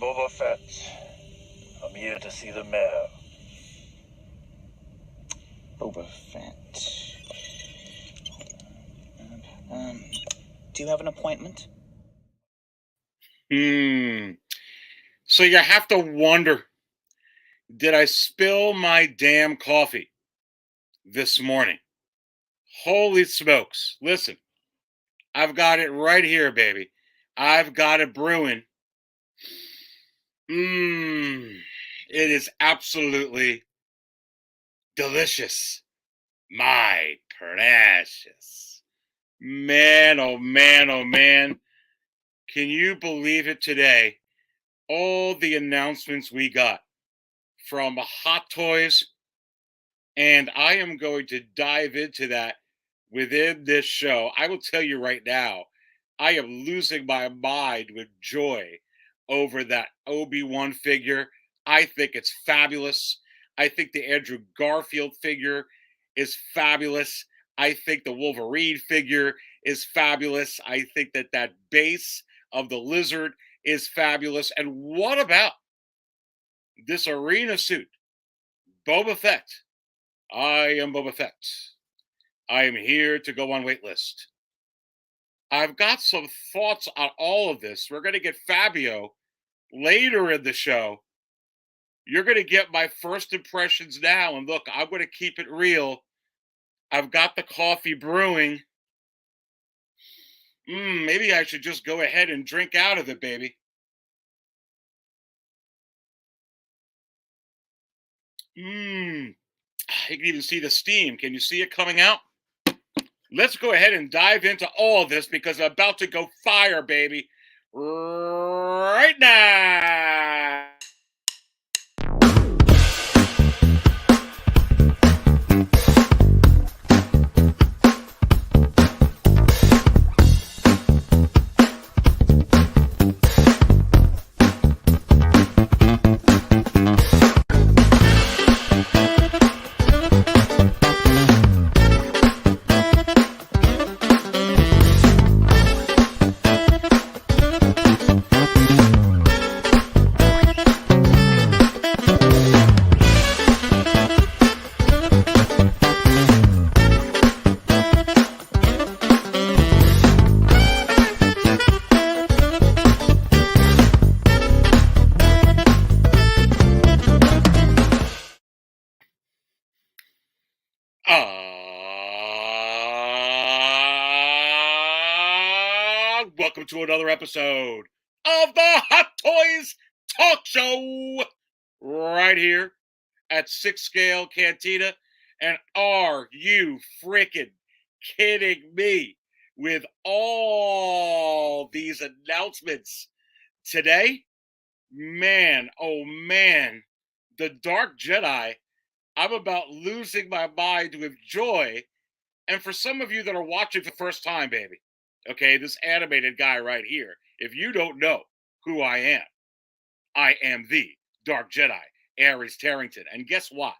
Boba Fett. I'm here to see the mayor. Boba Fett. Do you have an appointment? So you have to wonder, did I spill my damn coffee this morning? Holy smokes. Listen, I've got it right here, baby. I've got it brewing. It is absolutely delicious. My precious. Man, oh man, oh man. Can you believe it today? All the announcements we got from Hot Toys, and I am going to dive into that within this show. I will tell you right now, I am losing my mind with joy over that Obi-Wan figure. I think it's fabulous. I think the Andrew Garfield figure is fabulous. I think the Wolverine figure is fabulous. I think that base of the lizard is fabulous. And what about this arena suit? Boba Fett. I am Boba Fett. I am here to go on waitlist. I've got some thoughts on all of this. We're going to get Fabio later in the show. You're going to get my first impressions now. And look, I'm going to keep it real. I've got the coffee brewing. Maybe I should just go ahead and drink out of it, baby. You can even see the steam. Can you see it coming out? Let's go ahead and dive into all of this because I'm about to go fire, baby. Right now. Welcome to another episode of the Hot Toys Talk Show right here at 6 Scale Cantina. And are you freaking kidding me with all these announcements today? Man, oh man, the Dark Jedi. I'm about losing my mind with joy. And for some of you that are watching for the first time, baby, okay, this animated guy right here, if you don't know who I am the Dark Jedi, Ares Tarrington. And guess what?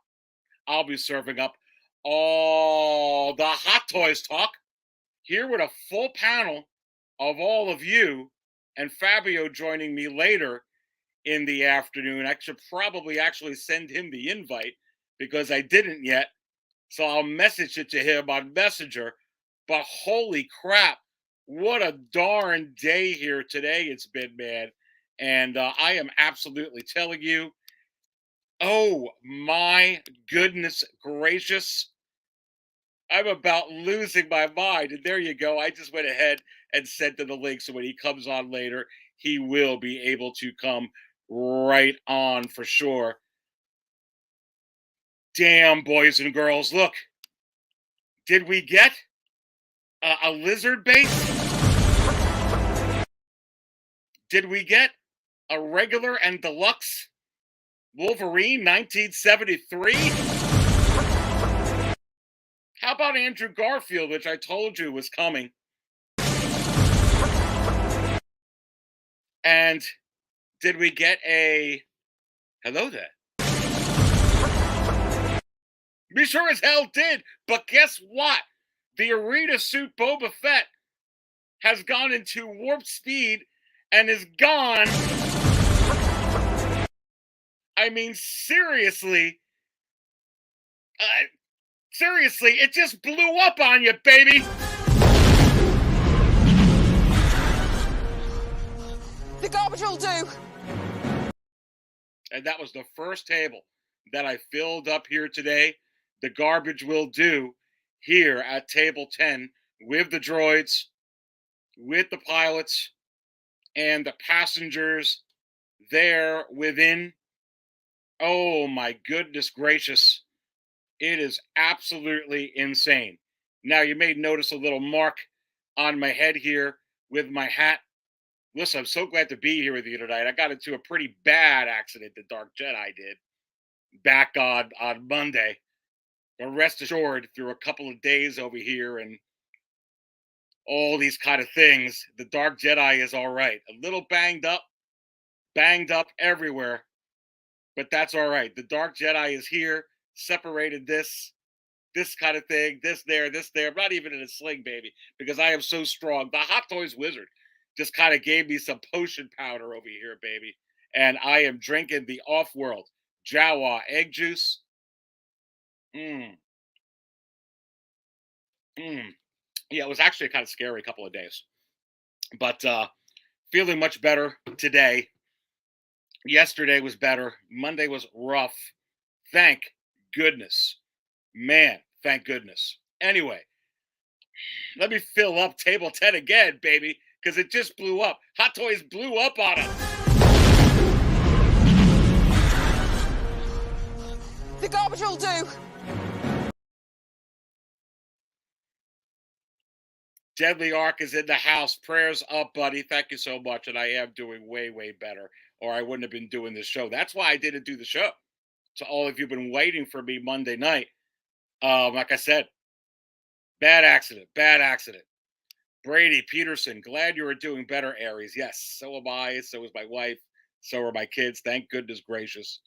I'll be serving up all the Hot Toys talk here with a full panel of all of you, and Fabio joining me later in the afternoon. I should probably actually send him the invite because I didn't yet. So I'll message it to him on Messenger. But holy crap, what a darn day here today it's been, man. And I am absolutely telling you, oh my goodness gracious, I'm about losing my mind. And there you go. I just went ahead and sent him the link. So when he comes on later, he will be able to come right on for sure. Damn, boys and girls, look. Did we get a lizard base? Did we get a regular and deluxe Wolverine 1973? How about Andrew Garfield, which I told you was coming? And did we get a hello there? We sure as hell did. But guess what? The arena suit Boba Fett has gone into warp speed and is gone I mean, seriously, it just blew up on you, baby. The garbage will do. And that was the first table that I filled up here today. The garbage will do here at table 10 with the droids, with the pilots, and the passengers there within. Oh my goodness gracious. It is absolutely insane. Now, you may notice a little mark on my head here with my hat. Listen, I'm so glad to be here with you tonight. I got into a pretty bad accident, the Dark Jedi did, back on Monday. But rest assured, through a couple of days over here and all these kind of things, the Dark Jedi is all right. A little banged up everywhere, but that's all right. The Dark Jedi is here, separated this kind of thing, this there. I'm not even in a sling, baby, because I am so strong. The Hot Toys Wizard just kind of gave me some potion powder over here, baby. And I am drinking the off-world Jawa egg juice. Yeah, it was actually kind of scary a couple of days. But feeling much better today. Yesterday was better. Monday was rough. Thank goodness. Man, thank goodness. Anyway, let me fill up table 10 again, baby, because it just blew up. Hot Toys blew up on us. The garbage will do. Deadly Ark is in the house. Prayers up, buddy. Thank you so much. And I am doing way, way better, or I wouldn't have been doing this show. That's why I didn't do the show. So all of you have been waiting for me Monday night. Like I said, bad accident. Brady Peterson, glad you are doing better, Aries. Yes, so am I. So is my wife. So are my kids. Thank goodness gracious.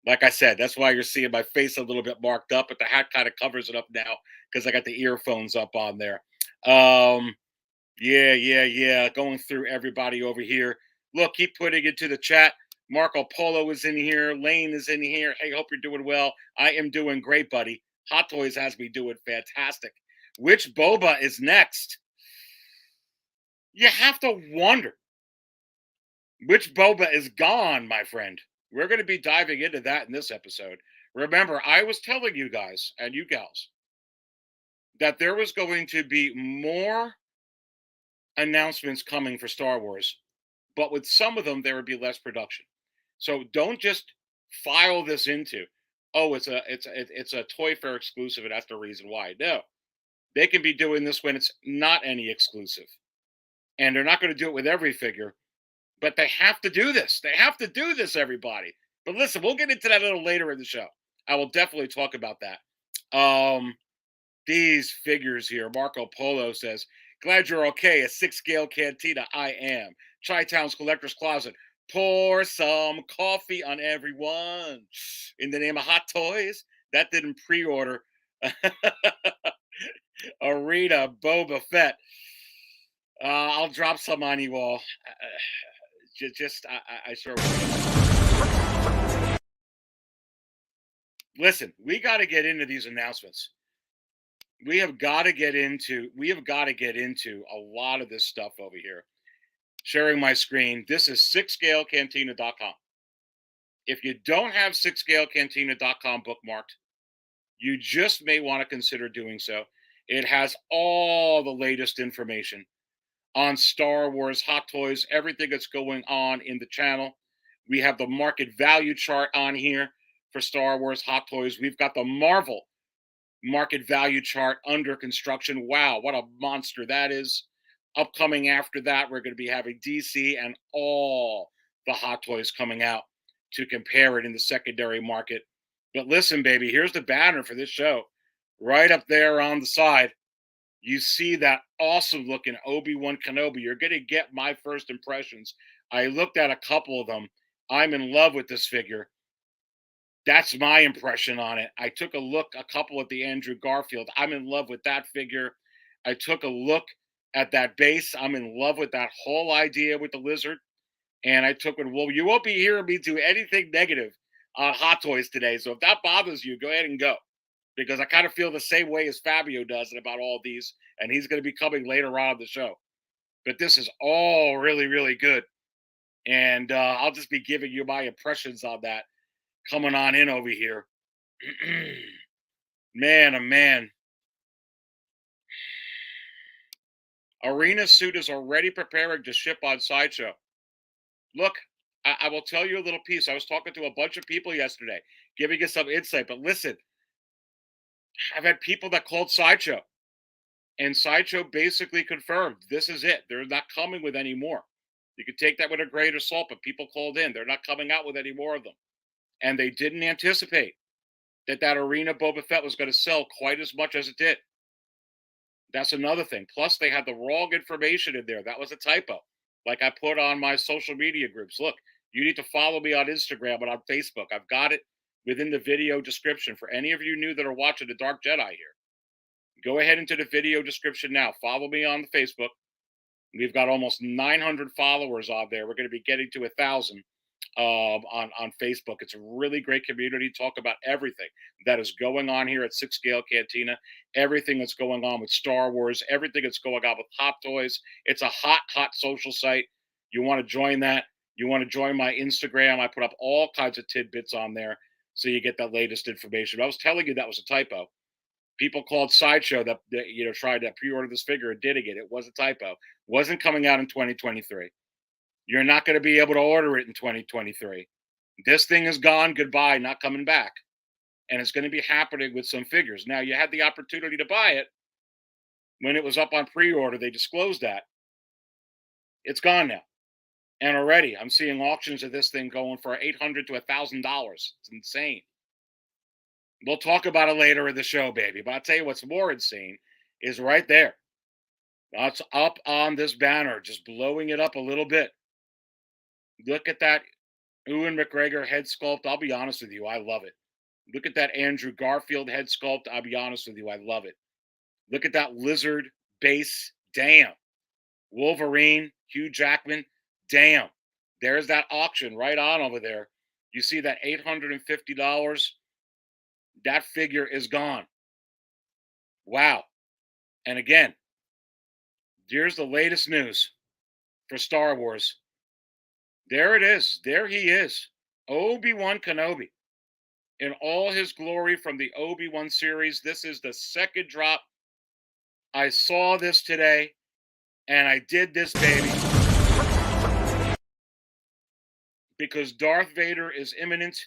Like I said, that's why you're seeing my face a little bit marked up, but the hat kind of covers it up now because I got the earphones up on there. Yeah. Going through everybody over here. Look, keep putting it to the chat. Marco Polo is in here. Lane is in here. Hey, hope you're doing well. I am doing great, buddy. Hot Toys has me doing fantastic. Which Boba is next? You have to wonder. Which Boba is gone, my friend? We're going to be diving into that in this episode. Remember, I was telling you guys and you gals that there was going to be more announcements coming for Star Wars, but with some of them, there would be less production. So don't just file this into, oh, it's a Toy Fair exclusive, and that's the reason why. No, they can be doing this when it's not any exclusive, and they're not going to do it with every figure. But they have to do this. They have to do this, everybody. But listen, we'll get into that a little later in the show. I will definitely talk about that. These figures here. Marco Polo says, glad you're okay. A 6-scale cantina. I am. Chi-Town's Collector's Closet. Pour some coffee on everyone. In the name of Hot Toys. That didn't pre-order. Arena Boba Fett. I'll drop some on you all. I sure will. Listen, we got to get into these announcements. We have got to get into a lot of this stuff over here. Sharing my screen. This is 6scalecantina.com. If you don't have 6scalecantina.com bookmarked, you just may want to consider doing so. It has all the latest information on Star Wars, Hot Toys, everything that's going on in the channel. We have the market value chart on here for Star Wars, Hot Toys. We've got the Marvel market value chart under construction. Wow, what a monster that is. Upcoming after that, we're going to be having DC and all the Hot Toys coming out to compare it in the secondary market. But listen, baby, here's the banner for this show. Right up there on the side. You see that awesome looking Obi-Wan Kenobi. You're going to get my first impressions. I looked at a couple of them. I'm in love with this figure. That's my impression on it. I took a couple at the Andrew Garfield. I'm in love with that figure. I took a look at that base. I'm in love with that whole idea with the lizard. And I took one. Well, you won't be hearing me do anything negative on Hot Toys today. So if that bothers you, go ahead and go. Because I kind of feel the same way as Fabio does about all these. And he's going to be coming later on the show. But this is all really, really good. And I'll just be giving you my impressions on that coming on in over here. Man, oh man. Arena Suit is already preparing to ship on Sideshow. Look, I will tell you a little piece. I was talking to a bunch of people yesterday, giving you some insight. But listen, I've had people that called Sideshow. And Sideshow basically confirmed this is it. They're not coming with any more. You could take that with a grain of salt, but people called in. They're not coming out with any more of them. And they didn't anticipate that Arena Boba Fett was going to sell quite as much as it did. That's another thing. Plus, they had the wrong information in there. That was a typo. Like I put on my social media groups. Look, you need to follow me on Instagram and on Facebook. I've got it within the video description. For any of you new that are watching The Dark Jedi here, go ahead into the video description now. Follow me on the Facebook. We've got almost 900 followers on there. We're going to be getting to 1,000 on Facebook. It's a really great community. Talk about everything that is going on here at Six Scale Cantina, everything that's going on with Star Wars, everything that's going on with Hot Toys. It's a hot social site. You want to join that? You want to join my Instagram? I put up all kinds of tidbits on there so you get that latest information. I was telling you that was a typo. People called Sideshow that tried to pre-order this figure and didn't get it. It was a typo. Wasn't coming out in 2023. You're not going to be able to order it in 2023. This thing is gone. Goodbye. Not coming back. And it's going to be happening with some figures. Now, you had the opportunity to buy it when it was up on pre-order. They disclosed that. It's gone now. And already, I'm seeing auctions of this thing going for $800 to $1,000. It's insane. We'll talk about it later in the show, baby. But I'll tell you what's more insane is right there. That's up on this banner, just blowing it up a little bit. Look at that Ewan McGregor head sculpt. I'll be honest with you, I love it. Look at that Andrew Garfield head sculpt. I'll be honest with you, I love it. Look at that lizard base. Damn. Wolverine, Hugh Jackman. Damn. There's that auction right on over there. You see that $850? That figure is gone. Wow. And again, here's the latest news for Star Wars. There it is. There he is. Obi-Wan Kenobi. In all his glory from the Obi-Wan series. This is the second drop. I saw this today, and I did this, baby. Because Darth Vader is imminent.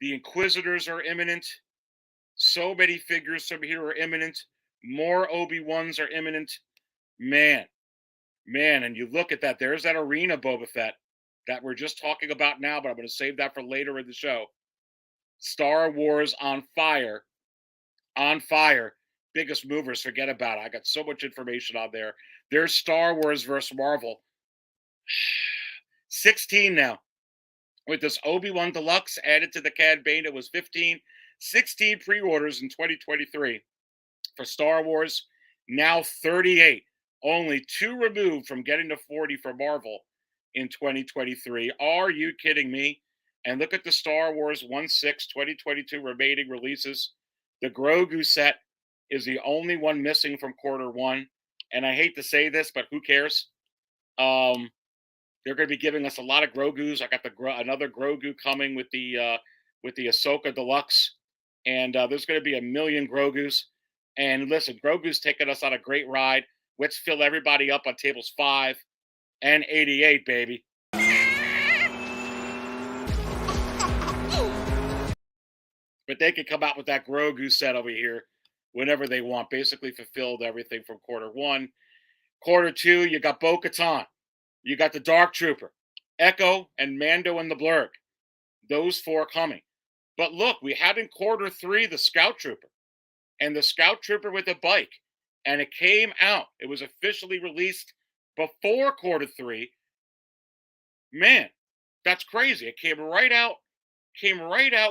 The Inquisitors are imminent. So many figures from here are imminent. More Obi-Wans are imminent. Man, and you look at that. There's that Arena Boba Fett that we're just talking about now, but I'm going to save that for later in the show. Star Wars on fire. On fire. Biggest movers, forget about it. I got so much information on there. There's Star Wars versus Marvel. 16 now. With this Obi-Wan Deluxe added to the Cad Bane, it was 15. 16 pre-orders in 2023 for Star Wars. Now 38. Only 2 removed from getting to 40 for Marvel in 2023. Are you kidding me? And look at the Star Wars 1/6 2022 remaining releases. The Grogu set is the only one missing from quarter 1. And I hate to say this, but who cares? They're going to be giving us a lot of Grogus. I got another Grogu coming with the Ahsoka Deluxe, and there's going to be a million Grogus. And listen, Grogu's taking us on a great ride. Let's fill everybody up on tables 5 and 88, baby. But they could come out with that Grogu set over here whenever they want. Basically fulfilled everything from quarter 1. Quarter 2, you got Bo-Katan. You got the Dark Trooper, Echo, and Mando and the Blurg. Those 4 coming. But look, we had in quarter 3 the Scout Trooper. And the Scout Trooper with a bike. And it came out. It was officially released before quarter 3. Man, that's crazy. It came right out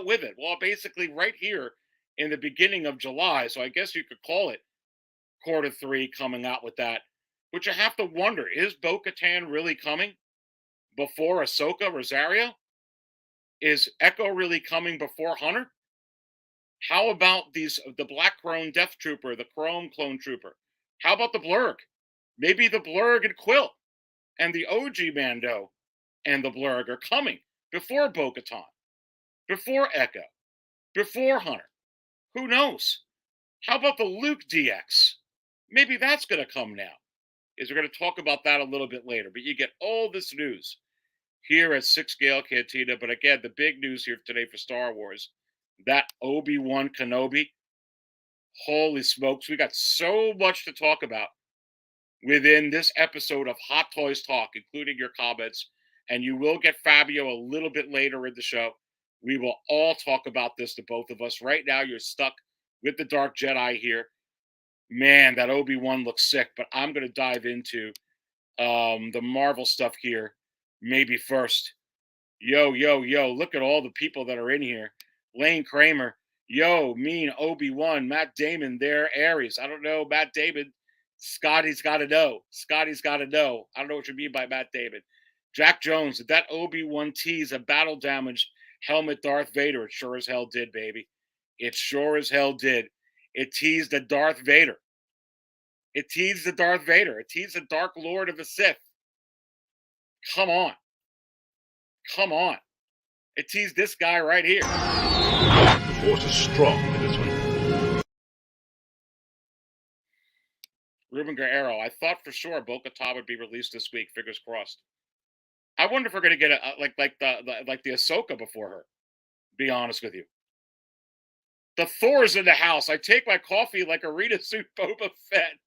with it. Well, basically right here in the beginning of July. So I guess you could call it quarter 3 coming out with that. Which I have to wonder, is Bo-Katan really coming? before Ahsoka Rosario? Is Echo really coming before Hunter? How about the Black Clone Death Trooper, the Chrome Clone Trooper? How about the Blurg? Maybe the Blurg and Quill and the OG Mando and the Blurg are coming before Bo-Katan, before Echo, before Hunter. Who knows? How about the Luke DX? Maybe that's going to come now. We're going to talk about that a little bit later. But you get all this news here at 6 Scale Cantina. But again, the big news here today for Star Wars, that Obi-Wan Kenobi. Holy smokes, we got so much to talk about within this episode of Hot Toys Talk, including your comments. And you will get Fabio a little bit later in the show. We will all talk about this, to both of us. Right now, you're stuck with the Dark Jedi here. Man, that Obi-Wan looks sick, but I'm going to dive into the Marvel stuff here maybe first. Yo, look at all the people that are in here. Lane Kramer, yo, mean Obi-Wan, Matt Damon, there, Aries. I don't know, Matt Damon. Scotty's got to know. I don't know what you mean by Matt Damon. Jack Jones, did that Obi-Wan tease a battle-damaged helmet Darth Vader? It sure as hell did, baby. It sure as hell did. It teased the Darth Vader. It teased the Dark Lord of the Sith. Come on. It teased this guy right here. The Force is strong in this one. Ruben Guerrero, I thought for sure Bo-Katan would be released this week. Fingers crossed. I wonder if we're going to get like the Ahsoka before her. Be honest with you. The Thor's in the house. I take my coffee like arena suit Boba Fett.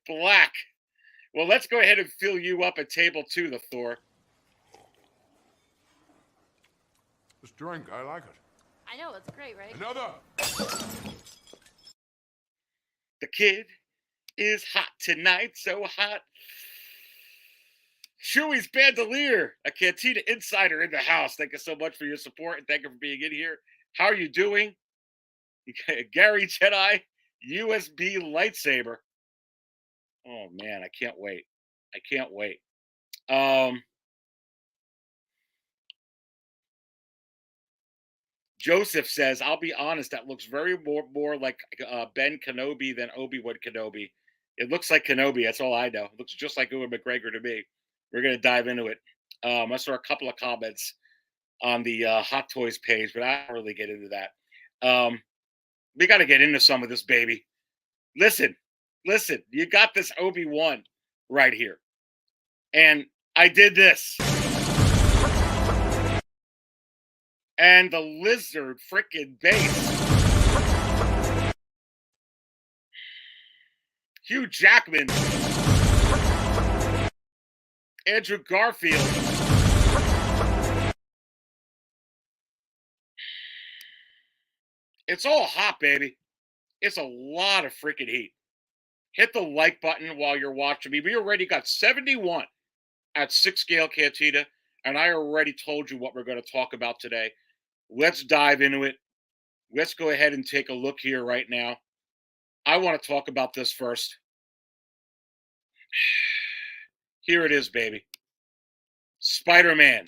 Black. Well, let's go ahead and fill you up at table 2, the Thor. This drink, I like it. I know, it's great, right? Another! The kid is hot tonight, so hot. Chewy's Bandolier, a Cantina insider in the house. Thank you so much for your support, and thank you for being in here. How are you doing? Gary Jedi, USB lightsaber. Oh, man, I can't wait. Joseph says, I'll be honest, that looks very more like Ben Kenobi than Obi-Wan Kenobi. It looks like Kenobi, that's all I know. It looks just like Ewan McGregor to me. We're going to dive into it. I saw a couple of comments on the Hot Toys page, but I don't really get into that. We got to get into some of this, baby. Listen, you got this Obi-Wan right here. And I did this. And the lizard freaking base. Hugh Jackman. Andrew Garfield. It's all hot, baby. It's a lot of freaking heat. Hit the like button while you're watching me. We already got 71 at 6 Scale Cantina, and I already told you what we're going to talk about today. Let's dive into it. Let's go ahead and take a look here right now. I want to talk about this first. Here it is, baby. Spider-Man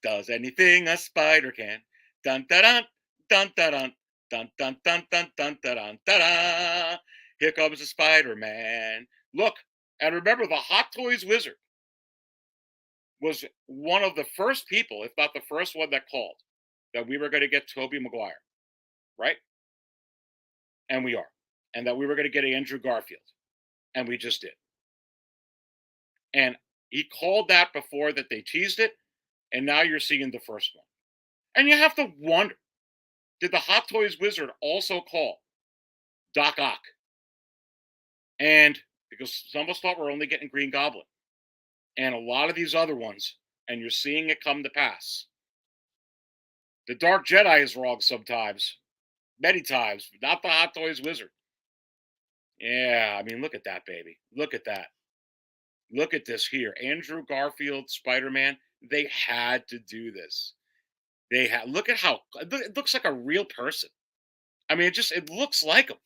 does anything a spider can. Dun dun dun dun dun dun dun dun dun dun dun dun. Here comes the Spider-Man. Look, and remember, the Hot Toys Wizard was one of the first people, if not the first one, that called that we were going to get Tobey Maguire, right? And we are. And that we were going to get Andrew Garfield. And we just did. And he called that before that they teased it, and now you're seeing the first one. And you have to wonder, did the Hot Toys Wizard also call Doc Ock? And because some of us thought we're only getting Green Goblin. And a lot of these other ones, and you're seeing it come to pass. The Dark Jedi is wrong sometimes. Many times, but not the Hot Toys Wizard. Yeah, I mean, look at that, baby. Look at that. Look at this here. Andrew Garfield, Spider-Man, they had to do this. They had, look at how, it looks like a real person. I mean, it looks like him.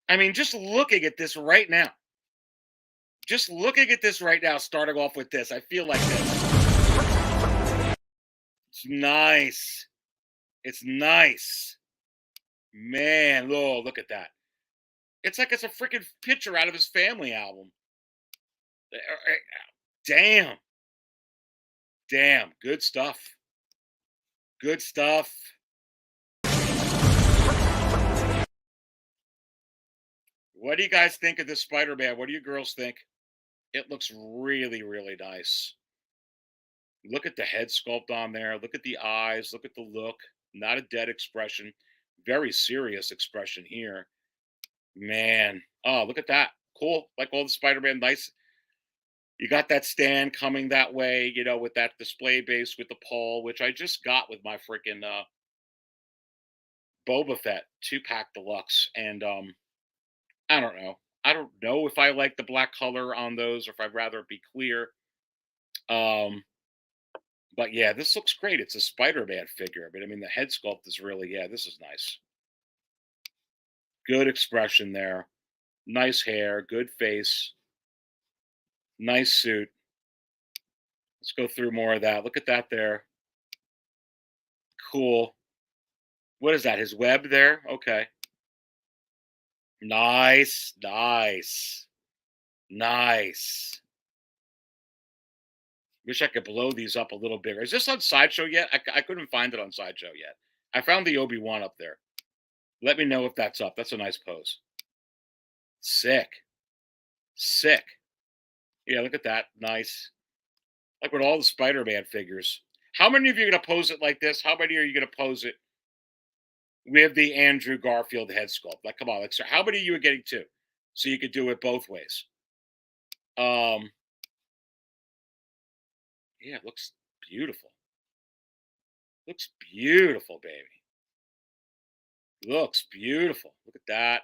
I mean, just looking at this right now. just looking at this right now, starting off with this, I feel like this. It's nice. It's nice. Man, oh, look at that. It's like it's a freaking picture out of his family album. Damn. Damn. Good stuff. Good stuff. What do you guys think of this Spider-Man? What do you girls think? It looks really, really nice. Look at the head sculpt on there. Look at the eyes. Look at the look. Not a dead expression. Very serious expression here. Man. Oh, look at that. Cool. Like all the Spider-Man, nice. You got that stand coming that way, you know, with that display base with the pole, which I just got with my freaking Boba Fett 2-pack deluxe. And I don't know. I don't know if I like the black color on those or if I'd rather it be clear. But yeah, this looks great. It's a Spider-Man figure. But I mean, the head sculpt is really, yeah, this is nice. Good expression there. Nice hair, good face. Nice suit. Let's go through more of that. Look at that there. Cool. What is that? His web there? Okay. Nice. Nice. Nice. Wish I could blow these up a little bigger. Is this on Sideshow yet? I couldn't find it on Sideshow yet. I found the Obi-Wan up there. Let me know if that's up. That's a nice pose. Sick. Sick. Yeah, look at that. Nice. Like with all the Spider-Man figures. How many of you are going to pose it like this? How many are you going to pose it with the Andrew Garfield head sculpt? Like, come on. Like, so how many of you are getting two? So you could do it both ways. Yeah, it looks beautiful. Looks beautiful, baby. Looks beautiful. Look at that.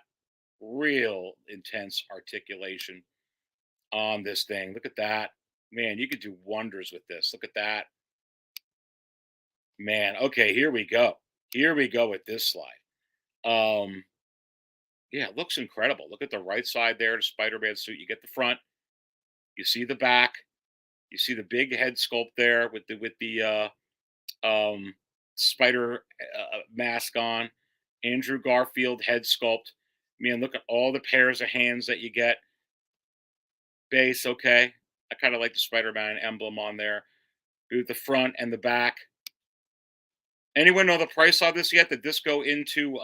Real intense articulation on this thing. Look at that. Man, you could do wonders with this. Look at that. Man, okay, here we go. Here we go with this slide. Yeah, it looks incredible. Look at the right side there, the Spider-Man suit. You get the front. You see the back. You see the big head sculpt there with the spider mask on. Andrew Garfield head sculpt. Man, look at all the pairs of hands that you get. Base, okay. I kind of like the Spider-Man emblem on there. With the front and the back. Anyone know the price on this yet? Did this go into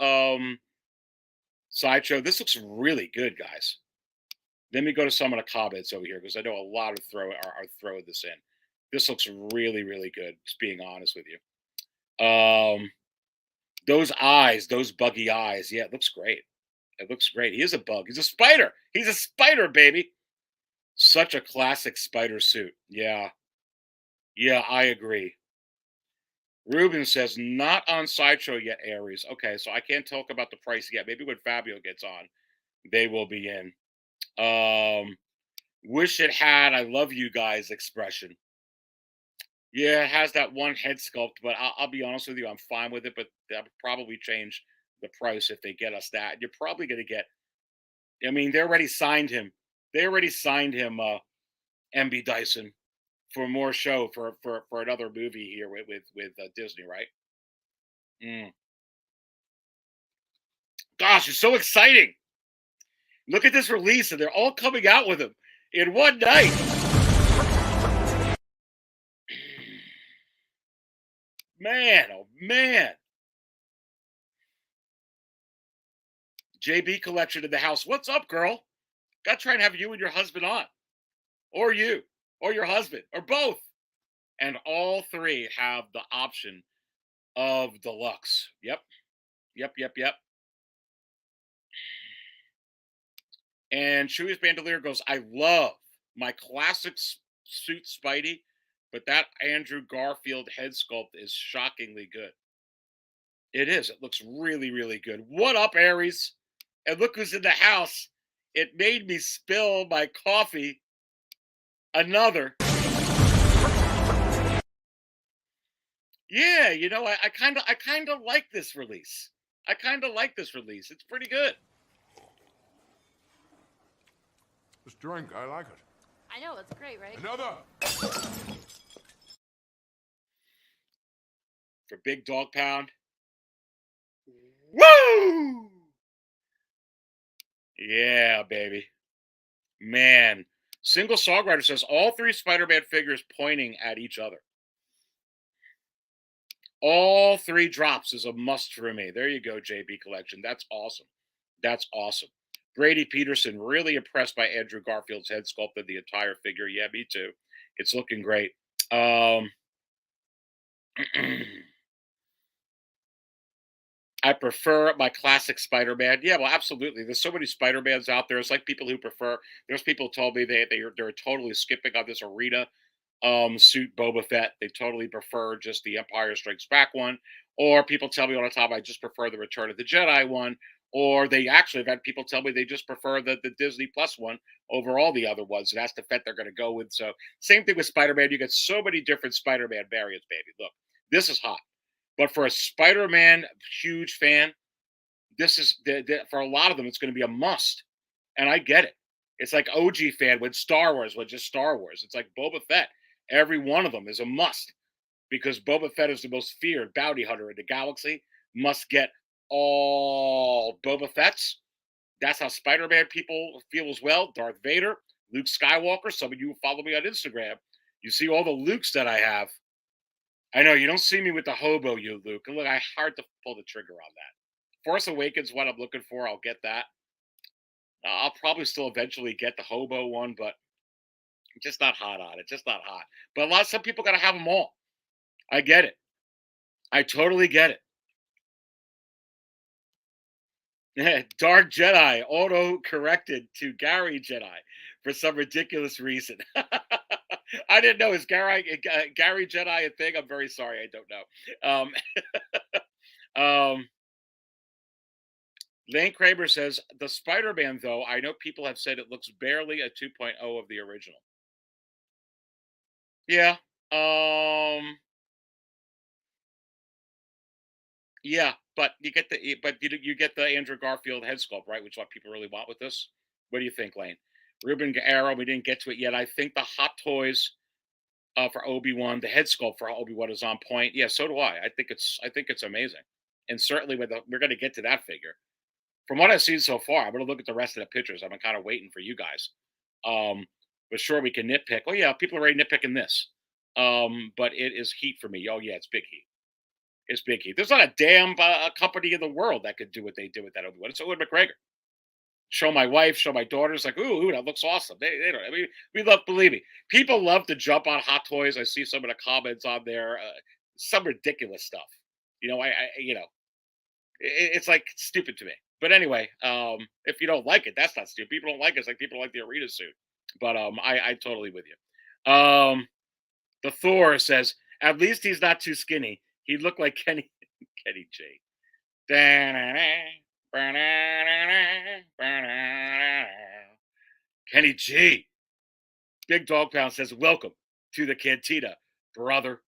Sideshow? This looks really good, guys. Let me go to some of the comments over here because I know a lot of are throwing this in. This looks really, really good, just being honest with you. Those eyes, those buggy eyes. Yeah, it looks great. It looks great. He is a bug. He's a spider. He's a spider, baby. Such a classic spider suit. Yeah. Yeah, I agree. Ruben says, not on Sideshow yet, Aries. Okay, so I can't talk about the price yet. Maybe when Fabio gets on, they will be in. Wish it had I love you guys expression. Yeah, it has that one head sculpt, but I'll be honest with you, I'm fine with it, but they'll probably change the price if they get us that. You're probably going to get, I mean, they already signed him. They already signed him, MB Dyson, for more show for another movie here with Disney, right? Gosh, it's so exciting. Look at this release, and they're all coming out with him in one night. Man, oh man. JB collection in the house. What's up, girl? Got to try and have you and your husband on. Or you, or your husband, or both. And all three have the option of deluxe. Yep. And Chewy's Bandolier goes, I love my classic suit Spidey, but that Andrew Garfield head sculpt is shockingly good. It is. It looks really, really good. What up, Aries? And look who's in the house. It made me spill my coffee. Another. Yeah, you know, I kind of like this release. It's pretty good. This drink, I like it. know, it's great, right? Another. For Big Dog Pound. Woo! Yeah, baby. Man. Single Songwriter says all 3 Spider-Man figures pointing at each other. All 3 drops is a must for me. There you go, JB Collection. That's awesome. That's awesome. Brady Peterson, really impressed by Andrew Garfield's head sculpt of the entire figure. Yeah, me too. It's looking great. I prefer my classic Spider-Man. Yeah, well, absolutely. There's so many Spider-Mans out there. It's like people who prefer. There's people who told me they're totally skipping on this arena suit Boba Fett. They totally prefer just the Empire Strikes Back one. Or people tell me all the time I just prefer the Return of the Jedi one. Or they actually have had people tell me they just prefer the Disney Plus one over all the other ones. And that's the Fett they're going to go with. So same thing with Spider-Man. You get so many different Spider-Man variants, baby. Look, this is hot. But for a Spider-Man huge fan, this is for a lot of them, it's going to be a must. And I get it. It's like OG fan when Star Wars was just Star Wars. It's like Boba Fett. Every one of them is a must because Boba Fett is the most feared bounty hunter in the galaxy. Must get all Boba Fett's. That's how Spider-Man people feel as well. Darth Vader, Luke Skywalker. Some of you who follow me on Instagram, you see all the Lukes that I have. I know you don't see me with the hobo, you Luke. Look, I hard to pull the trigger on that. Force Awakens, what I'm looking for, I'll get that. I'll probably still eventually get the hobo one, but I'm just not hot on it. Just not hot. But some people got to have them all. I get it. I totally get it. Dark Jedi auto-corrected to Gary Jedi for some ridiculous reason. I didn't know. Is Gary Jedi a thing? I'm very sorry. I don't know. Lane Kramer says, the Spider-Man, though, I know people have said it looks barely a 2.0 of the original. Yeah. Yeah, but you get the Andrew Garfield head sculpt, right? Which is what people really want with this. What do you think, Lane? Ruben Arrow, we didn't get to it yet. I think the Hot Toys for Obi-Wan, the head sculpt for Obi-Wan is on point. Yeah, so do I. I think it's amazing. And certainly we're going to get to that figure. From what I've seen so far, I'm going to look at the rest of the pictures. I'm kind of waiting for you guys. But sure, we can nitpick. Oh, yeah, people are already nitpicking this. But it is heat for me. Oh, yeah, it's big heat. It's big heat. There's not a damn company in the world that could do what they did with that Obi-Wan. It's Owen McGregor. Show my wife, show my daughters, like, ooh, that looks awesome. They don't. I mean, we love, believe me, people love to jump on Hot Toys. I see some of the comments on there, some ridiculous stuff. It's like stupid to me. But anyway, if you don't like it, that's not stupid. People don't like it. It's like people like the arena suit. But I totally with you. The Thor says, at least he's not too skinny. He looked like Kenny G. Kenny G. Big Dog Pound says, welcome to the Cantina, brother.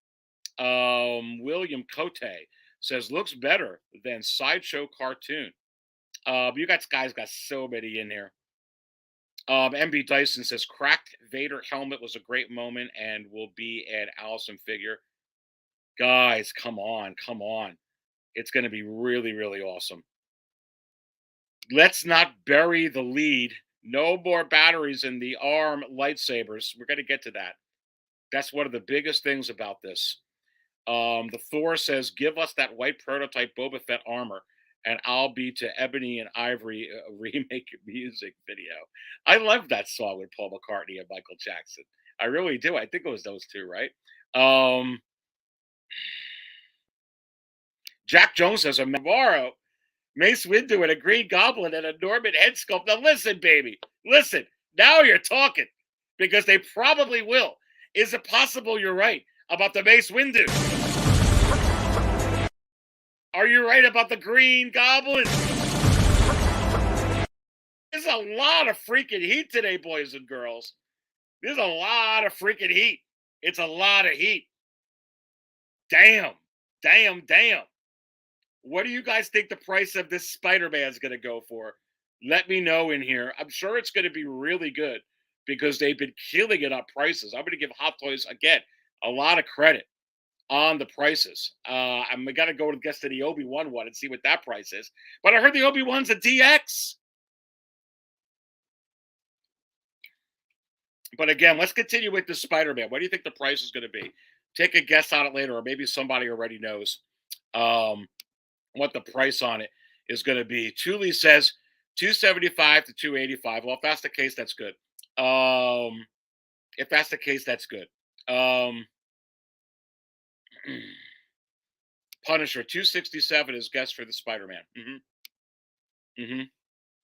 William Cote says, looks better than Sideshow cartoon. You guys got so many in here. MB Dyson says, cracked Vader helmet was a great moment and will be an Allison figure. Guys, come on. It's going to be really, really awesome. Let's not bury the lead. No more batteries in the arm lightsabers. We're going to get to that. That's one of the biggest things about this. The Thor says, give us that white prototype Boba Fett armor, and I'll be to Ebony and Ivory remake music video. I love that song with Paul McCartney and Michael Jackson. I really do. I think it was those two, right? Jack Jones says, a Navarro, Mace Windu, and a Green Goblin, and a Norman head sculpt. Now listen, baby. Listen. Now you're talking. Because they probably will. Is it possible you're right about the Mace Windu? Are you right about the Green Goblin? There's a lot of freaking heat today, boys and girls. There's a lot of freaking heat. It's a lot of heat. Damn. What do you guys think the price of this Spider-Man is going to go for? Let me know in here. I'm sure it's going to be really good. because they've been killing it on prices. I'm going to give Hot Toys, again, a lot of credit on the prices. I'm got to go and guess to the Obi-Wan one and see what that price is. But I heard the Obi-Wan's a DX. But again, let's continue with the Spider-Man. What do you think the price is going to be? Take a guess on it later, or maybe somebody already knows what the price on it is going to be. Thule says $275 to $285. Well, if that's the case, that's good. If that's the case, that's good. Punisher $267 is guess for the Spider-Man.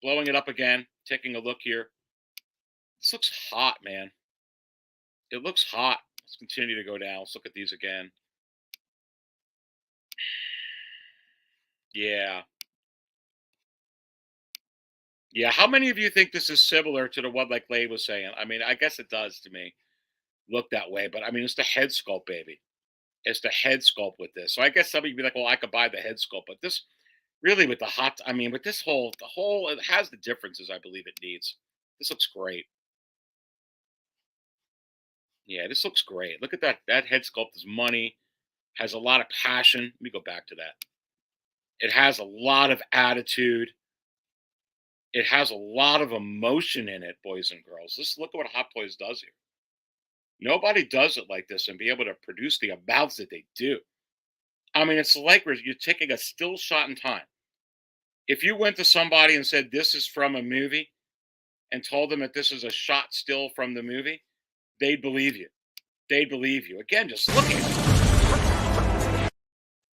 Blowing it up again. Taking a look here. This looks hot, man. It looks hot. Let's continue to go down. Let's look at these again. Yeah. Yeah. How many of you think this is similar to the one like Lay was saying? I mean, I guess it does to me look that way, but I mean, it's the head sculpt, baby. It's the head sculpt with this. So I guess somebody would be like, well, I could buy the head sculpt, but this really with the hot, I mean, with this whole, it has the differences I believe it needs. This looks great. Yeah, this looks great. Look at that. That head sculpt is money, has a lot of passion. Let me go back to that. It has a lot of attitude. It has a lot of emotion in it, boys and girls. Just look at what Hot Toys does here. Nobody does it like this and be able to produce the amounts that they do. I mean, it's like you're taking a still shot in time. If you went to somebody and said, this is from a movie, and told them that this is a shot still from the movie, they'd believe you. They'd believe you. Again, just look at it.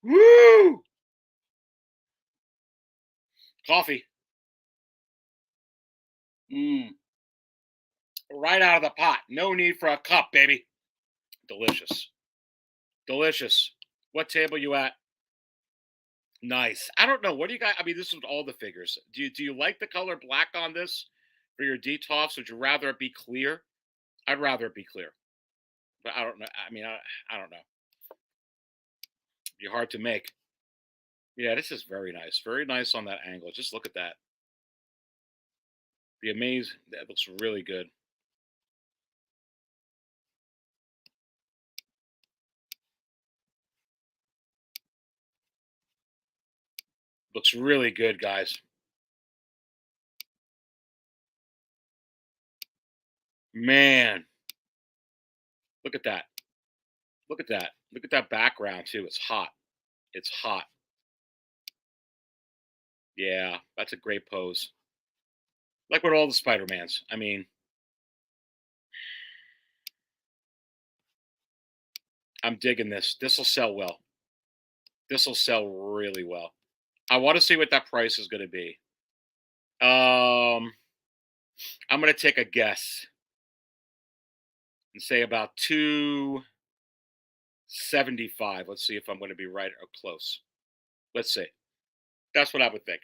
Woo! Coffee. Right out of the pot. No need for a cup, baby. Delicious. Delicious. What table you at? Nice. I don't know. What do you got? I mean, this is all the figures. Do you like the color black on this for your detox? Would you rather it be clear? I'd rather it be clear. But I don't know. I mean, I don't know. It'd be hard to make. Yeah, this is very nice. Very nice on that angle. Just look at that. The amazing. That looks really good. Looks really good, guys. Man. Look at that. Look at that. Look at that background, too. It's hot. It's hot. Yeah, that's a great pose. Like with all the Spider-Mans. I mean, I'm digging this. This will sell well. This will sell really well. I want to see what that price is going to be. I'm going to take a guess and say about $275. Let's see if I'm going to be right or close. Let's see. That's what I would think.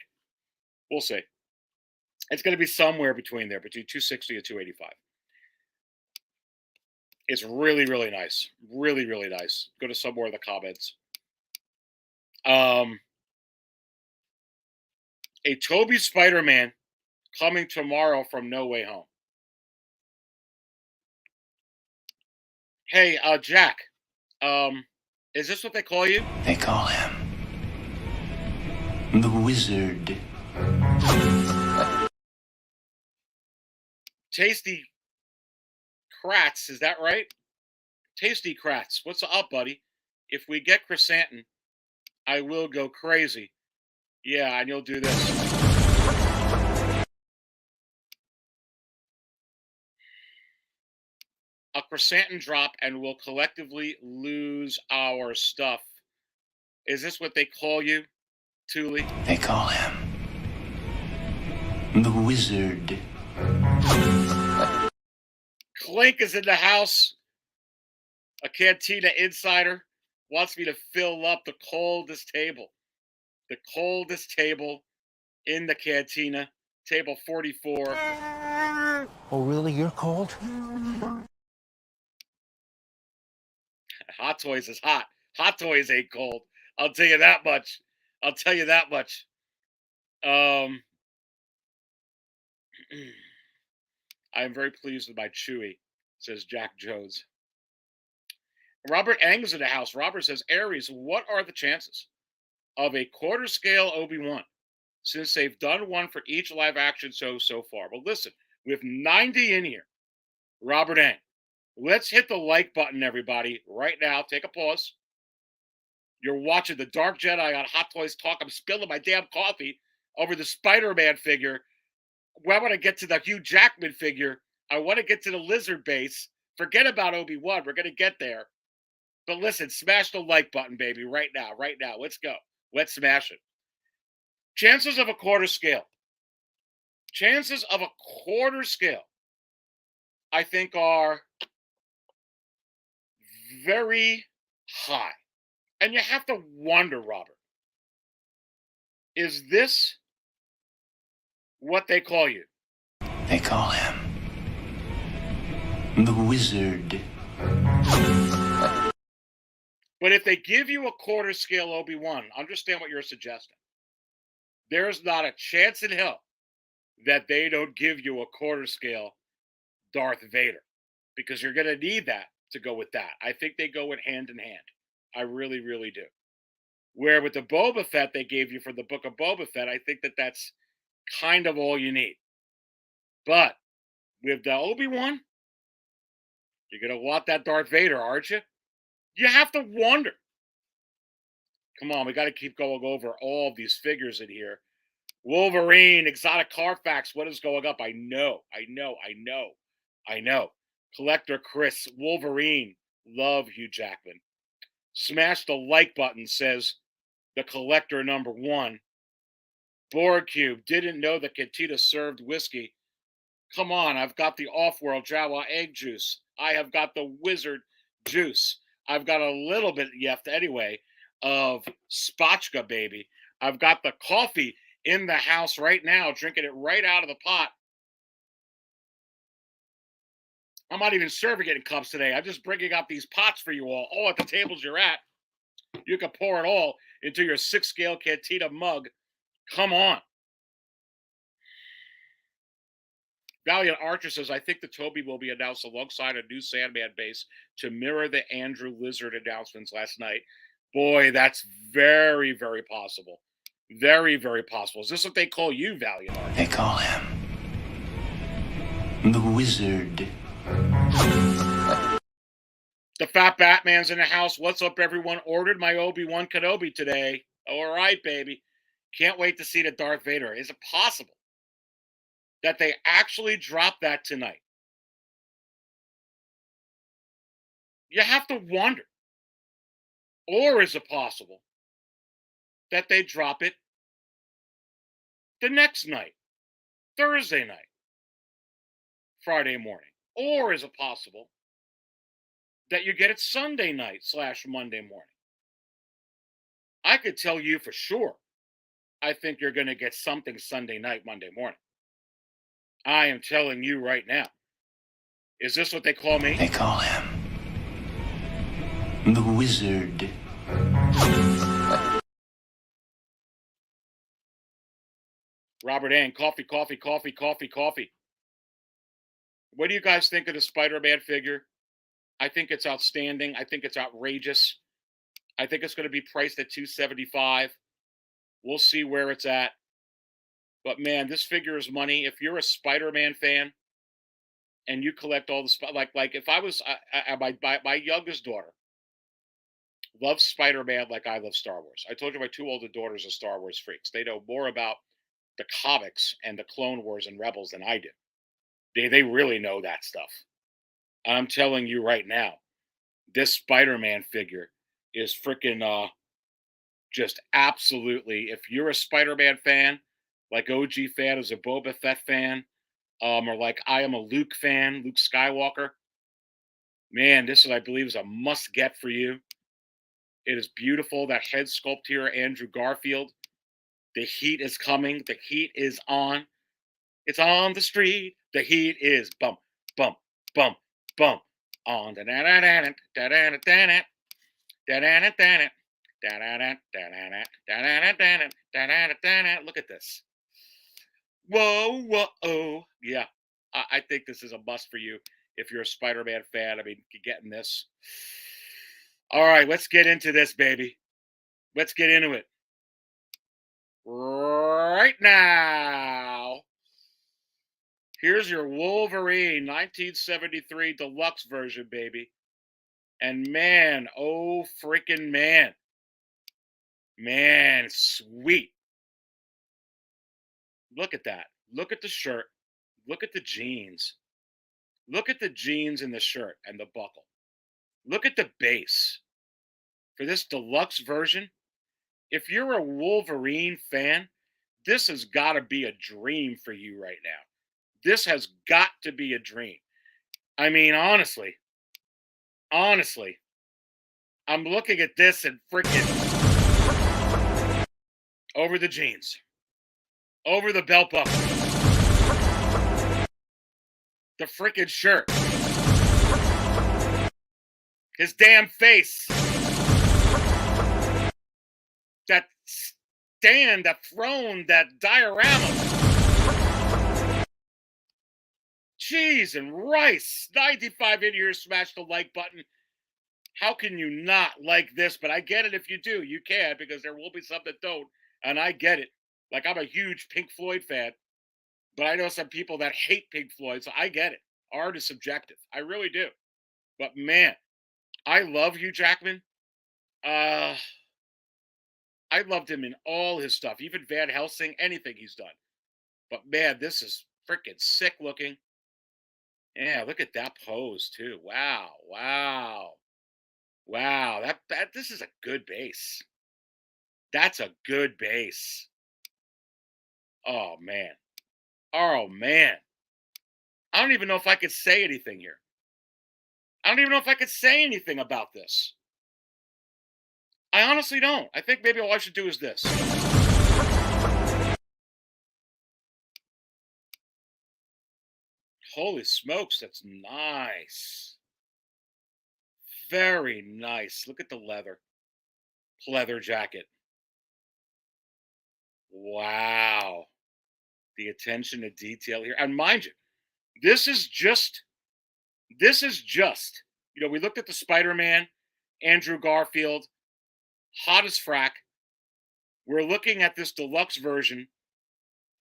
We'll see. It's going to be somewhere between there, between $260 and $285. It's really, really nice. Really, really nice. Go to somewhere in the comments. A Toby Spider-Man coming tomorrow from No Way Home. Hey, Jack. Is this what they call you? They call him the Wizard. Tasty Kratz, is that right? Tasty Kratz, what's up, buddy? If we get chrysanthemum, I will go crazy. Yeah, and you'll do this. A chrysanthemum drop and we'll collectively lose our stuff. Is this what they call you, Thule? They call him the Wizard. Clink is in the house. A Cantina insider wants me to fill up the coldest table. The coldest table in the Cantina. Table 44. Oh, really? You're cold? Hot Toys is hot. Hot Toys ain't cold. I'll tell you that much. I'll tell you that much. I am very pleased with my Chewie, says Jack Jones. Robert Ang is in the house. Robert says, Aries, what are the chances of a quarter scale Obi-Wan, since they've done one for each live action show so far? Well, listen, with 90 in here, Robert Ang, let's hit the like button, everybody, right now. Take a pause. You're watching the Dark Jedi on Hot Toys Talk. I'm spilling my damn coffee over the Spider-Man figure. Well, I want to get to the Hugh Jackman figure. I want to get to the Lizard base. Forget about Obi-Wan. We're going to get there. But listen, smash the like button, baby, right now. Right now. Let's go. Let's smash it. Chances of a quarter scale. Chances of a quarter scale, I think, are very high. And you have to wonder, Robert, is this what they call you? They call him the Wizard. But if they give you a quarter scale Obi-Wan, understand what you're suggesting. There's not a chance in hell that they don't give you a quarter scale Darth Vader, because you're going to need that to go with that. I think they go in hand. I really, really do. Where with the Boba Fett they gave you for the book of Boba Fett, I think that that's kind of all you need. But with the Obi-Wan, you're going to want that Darth Vader, aren't you? You have to wonder. Come on, we got to keep going over all of these figures in here. Wolverine, Exotic Carfax, what is going up? I know. Collector Chris, Wolverine, love Hugh Jackman. Smash the like button, says the collector number 1. Borg Cube, didn't know that Cantina served whiskey. Come on, I've got the off-world Jawa egg juice. I have got the wizard juice. I've got a little bit left anyway of spatchka, baby. I've got the coffee in the house right now, drinking it right out of the pot. I'm not even serving it in cups today. I'm just bringing out these pots for you all at the tables you're at. You can pour it all into your 6-scale Cantina mug. Come on. Valiant Archer says, I think the Toby will be announced alongside a new Sandman base to mirror the Andrew Lizard announcements last night. Boy, that's very, very possible. Very, very possible. Is this what they call you, Valiant Archer? They call him the Wizard. The Fat Batman's in the house. What's up, everyone? Ordered my Obi-Wan Kenobi today. All right, baby. Can't wait to see the Darth Vader. Is it possible that they actually drop that tonight? You have to wonder. Or is it possible that they drop it the next night, Thursday night, Friday morning? Or is it possible that you get it Sunday night / Monday morning? I could tell you for sure, I think you're going to get something Sunday night, Monday morning. I am telling you right now. Is this what they call me? They call him the Wizard. Robert Ang, coffee. What do you guys think of the Spider-Man figure? I think it's outstanding. I think it's outrageous. I think it's going to be priced at $275. We'll see where it's at. But man, this figure is money. If you're a Spider-Man fan and you collect all the like if I was my youngest daughter loves Spider-Man like I love Star Wars. I told you my 2 older daughters are Star Wars freaks. They know more about the comics and the Clone Wars and Rebels than I do. They really know that stuff. I'm telling you right now, this Spider-Man figure is freaking just absolutely. If you're a Spider-Man fan, like OG fan is a Boba Fett fan, or like I am a Luke fan, Luke Skywalker, man, this is, I believe, is a must-get for you. It is beautiful. That head sculpt here, Andrew Garfield. The heat is coming. The heat is on. It's on the street. The heat is bump, bump, bump, bump on. Look at this. Whoa, whoa, oh. Yeah. I think this is a must for you if you're a Spider-Man fan. I mean, you're getting this. All right, let's get into this, baby. Let's get into it. Right now. Here's your Wolverine 1973 deluxe version, baby. And man, oh freaking man. Man, sweet. Look at that. Look at the shirt. Look at the jeans. Look at the jeans and the shirt and the buckle. Look at the base. For this deluxe version, if you're a Wolverine fan, this has got to be a dream for you right now. This has got to be a dream. I mean, honestly, I'm looking at this and freaking over the jeans, over the belt buckle, the freaking shirt, his damn face, that stand, that throne, that diorama. Cheese and rice. 95 in here, smash the like button. How can you not like this? But I get it if you do. You can, because there will be some that don't. And I get it. Like, I'm a huge Pink Floyd fan. But I know some people that hate Pink Floyd, so I get it. Art is subjective. I really do. But man, I love Hugh Jackman. I loved him in all his stuff. Even Van Helsing, anything he's done. But man, this is freaking sick looking. Yeah, look at that pose too. Wow, wow, wow. That this is a good base. That's a good base. Oh man. Oh man. I don't even know if I could say anything here. I don't even know if I could say anything about this. I honestly don't. I think maybe all I should do is this. Holy smokes, that's nice. Very nice. Look at the leather jacket. Wow. The attention to detail here. And mind you, this is just, we looked at the Spider-Man, Andrew Garfield, hot as frack. We're looking at this deluxe version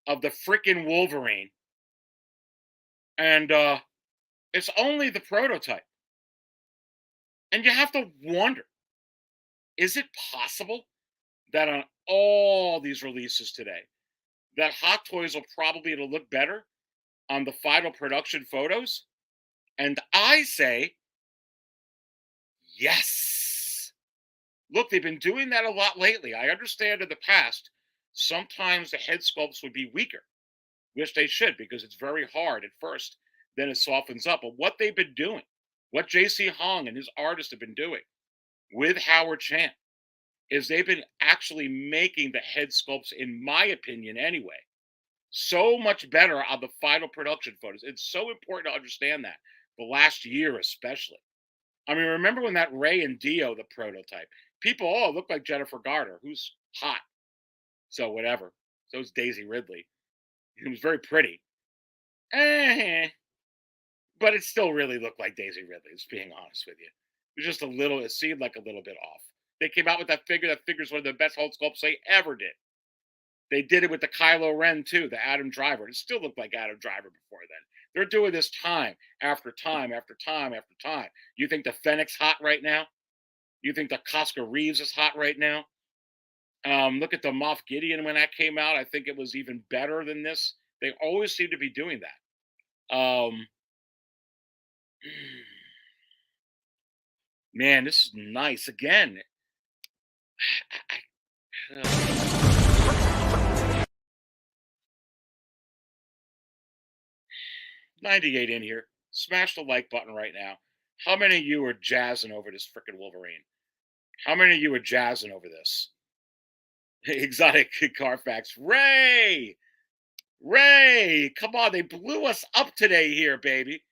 of the freaking Wolverine. And it's only the prototype. And you have to wonder, is it possible that on all these releases today, that Hot Toys will probably look better on the final production photos? And I say, yes. Look, they've been doing that a lot lately. I understand in the past, sometimes the head sculpts would be weaker, which they should, because it's very hard at first. Then it softens up. But what they've been doing, what J.C. Hong and his artists have been doing with Howard Chan, is they've been actually making the head sculpts, in my opinion anyway, so much better on the final production photos. It's so important to understand that, the last year especially. I mean, remember when that Ray and Dio, the prototype, people all look like Jennifer Garner, who's hot. So whatever. So is Daisy Ridley. It was very pretty. But it still really looked like Daisy Ridley, just being honest with you. It was just it seemed like a little bit off. They came out with that figure. That figure's one of the best hold sculpts they ever did. They did it with the Kylo Ren, too, the Adam Driver. It still looked like Adam Driver before then. They're doing this time after time after time after time. You think the Fennec's hot right now? You think the Cosca Reeves is hot right now? Look at the Moff Gideon when that came out. I think it was even better than this. They always seem to be doing that. Man, this is nice. Again, 98 in here. Smash the like button right now. How many of you are jazzing over this freaking Wolverine? How many of you are jazzing over this? Exotic Carfax. Ray! Come on, they blew us up today here, baby.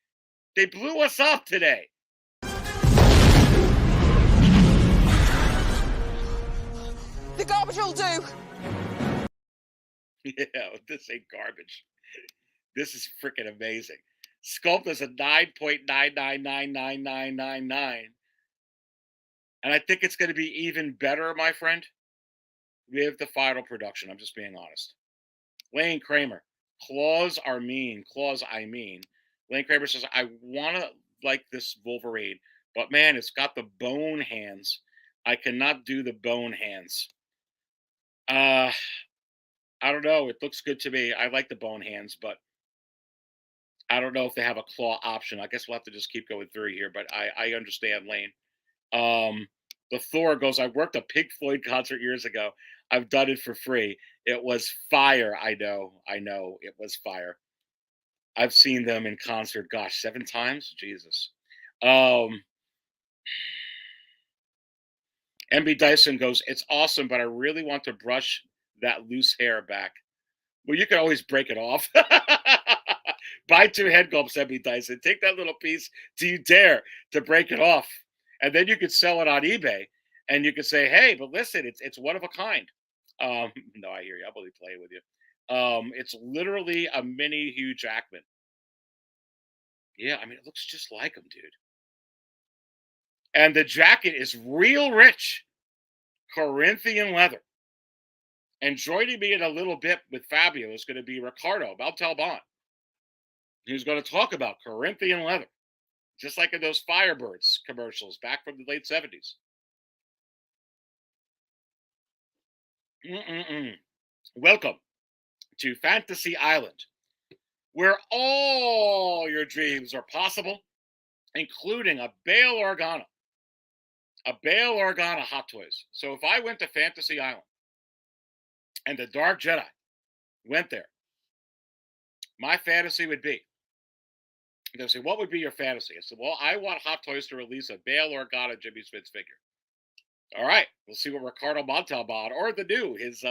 They blew us up today. The garbage will do. Yeah, this ain't garbage. This is freaking amazing. Sculpt is a 9.9999999. And I think it's going to be even better, my friend, with the final production. I'm just being honest. Lane Kramer, claws are mean. Claws, I mean. Lane Kramer says, I want to like this Wolverine, but man, it's got the bone hands. I cannot do the bone hands. I don't know. It looks good to me. I like the bone hands, but I don't know if they have a claw option. I guess we'll have to just keep going through here, but I understand, Lane. The Thor goes, I worked a Pink Floyd concert years ago. I've done it for free. It was fire. I know. It was fire. I've seen them in concert, gosh, 7 times? Jesus. MB Dyson goes, it's awesome, but I really want to brush that loose hair back. Well, you can always break it off. Buy 2 head gulps, MB Dyson. Take that little piece. Do you dare to break it off? And then you could sell it on eBay, and you could say, hey, but listen, it's one of a kind. No, I hear you. I'll only play with you. It's literally a mini Hugh Jackman. Yeah, I mean, it looks just like him, dude. And the jacket is real rich Corinthian leather. And joining me in a little bit with Fabio is going to be Ricardo Montalban. He's going to talk about Corinthian leather, just like in those Firebirds commercials back from the late 70s. Welcome to Fantasy Island, where all your dreams are possible, including a Bail Organa. A Bail Organa Hot Toys. So if I went to Fantasy Island and the Dark Jedi went there, my fantasy would be, they'll say, what would be your fantasy? I said, well, I want Hot Toys to release a Bail Organa Jimmy Smith figure. All right, we'll see what Ricardo Montalban or the new, his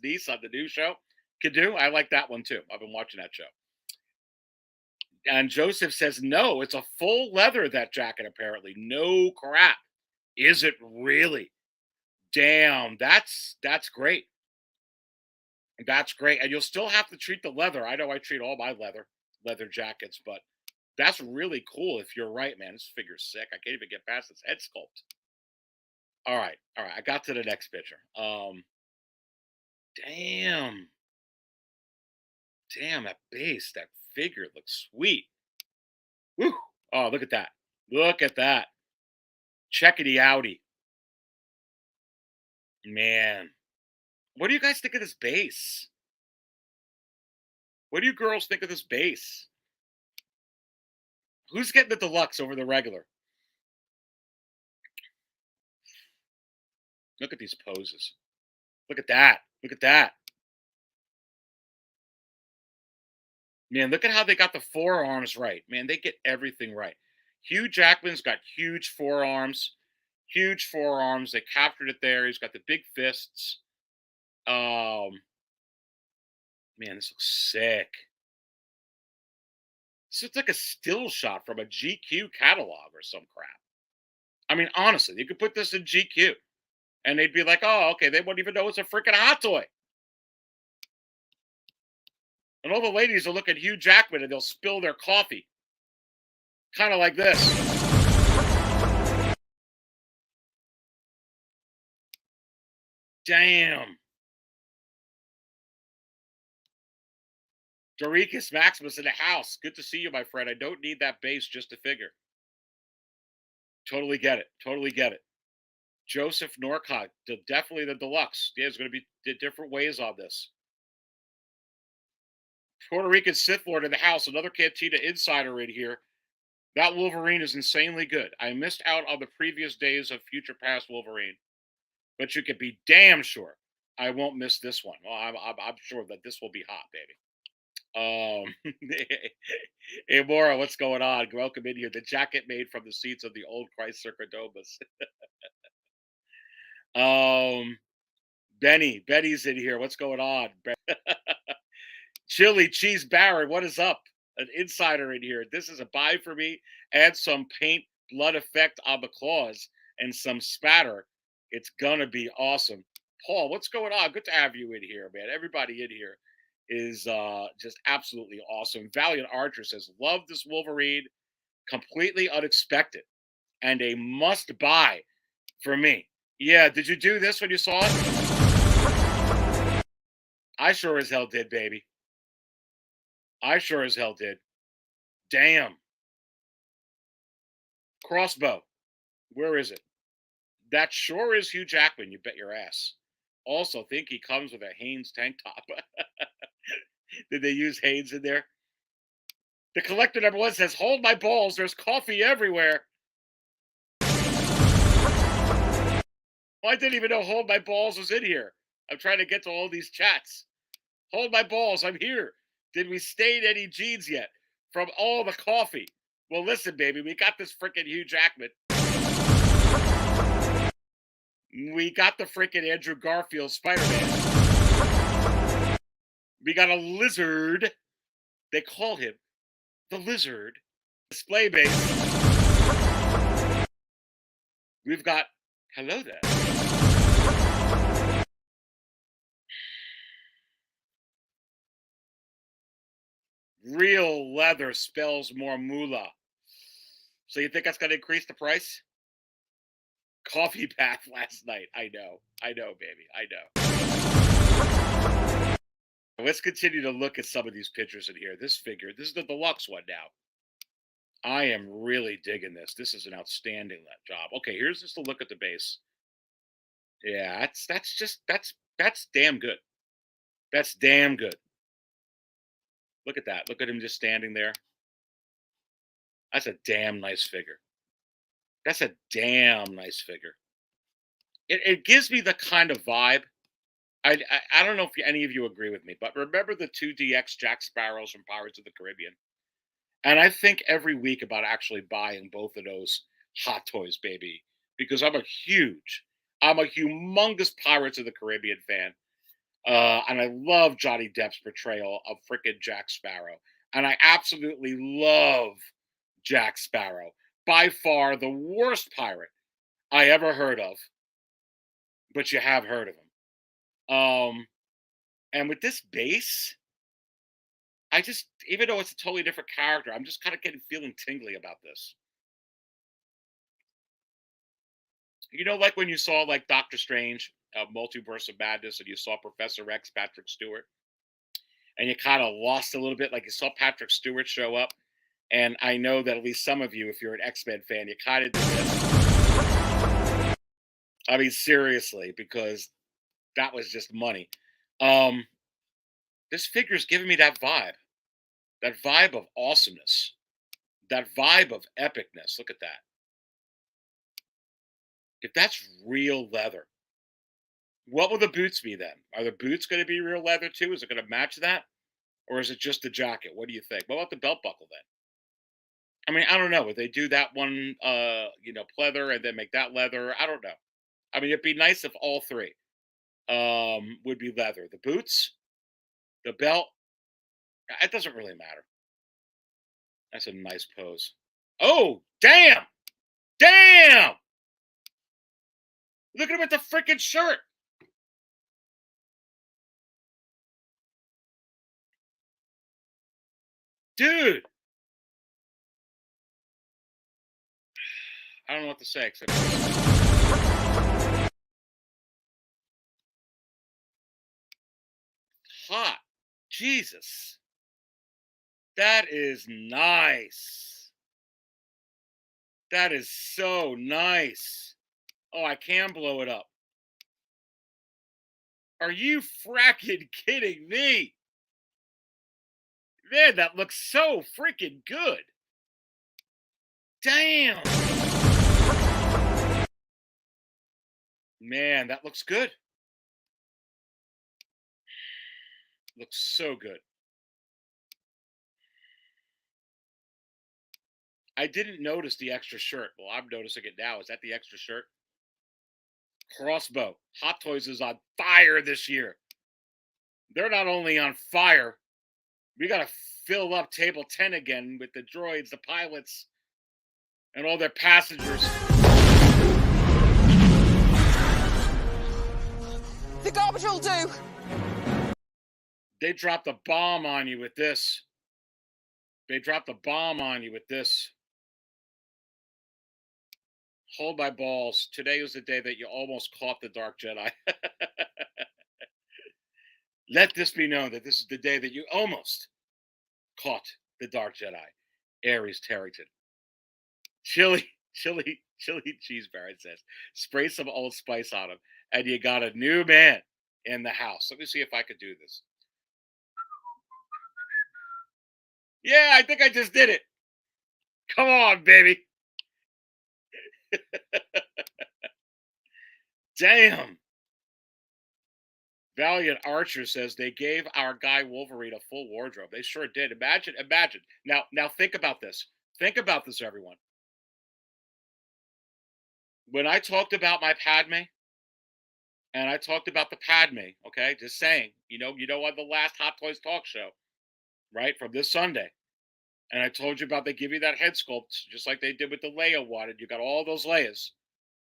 niece on the new show could do. I like that one too. I've been watching that show. And Joseph says, no, it's a full leather, that jacket, apparently. No crap. Is it really? Damn, that's great. That's great. And you'll still have to treat the leather. I know I treat all my leather jackets, but that's really cool if you're right, man. This figure's sick. I can't even get past this head sculpt. All right. I got to the next picture. Damn, that base, that figure looks sweet. Woo! Oh, look at that. Look at that. Checkity outie. Man. What do you guys think of this base? What do you girls think of this base? Who's getting the deluxe over the regular? Look at these poses. Look at that. Look at that. Man, look at how they got the forearms right. Man, they get everything right. Hugh Jackman's got huge forearms. Huge forearms. They captured it there. He's got the big fists. Man, this looks sick. This looks like a still shot from a GQ catalog or some crap. I mean, honestly, you could put this in GQ and they'd be like, oh, okay, they won't even know it's a freaking Hot Toy. And all the ladies will look at Hugh Jackman and they'll spill their coffee. Kind of like this. Damn. Doricus Maximus in the house. Good to see you, my friend. I don't need that base just to figure. Totally get it. Totally get it. Joseph Norcott, definitely the deluxe. Yeah, there's going to be different ways on this. Puerto Rican Sith Lord in the house. Another Cantina insider in here. That Wolverine is insanely good. I missed out on the previous days of Future Past Wolverine. But you can be damn sure I won't miss this one. Well, I'm sure that this will be hot, baby. Hey, Maura, what's going on? Welcome in here. The jacket made from the seats of the old Chrysler Cordomas. Benny's in here. What's going on? Chili Cheese Barron, what is up? An insider in here. This is a buy for me. Add some paint blood effect on the claws and some spatter. It's gonna be awesome. Paul, what's going on? Good to have you in here, man. Everybody in here. is just absolutely awesome. Valiant Archer says, love this Wolverine, completely unexpected, and a must buy for me. Yeah, did you do this when you saw it? I sure as hell did, baby. I sure as hell did. Damn. Crossbow. Where is it? That sure is Hugh Jackman, you bet your ass. Also think he comes with a Hanes tank top. Did they use Hanes in there? The collector number 1 says, hold my balls, there's coffee everywhere. Well, I didn't even know hold my balls was in here. I'm trying to get to all these chats. Hold my balls, I'm here. Did we stain any jeans yet from all the coffee? Well, listen, baby, we got this freaking Hugh Jackman. We got the freaking Andrew Garfield Spiderman. We got a lizard. They call him the lizard. Display base. We've got, hello there. Real leather spells more moolah. So you think that's going to increase the price? Coffee bath last night. I know, baby. I know. Let's continue to look at some of these pictures in here. This figure, this is the deluxe one now. I am really digging this. This is an outstanding job. Okay, here's just a look at the base. Yeah, that's damn good. That's damn good. Look at that. Look at him just standing there. That's a damn nice figure. That's a damn nice figure. It gives me the kind of vibe. I don't know if any of you agree with me, but remember the 2DX Jack Sparrows from Pirates of the Caribbean? And I think every week about actually buying both of those Hot Toys, baby, because I'm a humongous Pirates of the Caribbean fan. And I love Johnny Depp's portrayal of frickin' Jack Sparrow. And I absolutely love Jack Sparrow. By far the worst pirate I ever heard of. But you have heard of him. And with this base, I just, even though it's a totally different character, I'm just kind of feeling tingly about this. You know, like when you saw like Doctor Strange, Multiverse of Madness, and you saw Professor X, Patrick Stewart, and you kind of lost a little bit, like you saw Patrick Stewart show up, and I know that at least some of you, if you're an X-Men fan, you kind of did this. I mean, seriously, because that was just money. This figure's giving me that vibe of awesomeness, that vibe of epicness. Look at that. If that's real leather, what will the boots be then? Are the boots going to be real leather too? Is it going to match that? Or is it just the jacket? What do you think? What about the belt buckle then? I mean, I don't know. Would they do that one, pleather and then make that leather? I don't know. I mean, it'd be nice if all three would be leather. The boots, the belt, it doesn't really matter. That's a nice pose. Oh, damn! Damn! Look at him with the freaking shirt. Dude. I don't know what to say except hot. Jesus. That is nice. That is so nice. Oh, I can blow it up. Are you fracking kidding me? Man, that looks so freaking good. Damn. Man, that looks good. Looks so good. I didn't notice the extra shirt. Well, I'm noticing it now. Is that the extra shirt? Crossbow. Hot Toys is on fire this year. They're not only on fire, we got to fill up table 10 again with the droids, the pilots, and all their passengers. The garbage will do. They dropped a bomb on you with this. They dropped a bomb on you with this. Hold my balls. Today was the day that you almost caught the Dark Jedi. Let this be known that this is the day that you almost caught the Dark Jedi. Aries Tarrington. Chili cheese Barrett says. Spray some Old Spice on him, and you got a new man in the house. Let me see if I could do this. Yeah, I think I just did it. Come on, baby. Damn. Valiant Archer says they gave our guy Wolverine a full wardrobe. They sure did. Imagine. Now think about this. Think about this, everyone. When I talked about my Padme, and I talked about the Padme, okay, just saying, you know, on the last Hot Toys talk show, right, from this Sunday, and I told you about they give you that head sculpt, just like they did with the Leia one, and you got all those Leias.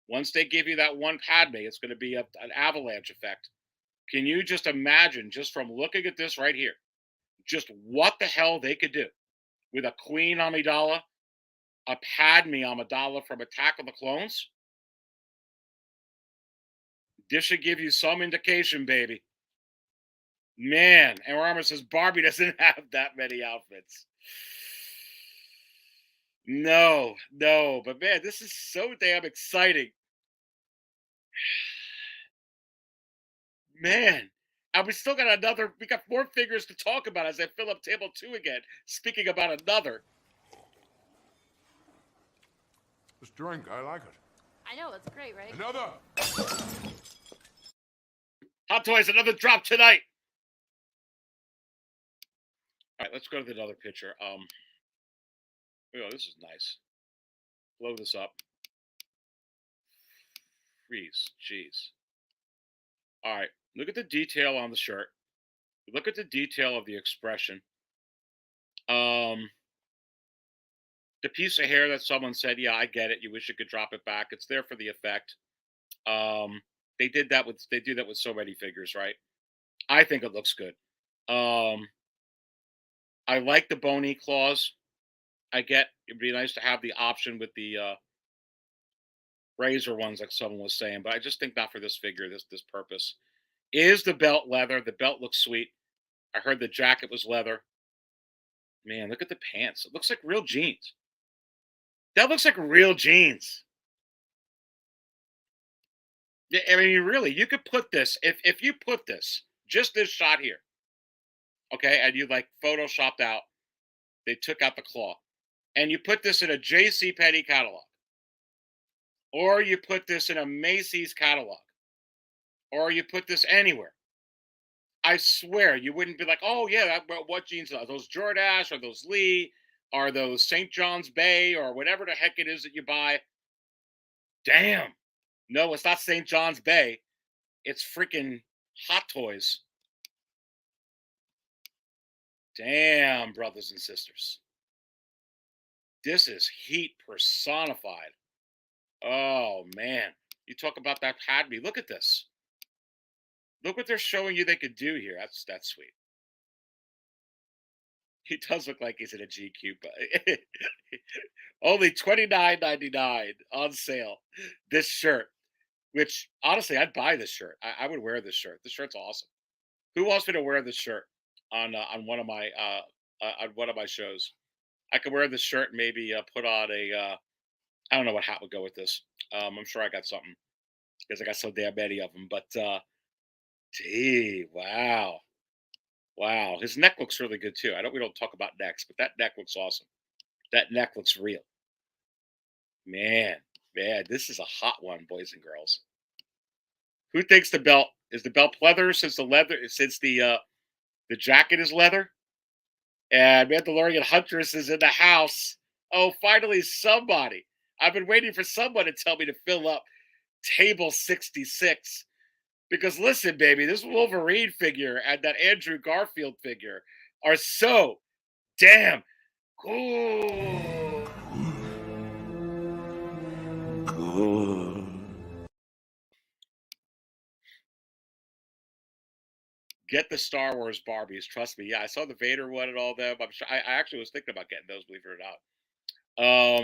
Once they give you that one Padme, it's going to be an avalanche effect. Can you just imagine, just from looking at this right here, just what the hell they could do with a Queen Amidala, a Padme Amidala from Attack of the Clones? This should give you some indication, baby. Man, and Armor says Barbie doesn't have that many outfits. No, but man, this is so damn exciting. Man, and we still got we got more figures to talk about as I fill up table 2 again. Speaking about another. This drink, I like it. I know, it's great, right? Another! Hot Toys, another drop tonight. All right, let's go to another picture. Oh, this is nice. Blow this up. Freeze, jeez. All right, look at the detail on the shirt. Look at the detail of the expression. The piece of hair that someone said, yeah, I get it. You wish you could drop it back. It's there for the effect. They do that with so many figures, right? I think it looks good. I like the bony claws. I get it'd be nice to have the option with the razor ones, like someone was saying, but I just think not for this figure, this purpose. Is the belt leather? The belt looks sweet. I heard the jacket was leather. Man, look at the pants. It looks like real jeans. That looks like real jeans. Yeah, I mean, really, you could put this, if you put this, just this shot here, okay, and you like photoshopped out, they took out the claw, and you put this in a J.C. Penney catalog, or you put this in a Macy's catalog, or you put this anywhere, I swear you wouldn't be like, oh yeah, what jeans are those? Jordache, or those Lee, are those St. John's Bay, or whatever the heck it is that you buy. Damn. No, it's not St. John's Bay. It's freaking Hot Toys. Damn, brothers and sisters. This is heat personified. Oh, man. You talk about that Padme. Look at this. Look what they're showing you they could do here. That's sweet. He does look like he's in a GQ, but only $29.99 on sale. This shirt, which honestly, I'd buy this shirt. I would wear this shirt. This shirt's awesome. Who wants me to wear this shirt on one of my shows? I could wear this shirt and maybe put on a I don't know what hat would go with this. I'm sure I got something because I got so damn many of them. But gee, wow. Wow, his neck looks really good too. We don't talk about necks, but that neck looks awesome. That neck looks real. Man, this is a hot one, boys and girls. Who thinks the belt is the belt leather since the jacket is leather? And Mandalorian Huntress is in the house. Oh, finally somebody. I've been waiting for someone to tell me to fill up table 66. Because listen, baby, this Wolverine figure and that Andrew Garfield figure are so damn cool. Get the Star Wars Barbies. Trust me. Yeah, I saw the Vader one and all them. I'm sure. I actually was thinking about getting those, believe it or not.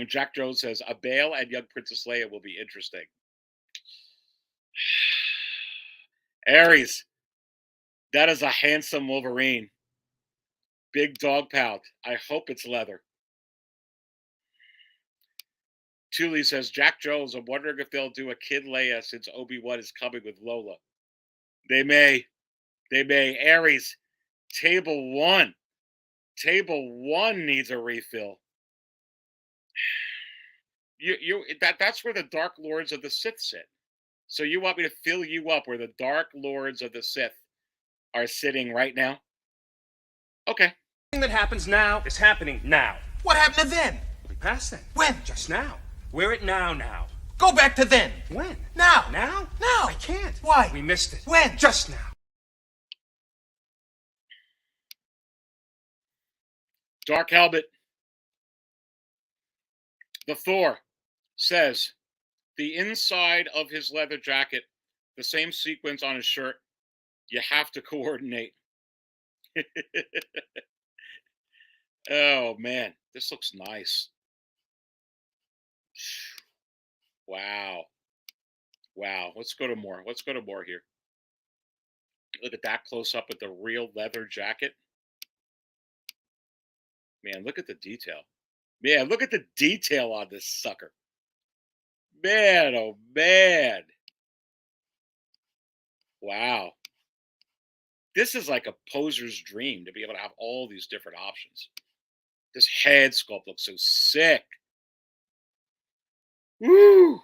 Jack Jones says a Bale and young Princess Leia will be interesting. Aries, that is a handsome Wolverine. Big dog pound. I hope it's leather. Thule says, Jack Jones, I'm wondering if they'll do a kid Leia since Obi-Wan is coming with Lola. They may. They may. Aries, table one. Table one needs a refill. That's where the Dark Lords of the Sith sit. So you want me to fill you up where the Dark Lords of the Sith are sitting right now? Okay. Everything that happens now is happening now. What happened to then? We passed then. When? Just now. We're at now. Go back to then. When? Now. Now? Now. I can't. Why? We missed it. When? Just now. Dark Helmet. The Thor says the inside of his leather jacket, the same sequence on his shirt, you have to coordinate. Oh, man. This looks nice. Wow. Wow. Let's go to more. Let's go to more here. Look at that close up with the real leather jacket. Man, look at the detail. Man, look at the detail on this sucker. Man, oh, man. Wow. This is like a poser's dream to be able to have all these different options. This head sculpt looks so sick. Woo!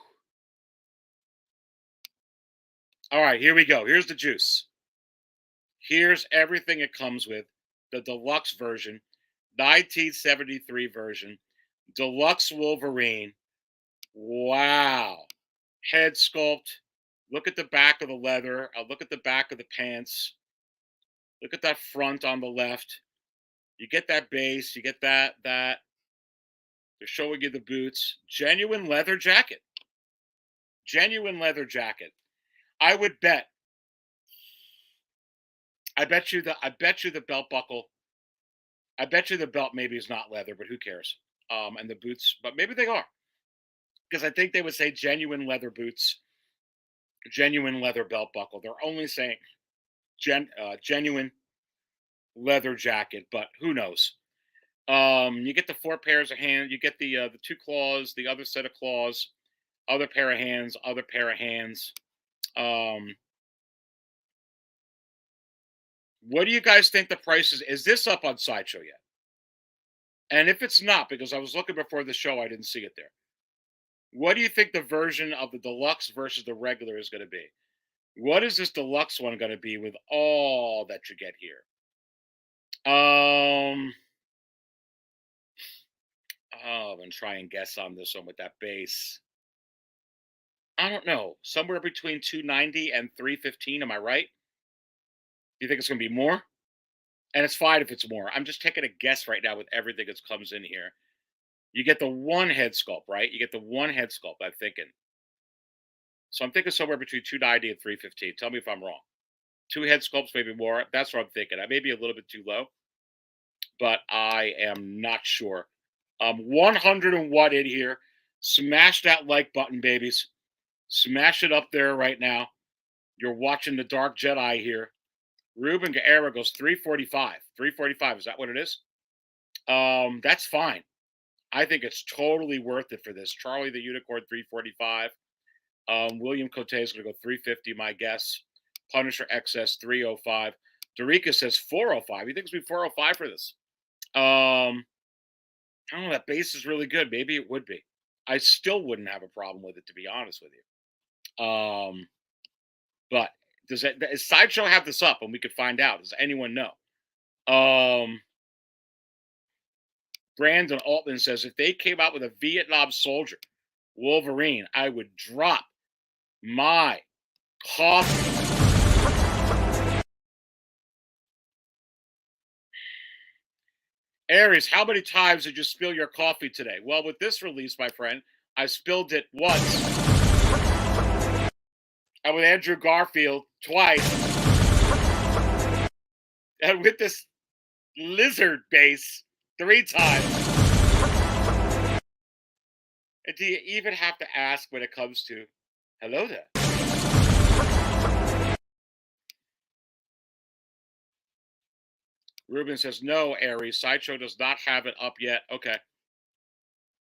All right, here we go. Here's the juice. Here's everything it comes with. The deluxe version, 1973 version, deluxe Wolverine. Wow. Head sculpt. Look at the back of the leather. Look at the back of the pants. Look at that front on the left. You get that base. You get that. They're showing you the boots. Genuine leather jacket. Genuine leather jacket. I would bet. I bet you the belt buckle. I bet you the belt maybe is not leather, but who cares? And the boots, but maybe they are. Because I think they would say genuine leather boots, genuine leather belt buckle. They're only saying genuine leather jacket, but who knows? You get the 4 pairs of hands. You get the 2 claws, the other set of claws, other pair of hands, other pair of hands. What do you guys think the price is? Is this up on Sideshow yet? And if it's not, because I was looking before the show, I didn't see it there. What do you think the version of the deluxe versus the regular is going to be? What is this deluxe one going to be with all that you get here? I'm going to try and guess on this one with that base. I don't know. Somewhere between $290 and $315. Am I right? Do you think it's going to be more? And it's fine if it's more. I'm just taking a guess right now with everything that comes in here. You get the one head sculpt, right? You get the one head sculpt, I'm thinking. So I'm thinking somewhere between $290 and $315. Tell me if I'm wrong. 2 head sculpts, maybe more. That's what I'm thinking. I may be a little bit too low, but I am not sure. 101 in here. Smash that like button, babies. Smash it up there right now. You're watching the Dark Jedi here. Ruben Guerrero goes 345. 345, is that what it is? That's fine. I think it's totally worth it for this. Charlie the Unicorn, 345. William Cote is going to go 350, my guess. Punisher XS, 305. Dorica says 405. He thinks it'll be 405 for this. I don't know. That base is really good. Maybe it would be. I still wouldn't have a problem with it, to be honest with you. But does Sideshow have this up? And we could find out. Does anyone know? Brandon Altman says, if they came out with a Vietnam soldier, Wolverine, I would drop my coffee. Aries, how many times did you spill your coffee today? Well, with this release, my friend, I spilled it once. And with Andrew Garfield, twice. And with this lizard base 3 times. And do you even have to ask when it comes to, hello there? Ruben says, no, Aries. Sideshow does not have it up yet. Okay.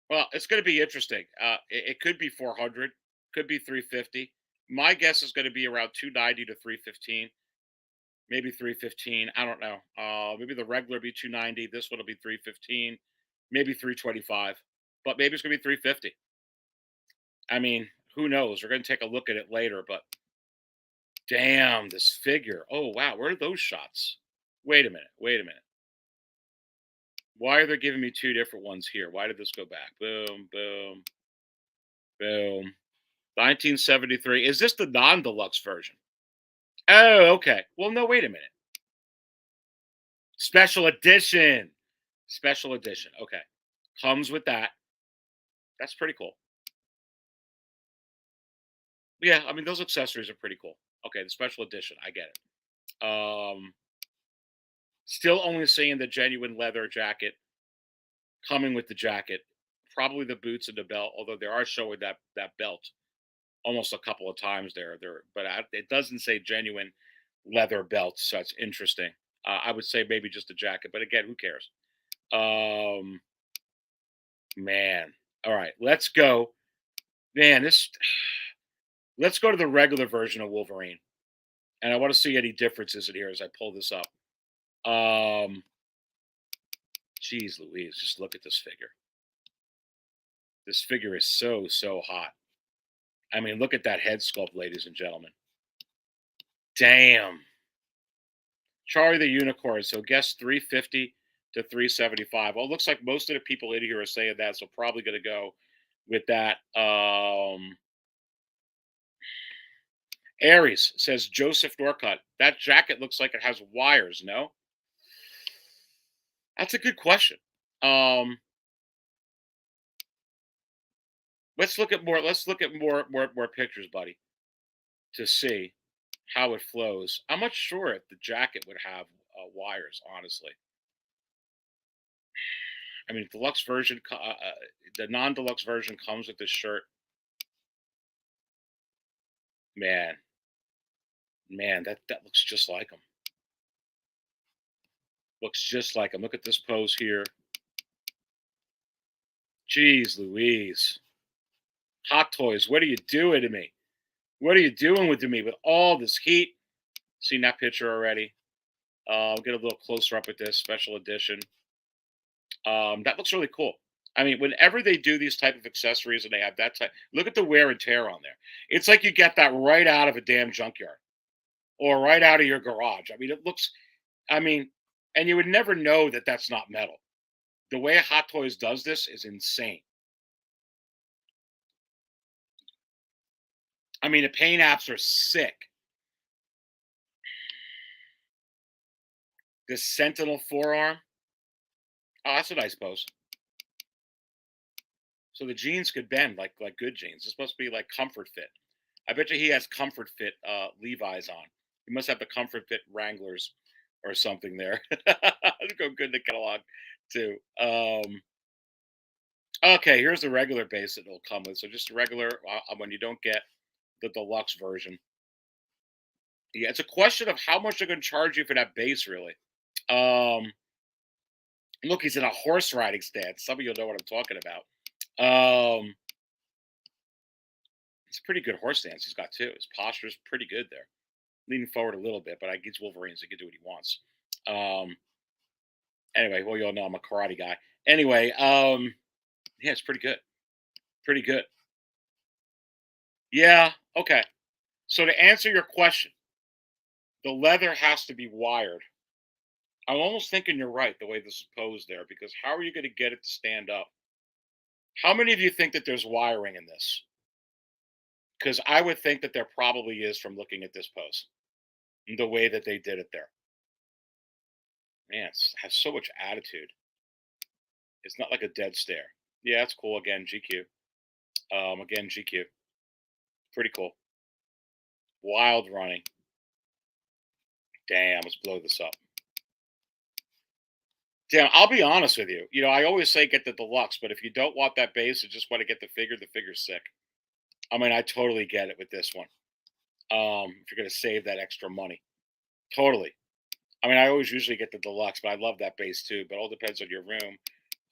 Well, it's going to be interesting. It could be 400, could be 350. My guess is going to be around 290 to 315, maybe 315. I don't know. Maybe the regular be 290. This one will be 315, maybe 325, but maybe it's going to be 350. I mean, who knows? We're going to take a look at it later, but damn, this figure. Oh, wow. Where are those shots? Wait a minute. Wait a minute. Why are they giving me 2 different ones here? Why did this go back? Boom, boom, boom. 1973. Is this the non-deluxe version? Oh, okay. Well, no, wait a minute. Special edition. Special edition. Okay. Comes with that. That's pretty cool. Yeah, I mean, those accessories are pretty cool. Okay, the special edition. I get it. Still only seeing the genuine leather jacket coming with the jacket. Probably the boots and the belt, although they are showing that belt almost a couple of times there. But it doesn't say genuine leather belt, so it's interesting. I would say maybe just a jacket, but again, who cares? Man. All right, let's go. Man, let's go to the regular version of Wolverine. And I want to see any differences in here as I pull this up. Jeez Louise, just look at this figure. This figure is so, so hot. I mean, look at that head sculpt, ladies and gentlemen. Damn. Charlie the Unicorn. So guess 350 to 375. Well, it looks like most of the people in here are saying that, so probably going to go with that. Aries says Joseph Norcutt. That jacket looks like it has wires, no? That's a good question. Let's look at more pictures, buddy, to see how it flows. I'm not sure if the jacket would have wires, honestly. I mean, deluxe version, the non-deluxe version comes with this shirt. Man, that looks just like him. Looks just like him. Look at this pose here. Jeez Louise. Hot Toys, what are you doing to me? What are you doing with me with all this heat? Seen that picture already. I'll get a little closer up with this special edition. That looks really cool. I mean, whenever they do these type of accessories and they have that type, look at the wear and tear on there. It's like you get that right out of a damn junkyard or right out of your garage. I mean, it looks, and you would never know that that's not metal. The way Hot Toys does this is insane. I mean, the paint apps are sick. This Sentinel forearm. Oh, that's a nice pose. So the jeans could bend like good jeans. This must be like Comfort Fit. I bet you he has Comfort Fit Levi's on. He must have the Comfort Fit Wranglers or something there. It'd go good in the catalog too. Okay, here's the regular base that it'll come with. So just a regular when you don't get the deluxe version. Yeah, it's a question of how much they're going to charge you for that base, really. Look, he's in a horse riding stance. Some of you'll know what I'm talking about. It's a pretty good horse stance he's got too. His posture is pretty good there. Leaning forward a little bit, but I guess Wolverine, so he can do what he wants. Anyway, well, you all know I'm a karate guy. Anyway, yeah, it's pretty good. Pretty good. Yeah, okay. So to answer your question, the leather has to be wired. I'm almost thinking you're right, the way this is posed there, because how are you going to get it to stand up? How many of you think that there's wiring in this? Because I would think that there probably is from looking at this pose, the way that they did it there. Man, it has so much attitude. It's not like a dead stare. Yeah, that's cool. Again, GQ. Again, GQ. Pretty cool. Wild running. Damn, let's blow this up. Damn, I'll be honest with you. You know, I always say get the deluxe, but if you don't want that base and just want to get the figure's sick. I mean, I totally get it with this one. If you're gonna save that extra money, totally. I mean, I always usually get the deluxe, but I love that base too. But it all depends on your room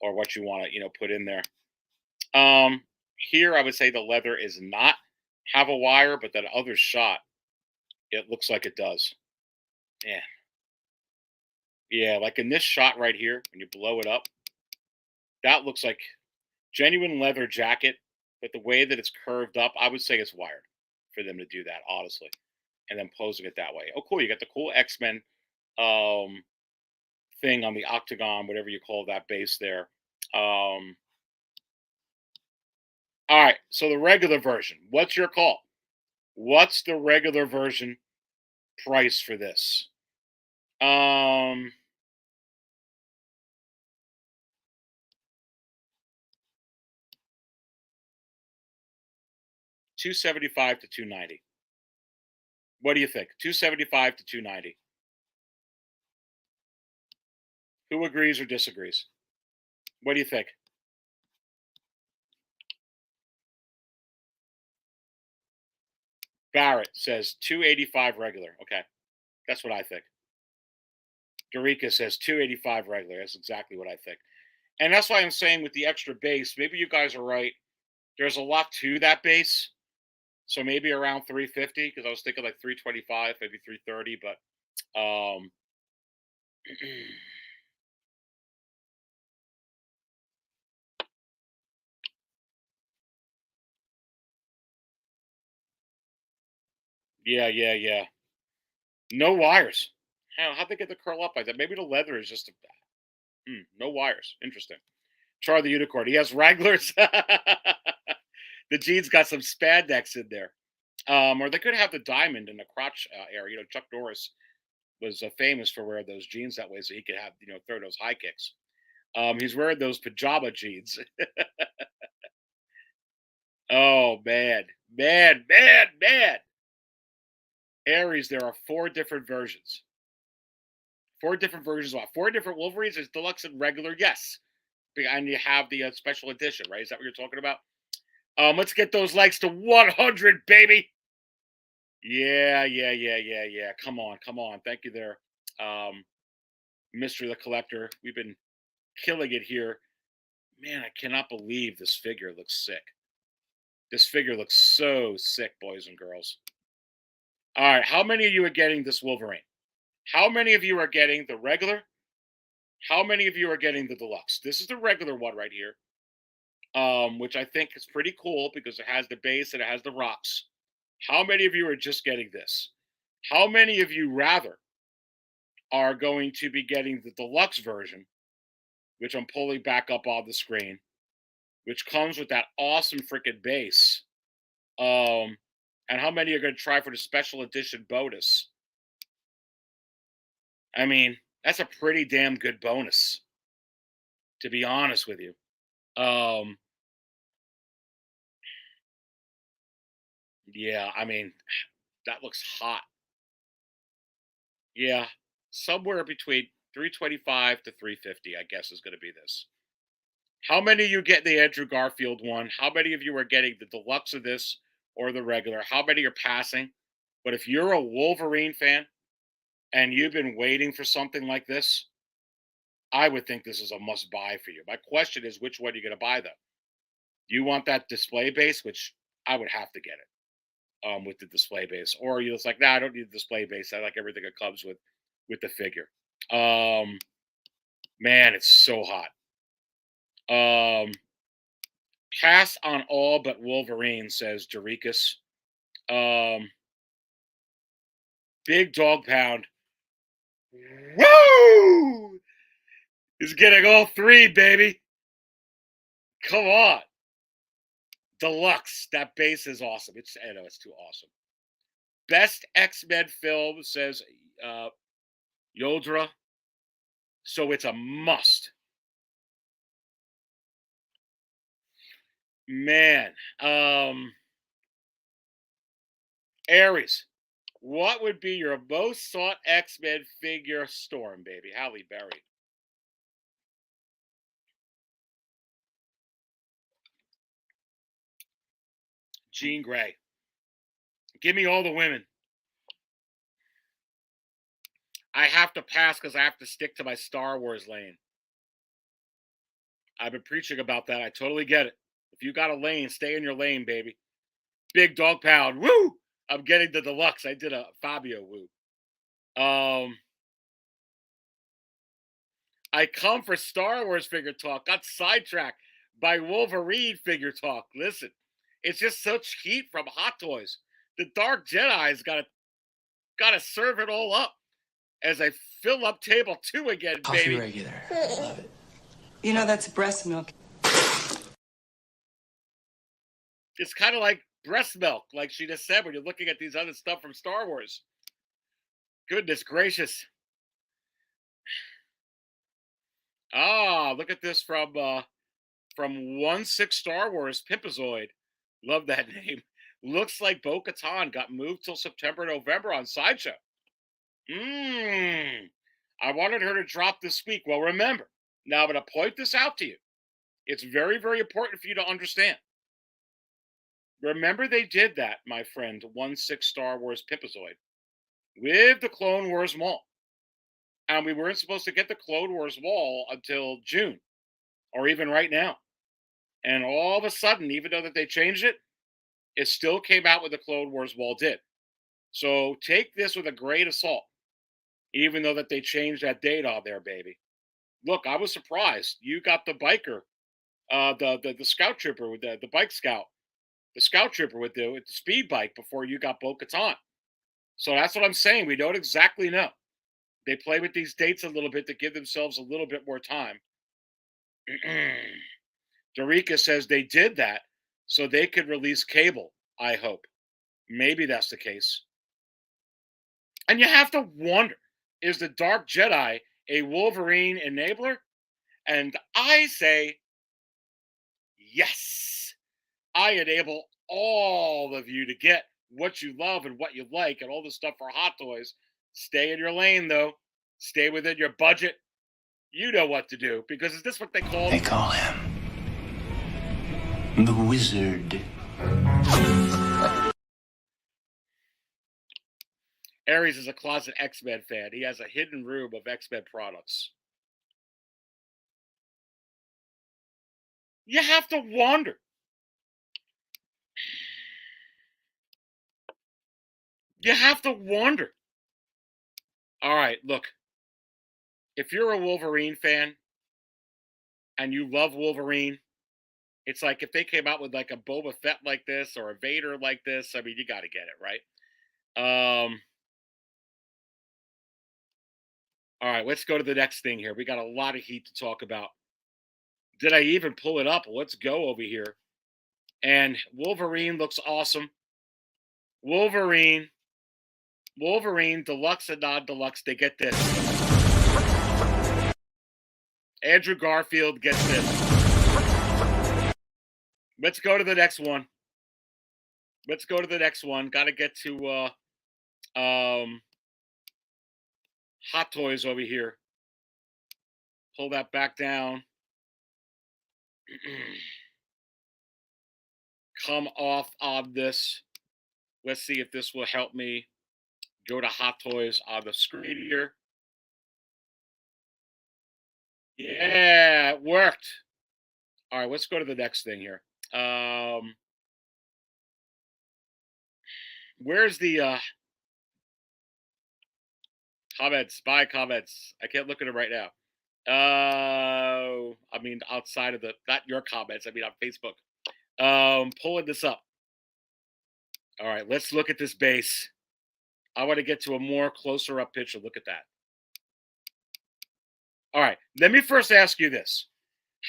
or what you want to, put in there. Here I would say the leather is not have a wire, but that other shot, it looks like it does. Yeah. Yeah, like in this shot right here, when you blow it up, that looks like genuine leather jacket, but the way that it's curved up, I would say it's wired for them to do that, honestly. And then posing it that way. Oh, cool. You got the cool X-Men thing on the octagon, whatever you call that base there. All right, so the regular version. What's your call? What's the regular version price for this? $275 to $290. What do you think? $275 to $290. Who agrees or disagrees? What do you think? Barrett says $285 regular. Okay, that's what I think. Dorica says $285 regular. That's exactly what I think. And that's why I'm saying with the extra base, maybe you guys are right. There's a lot to that base. So maybe around 350, because I was thinking like 325, maybe 330, but yeah. No wires. How'd they get the curl up like that? Maybe the leather is just no wires. Interesting. Char the Unicorn. He has Wranglers. The jeans got some spandex in there. Or they could have the diamond in the crotch area. You know, Chuck Norris was famous for wearing those jeans that way so he could have, throw those high kicks. He's wearing those pajama jeans. Oh, man. Aries, there are 4 different versions. 4 different versions. What? 4 different Wolverines? There's deluxe and regular, yes. And you have the special edition, right? Is that what you're talking about? Let's get those likes to 100, baby. Yeah. Come on. Thank you there, Mr. the Collector. We've been killing it here. Man, I cannot believe this figure looks sick. This figure looks so sick, boys and girls. All right, how many of you are getting this Wolverine? How many of you are getting the regular? How many of you are getting the deluxe? This is the regular one right here, which I think is pretty cool because it has the base and it has the rocks. How many of you are just getting this? How many of you, rather, are going to be getting the deluxe version, which I'm pulling back up on the screen, which comes with that awesome freaking base? And how many are going to try for the special edition bonus? I mean, that's a pretty damn good bonus, to be honest with you. Yeah, I mean, that looks hot. Yeah, somewhere between 325 to 350, I guess, is going to be this. How many of you get the Andrew Garfield one? How many of you are getting the deluxe of this or the regular? How many are passing? But if you're a Wolverine fan and you've been waiting for something like this, I would think this is a must buy for you. My question is, which one are you going to buy, though? Do you want that display base, which I would have to get it with the display base, or you're just like, nah, I don't need the display base. I like everything that comes with the figure. Man, it's so hot. Pass on all but Wolverine, says Dorikas. Big Dog Pound. Woo! He's getting all 3, baby. Come on. Deluxe. That base is awesome. I know it's too awesome. Best X-Men film, says Yodra. So it's a must. Man. Aries. What would be your most sought X-Men figure? Storm, baby. Halle Berry. Jean Grey. Give me all the women. I have to pass because I have to stick to my Star Wars lane. I've been preaching about that. I totally get it. If you got a lane, stay in your lane, baby. Big dog pound. Woo! I'm getting the deluxe. I did a Fabio woo. I come for Star Wars figure talk. Got sidetracked by Wolverine figure talk. Listen, it's just such heat from Hot Toys. The Dark Jedi's gotta serve it all up as I fill up table 2 again, Coffee baby. regular. Love it. You know that's breast milk. It's kind of like breast milk, like she just said, when you're looking at these other stuff from Star Wars. Goodness gracious. Look at this from 1/6 Star Wars Pimpazoid. Love that name. Looks like Bo-Katan got moved till September, November on Sideshow. I wanted her to drop this week. Well, remember, now I'm going to point this out to you. It's very, very important for you to understand. Remember they did that, my friend, 1/6 Star Wars Pimpazoid, with the Clone Wars Mall. And we weren't supposed to get the Clone Wars Wall until June, or even right now. And all of a sudden, even though that they changed it, it still came out with the Clone Wars Wall did. So take this with a grain of salt, even though that they changed that date on there, baby. Look, I was surprised. You got the biker, the scout trooper with the bike scout, the scout trooper with the speed bike before you got Bo-Katan. So that's what I'm saying. We don't exactly know. They play with these dates a little bit to give themselves a little bit more time. Dorica says they did that so they could release Cable, I hope. Maybe that's the case. And you have to wonder, is the Dark Jedi a Wolverine enabler? And I say, yes. I enable all of you to get what you love and what you like and all this stuff for Hot Toys. Stay in your lane, though. Stay within your budget. You know what to do, because is this what they call They call him the Wizard. Aries is a closet X-Men fan. He has a hidden room of X-Men products. You have to wonder. You have to wonder. All right, look. If you're a Wolverine fan and you love Wolverine, it's like if they came out with like a Boba Fett like this or a Vader like this, I mean, you got to get it, right? All right, let's go to the next thing here. We got a lot of heat to talk about. Did I even pull it up? Let's go over here. And Wolverine looks awesome. Wolverine, deluxe and non-deluxe, they get this. Andrew Garfield gets this. Let's go to the next one. Got to get to Hot Toys over here. Pull that back down. Come off on this. Let's see if this will help me. Go to Hot Toys on the screen here. Yeah, it worked. All right, let's go to the next thing here. Where's the comments? Buy comments. I can't look at them right now. I mean, outside of not your comments. I mean, on Facebook. Pulling this up. All right, let's look at this base. I want to get to a more closer up picture. Look at that. All right, let me first ask you this.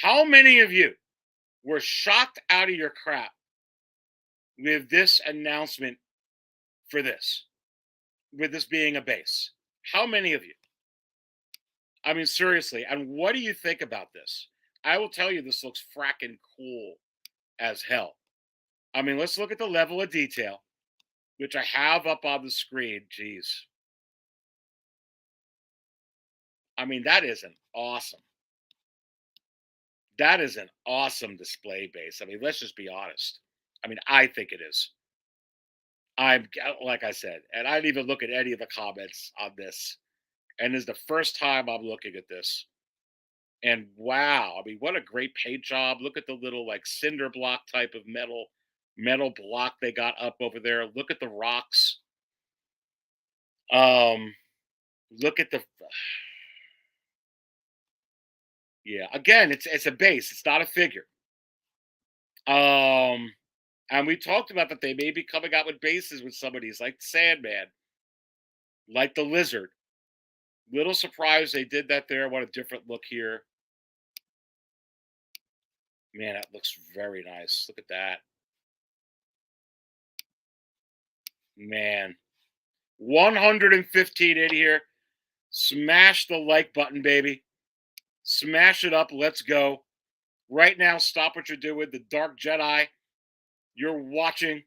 How many of you were shocked out of your crap with this announcement for this? With this being a base? How many of you? I mean, seriously, and what do you think about this? I will tell you this looks fracking cool as hell. I mean, let's look at the level of detail, which I have up on the screen. Jeez. I mean, that is an awesome display base. I mean, let's just be honest. I mean, I think it is. I'm like I said, and I didn't even look at any of the comments on this. And this is the first time I'm looking at this. And wow, I mean, what a great paint job. Look at the little like cinder block type of metal block they got up over there. Look at the rocks. Look at the yeah, again, it's a base, it's not a figure. And we talked about that they may be coming out with bases with some of these, like Sandman, like the Lizard. Little surprised they did that there. What a different look here. Man, that looks very nice. Look at that. Man. 115 in here. Smash the like button, baby. Smash it up. Let's go. Right now, stop what you're doing. The Dark Jedi. You're watching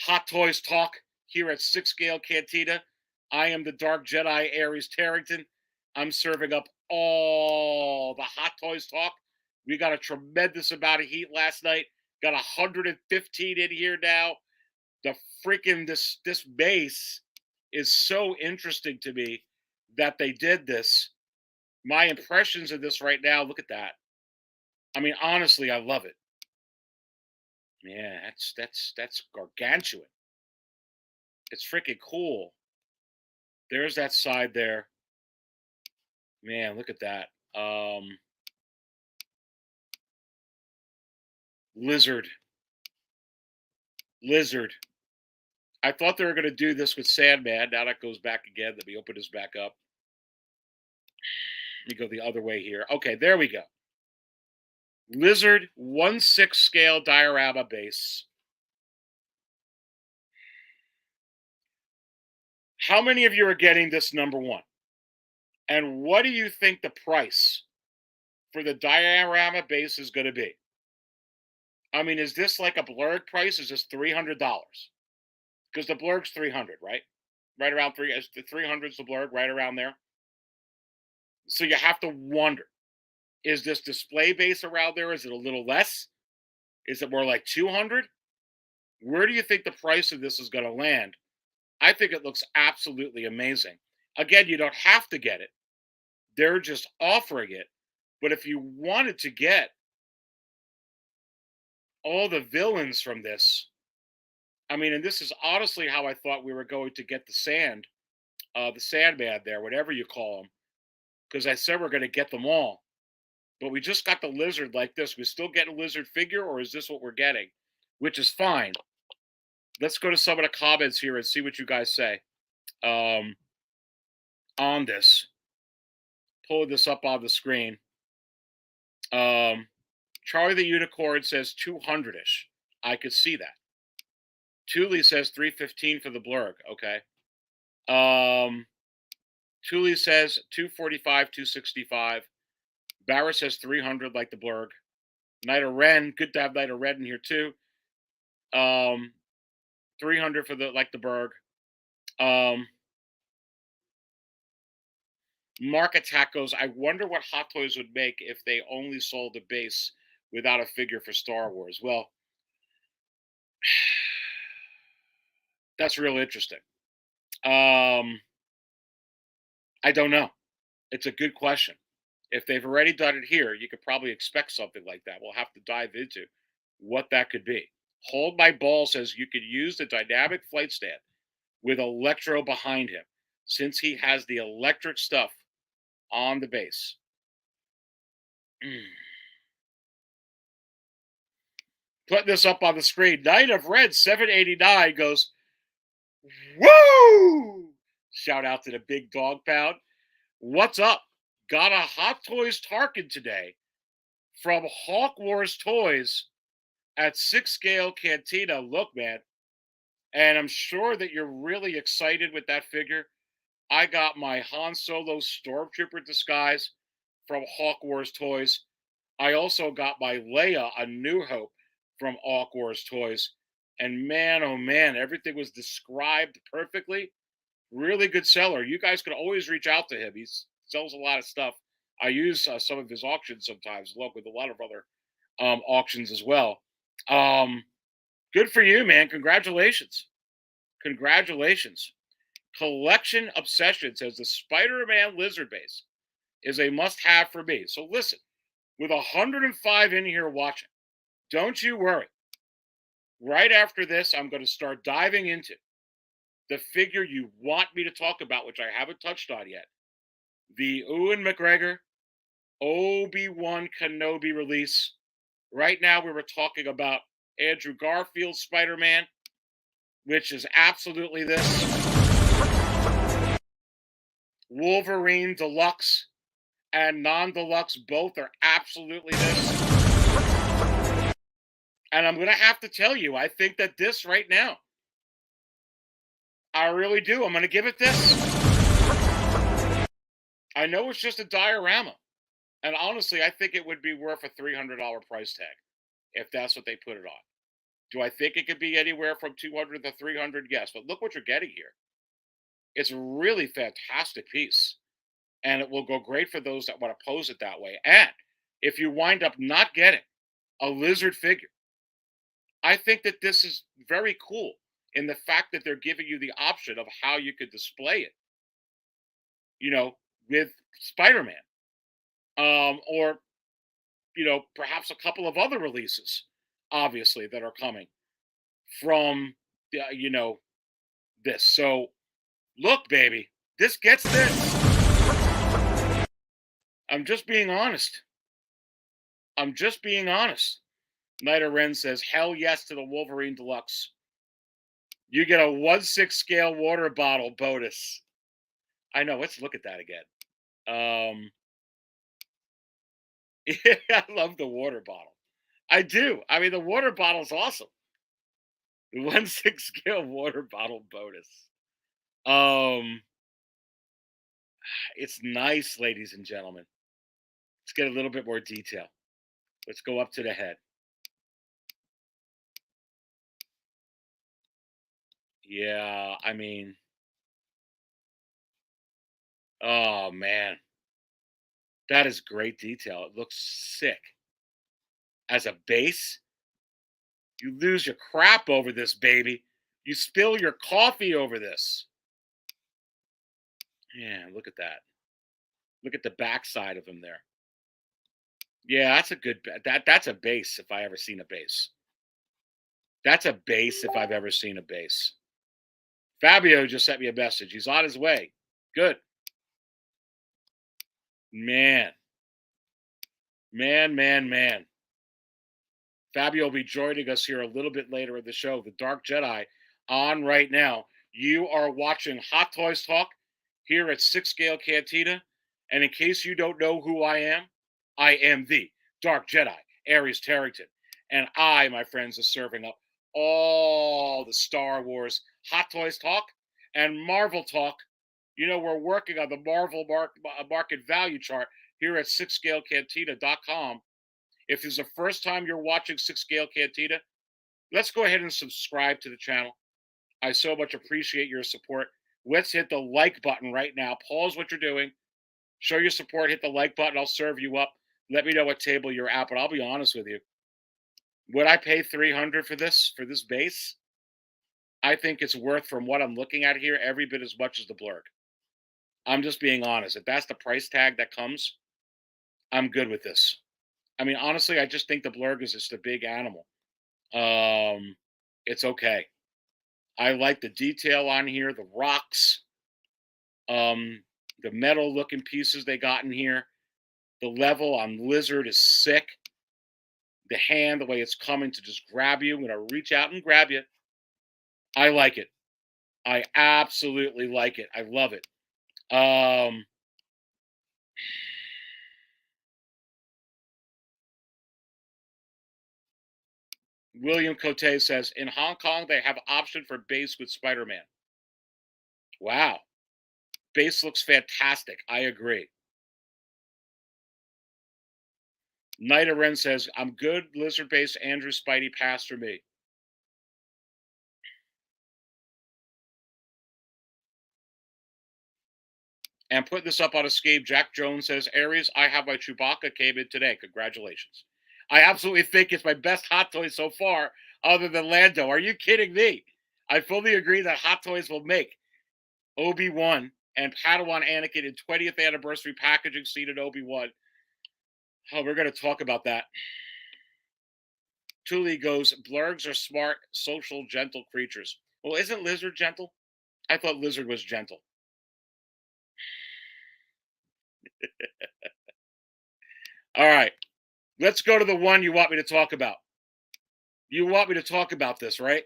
Hot Toys Talk here at 6 Scale Cantina. I am the Dark Jedi, Aries Tarrington. I'm serving up all the Hot Toys Talk. We got a tremendous amount of heat last night. Got 115 in here now. The freaking this base is so interesting to me that they did this. My impressions of this right now, look at that. I mean, honestly, I love it. Yeah, that's gargantuan. It's freaking cool. There's that side there. Man, look at that. Lizard. I thought they were going to do this with Sandman. Now that goes back again. Let me open this back up. Let me go the other way here. Okay, there we go. Lizard 1/6 scale diorama base. How many of you are getting this number one? And what do you think the price for the diorama base is going to be? I mean, is this like a blurred price? Is this $300? Because the blurg's 300, right? Right around the 300's the blurg, right around there. So you have to wonder, is this display base around there? Is it a little less? Is it more like 200? Where do you think the price of this is going to land? I think it looks absolutely amazing. Again, you don't have to get it. They're just offering it. But if you wanted to get all the villains from this, I mean, and this is honestly how I thought we were going to get the Sandman there, whatever you call them, because I said we're going to get them all. But we just got the Lizard like this. We still get a Lizard figure, or is this what we're getting? Which is fine. Let's go to some of the comments here and see what you guys say on this. Pull this up on the screen. Charlie the Unicorn says 200-ish. I could see that. Thule says 315 for the blurg. Okay. Thule says 245, 265. Barra says 300 like the blurg. Knight of Ren, good to have Knight of Ren in here too. 300 for the Berg. Mark Attack goes, I wonder what Hot Toys would make if they only sold the base without a figure for Star Wars. Well, that's real interesting. I don't know. It's a good question. If they've already done it here, you could probably expect something like that. We'll have to dive into what that could be. Hold My Ball says you could use the dynamic flight stand with Electro behind him, since he has the electric stuff on the base. Putting this up on the screen. Knight of Red 789 goes, woo! Shout out to the big dog pound. What's up? Got a Hot Toys Tarkin today from Hawk Wars Toys at 6 Scale Cantina. Look, man. And I'm sure that you're really excited with that figure. I got my Han Solo Stormtrooper disguise from Hawk Wars Toys. I also got my Leia, A New Hope, from Hawk Wars Toys. And man, oh man, everything was described perfectly. Really good seller. You guys can always reach out to him. He sells a lot of stuff. I use some of his auctions sometimes, along with a lot of other auctions as well. Good for you, man. Congratulations. Congratulations. Collection Obsession says the Spider-Man lizard base is a must-have for me. So listen, with 105 in here watching, don't you worry. Right after this, I'm going to start diving into the figure you want me to talk about, which I haven't touched on yet. The Ewan McGregor Obi-Wan Kenobi release. Right now, we were talking about Andrew Garfield's Spider-Man, which is absolutely this. Wolverine Deluxe and non-deluxe both are absolutely this. And I'm going to have to tell you, I think that this right now, I really do. I'm going to give it this. I know it's just a diorama. And honestly, I think it would be worth a $300 price tag if that's what they put it on. Do I think it could be anywhere from $200 to $300? Yes. But look what you're getting here. It's a really fantastic piece. And it will go great for those that want to pose it that way. And if you wind up not getting a lizard figure, I think that this is very cool in the fact that they're giving you the option of how you could display it, you know, with Spider-Man. Or, you know, perhaps a couple of other releases, obviously, that are coming from, you know, this. So, look, baby, this gets this. I'm just being honest. I'm just being honest. Night of Ren says, hell yes to the Wolverine Deluxe. You get a 1/6 scale water bottle bonus. I know, let's look at that again. Yeah, I love the water bottle. I do. I mean, the water bottle's awesome. The 1/6 scale water bottle bonus. It's nice, ladies and gentlemen. Let's get a little bit more detail. Let's go up to the head. Yeah, I mean, oh man, that is great detail. It looks sick. As a base, you lose your crap over this, baby. You spill your coffee over this. Yeah, look at that. Look at the backside of him there. Yeah, that's a good that's a base if I ever seen a base. That's a base if I've ever seen a base. Fabio just sent me a message. He's on his way. Good. Man. Man. Fabio will be joining us here a little bit later in the show. The Dark Jedi on right now. You are watching Hot Toys Talk here at 6 Scale Cantina. And in case you don't know who I am the Dark Jedi, Aries Tarrington. And I, my friends, is serving up all the Star Wars Hot Toys Talk and Marvel Talk. You know, we're working on the Marvel market value chart here at 6scalecantina.com. If this is the first time you're watching 6 Scale Cantina, let's go ahead and subscribe to the channel. I so much appreciate your support. Let's hit the like button right now. Pause what you're doing. Show your support. Hit the like button. I'll serve you up. Let me know what table you're at. But I'll be honest with you. Would I pay $300 for this base? I think it's worth, from what I'm looking at here, every bit as much as the Blurg. I'm just being honest. If that's the price tag that comes, I'm good with this. I mean, honestly, I just think the Blurg is just a big animal. It's okay. I like the detail on here, the rocks, the metal-looking pieces they got in here. The level on Lizard is sick. The hand, the way it's coming to just grab you. I'm going to reach out and grab you. I like it. I absolutely like it. I love it. William Cote says, in Hong Kong, they have option for base with Spider-Man. Wow. Base looks fantastic. I agree. Night of Ren says, I'm good. Lizard base, Andrew Spidey, pass for me. And put this up on Escape. Jack Jones says, Aries, I have my Chewbacca, came in today. Congratulations. I absolutely think it's my best Hot Toy so far. other than Lando. Are you kidding me? I fully agree that Hot Toys will make Obi-Wan and Padawan Anakin in 20th anniversary packaging seated Obi-Wan. Oh, we're going to talk about that. Tuli goes, blurgs are smart, social, gentle creatures. Well, isn't Lizard gentle? I thought Lizard was gentle. All right. Let's go to the one you want me to talk about. You want me to talk about this, right?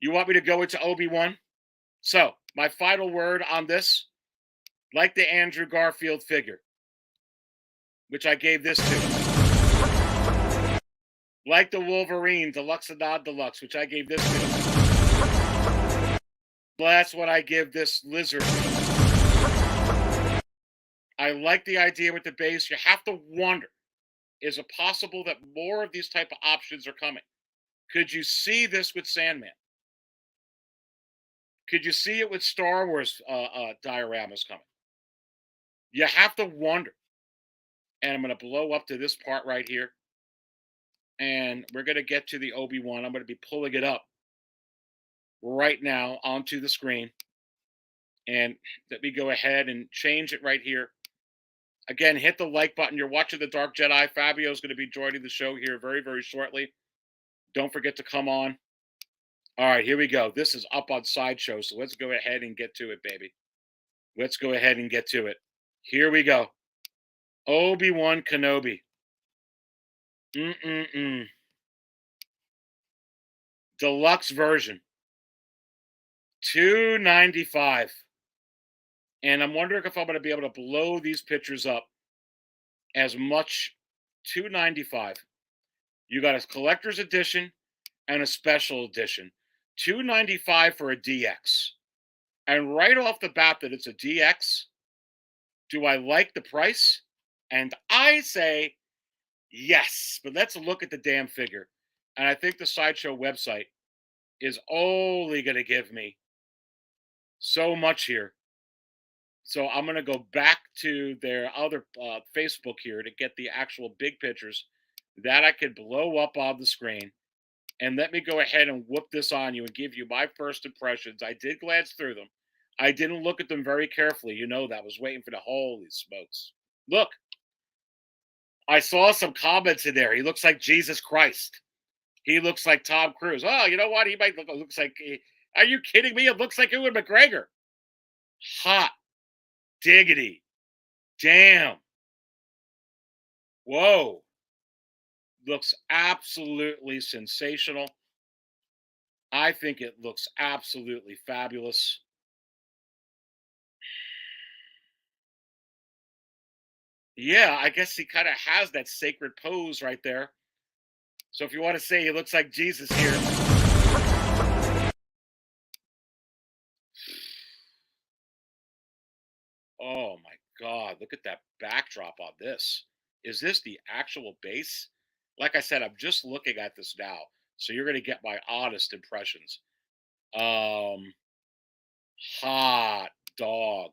You want me to go into Obi-Wan? So, my final word on this, like the Andrew Garfield figure, which I gave this to. Like the Wolverine, Deluxe and Non-Deluxe, which I gave this to. That's what I give this Lizard. I like the idea with the base. You have to wonder, is it possible that more of these type of options are coming? Could you see this with Sandman? Could you see it with Star Wars dioramas coming? You have to wonder. And I'm going to blow up to this part right here. And we're going to get to the Obi-Wan. I'm going to be pulling it up right now onto the screen. And let me go ahead and change it right here. Again, hit the like button. You're watching The Dark Jedi. Fabio is going to be joining the show here very, very shortly. Don't forget to come on. All right, here we go. This is up on Sideshow, so let's go ahead and get to it, baby. Let's go ahead and get to it. Here we go. Obi-Wan Kenobi. Deluxe version. $295. And I'm wondering if I'm going to be able to blow these pictures up as much. $295. You got a collector's edition and a special edition. $295 for a DX. And right off the bat that it's a DX, do I like the price? And I say yes. But let's look at the damn figure. And I think the Sideshow website is only going to give me so much here. So I'm going to go back to their other Facebook here to get the actual big pictures that I could blow up on the screen. And let me go ahead and whoop this on you and give you my first impressions. I did glance through them. I didn't look at them very carefully. You know that. I was waiting for the holy smokes. Look. I saw some comments in there. He looks like Jesus Christ. He looks like Tom Cruise. Oh, you know what? He might looks like... Are you kidding me? It looks like Ewan McGregor. Hot. Diggity. Damn. Whoa. Looks absolutely sensational. I think it looks absolutely fabulous. Yeah, I guess he kind of has that sacred pose right there. So if you want to say he looks like Jesus here. Oh my God, look at that backdrop on this. Is this the actual base? Like I said, I'm just looking at this now. So you're going to get my honest impressions. Hot dog.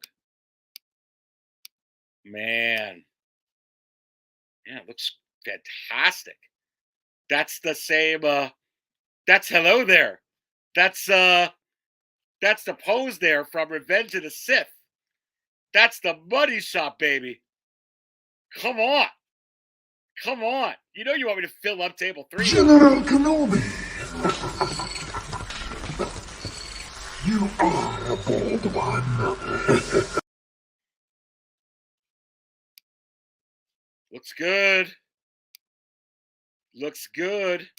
Man. Yeah, it looks fantastic. That's the same, that's hello there. That's the pose there from Revenge of the Sith. That's the money shot, baby. Come on. Come on. You know you want me to fill up table 3. General Kenobi! You are a bold one. Looks good. Looks good.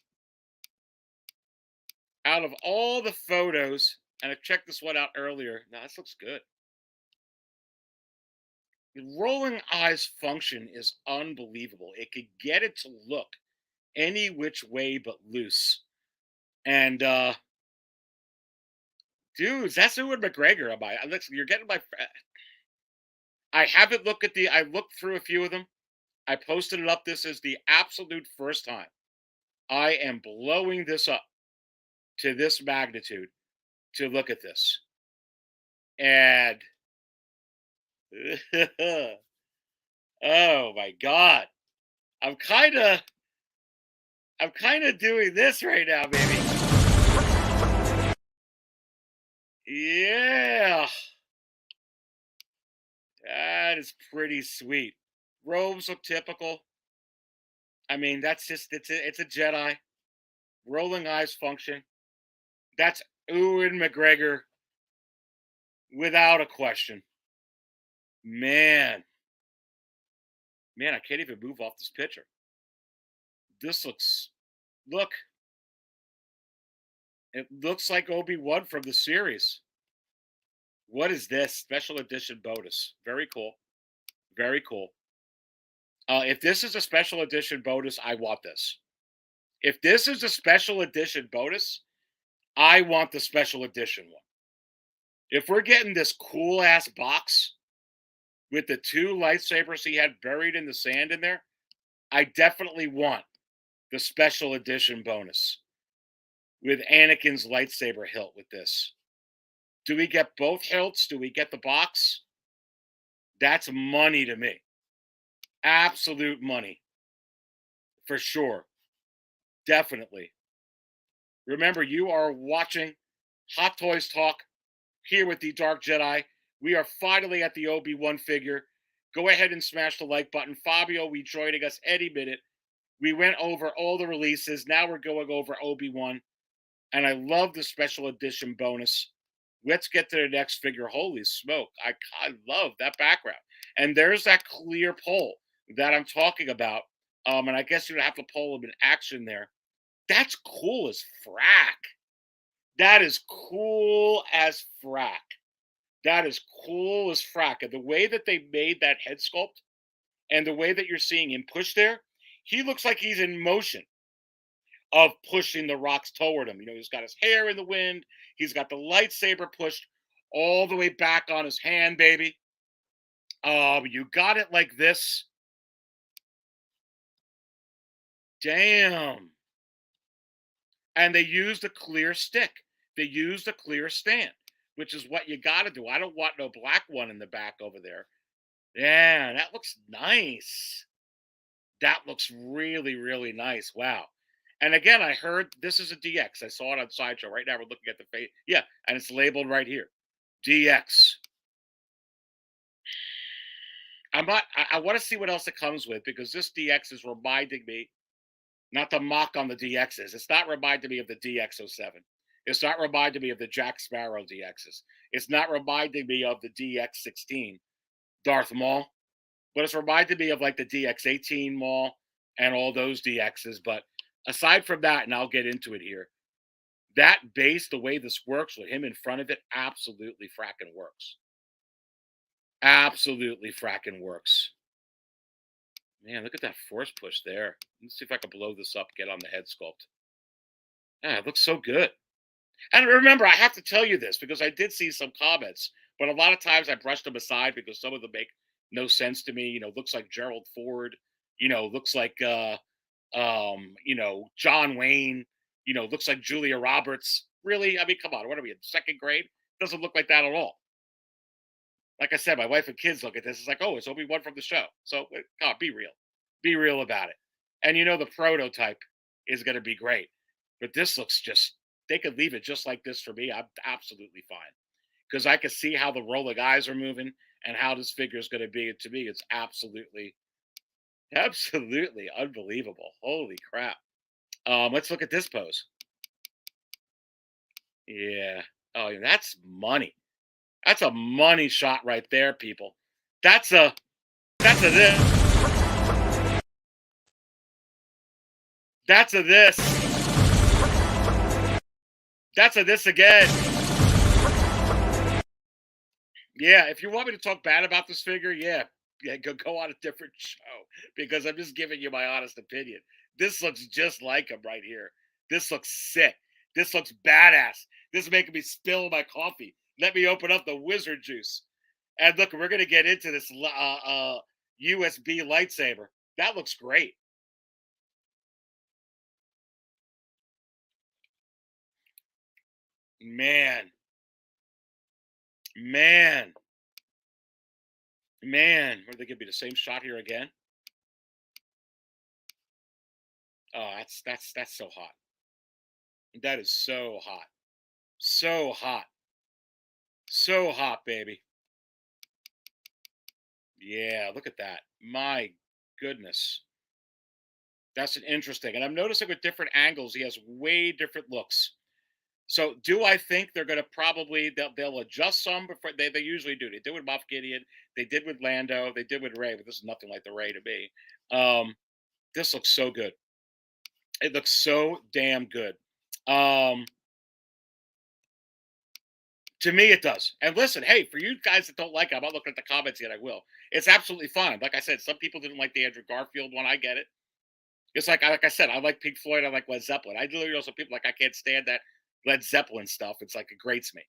Out of all the photos, and I checked this one out earlier. Now, this looks good. The rolling eyes function is unbelievable. It could get it to look any which way but loose. And, dudes, that's Ewan McGregor. You're getting my... I haven't looked at I looked through a few of them. I posted it up. This is the absolute first time I am blowing this up to this magnitude to look at this. And oh my God. I'm kind of I'm kind of doing this right now, baby. Yeah. That is pretty sweet. Robes look typical. I mean, that's just it's a Jedi. Rolling eyes function. That's Ewan McGregor without a question. Man. Man, I can't even move off this picture. This look. It looks like Obi-Wan from the series. What is this? Special edition bonus. Very cool. Very cool. If this is a special edition bonus, I want this. If this is a special edition bonus, I want the special edition one. If we're getting this cool ass box with the 2 lightsabers he had buried in the sand in there, I definitely want the special edition bonus with Anakin's lightsaber hilt with this. Do we get both hilts? Do we get the box? That's money to me. Absolute money. For sure. Definitely. Remember, you are watching Hot Toys Talk here with the Dark Jedi. We are finally at the Obi-Wan figure. Go ahead and smash the like button. Fabio will be joining us any minute. We went over all the releases. Now we're going over Obi-Wan. And I love the special edition bonus. Let's get to the next figure. Holy smoke. I love that background. And there's that clear pole that I'm talking about. And I guess you'd have to pull him in action there. That's cool as frack. That is cool as frack. That is cool as frack. And the way that they made that head sculpt and the way that you're seeing him push there, he looks like he's in motion of pushing the rocks toward him. You know, he's got his hair in the wind. He's got the lightsaber pushed all the way back on his hand, baby. You got it like this. Damn. And they used a clear stick. They used a clear stand, which is what you got to do. I don't want no black one in the back over there. Yeah, that looks nice. That looks really, really nice. Wow. And again, I heard this is a DX. I saw it on Sideshow. Right now, we're looking at the face. Yeah, and it's labeled right here. DX. I want to see what else it comes with because this DX is reminding me, not to mock on the DXs. It's not reminding me of the DX07. It's not reminding me of the Jack Sparrow DXs. It's not reminding me of the DX16 Darth Maul. But it's reminded me of like the DX18 Maul and all those DXs. But aside from that, and I'll get into it here, that base, the way this works with him in front of it, absolutely fracking works. Absolutely fracking works. Man, look at that force push there. Let's see if I can blow this up, get on the head sculpt. Yeah, it looks so good. And remember, I have to tell you this because I did see some comments, but a lot of times I brushed them aside because some of them make no sense to me. You know, looks like Gerald Ford. You know, looks like you know, John Wayne. You know, looks like Julia Roberts. Really? I mean, come on. What are we in second grade? Doesn't look like that at all. Like I said, my wife and kids look at this. It's like, oh, it's Obi-Wan from the show. So, God, be real. Be real about it. And you know, the prototype is going to be great. But this looks just, they could leave it just like this for me. I'm absolutely fine. Because I can see how the rolling eyes are moving and how this figure is going to be. And to me, it's absolutely unbelievable. Holy crap. Let's look at this pose. Yeah. Oh, that's money. That's a money shot right there, people. That's a this. That's a this. That's a this again. Yeah, if you want me to talk bad about this figure, yeah, go on a different show because I'm just giving you my honest opinion. This looks just like him right here. This looks sick. This looks badass. This is making me spill my coffee. Let me open up the wizard juice. And look, we're going to get into this USB lightsaber. That looks great. Man. Were they give me the same shot here again? Oh, that's so hot. That is so hot. So hot. So hot, baby. Yeah, look at that. My goodness. That's an interesting. And I'm noticing with different angles, he has way different looks. So do I think they're going to probably they'll adjust some before they usually do. They did with Moff Gideon, they did with Lando, they did with Ray, but this is nothing like the Ray to me. This looks so good. It looks so damn good. To me, it does. And listen, hey, for you guys that don't like it, I'm not looking at the comments yet. I will. It's absolutely fine. Like I said, some people didn't like the Andrew Garfield one. I get it. It's like I said, I like Pink Floyd. I like Led Zeppelin. I literally know some people like I can't stand that Led Zeppelin stuff. It's like it grates me.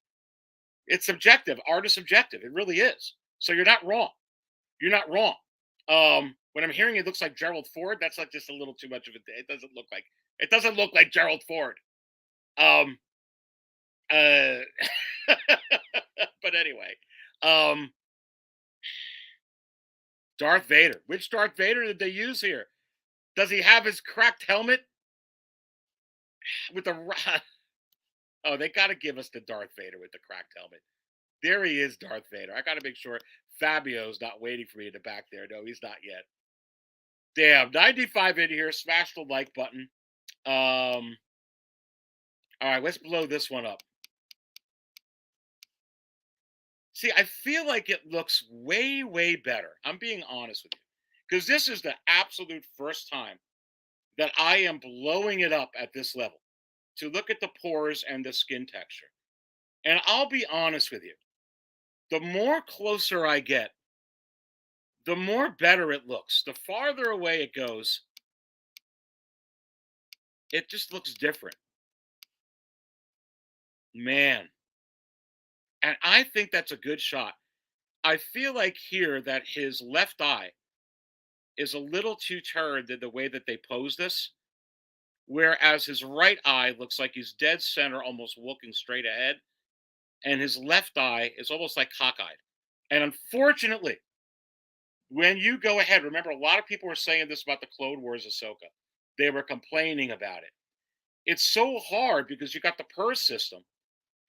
It's subjective. Art is subjective. It really is. So you're not wrong. You're not wrong. When I'm hearing it looks like Gerald Ford, that's like just a little too much of a. It doesn't look like Gerald Ford. Um, uh, but anyway, um, Darth Vader. Which Darth Vader did they use here? Does he have his cracked helmet with the? Oh, they got to give us the Darth Vader with the cracked helmet. There he is, Darth Vader. I got to make sure Fabio's not waiting for me in the back there. No, he's not yet. Damn, 95 in here. Smash the like button. All right, let's blow this one up. See, I feel like it looks way, way better. I'm being honest with you. Because this is the absolute first time that I am blowing it up at this level to look at the pores and the skin texture. And I'll be honest with you. The more closer I get, the more better it looks. The farther away it goes, it just looks different. Man. And I think that's a good shot. I feel like here that his left eye is a little too turned in the way that they pose this, whereas his right eye looks like he's dead center, almost looking straight ahead, and his left eye is almost like cockeyed. And unfortunately, when you go ahead, remember a lot of people were saying this about the Clone Wars Ahsoka. They were complaining about it. It's so hard because you got the purse system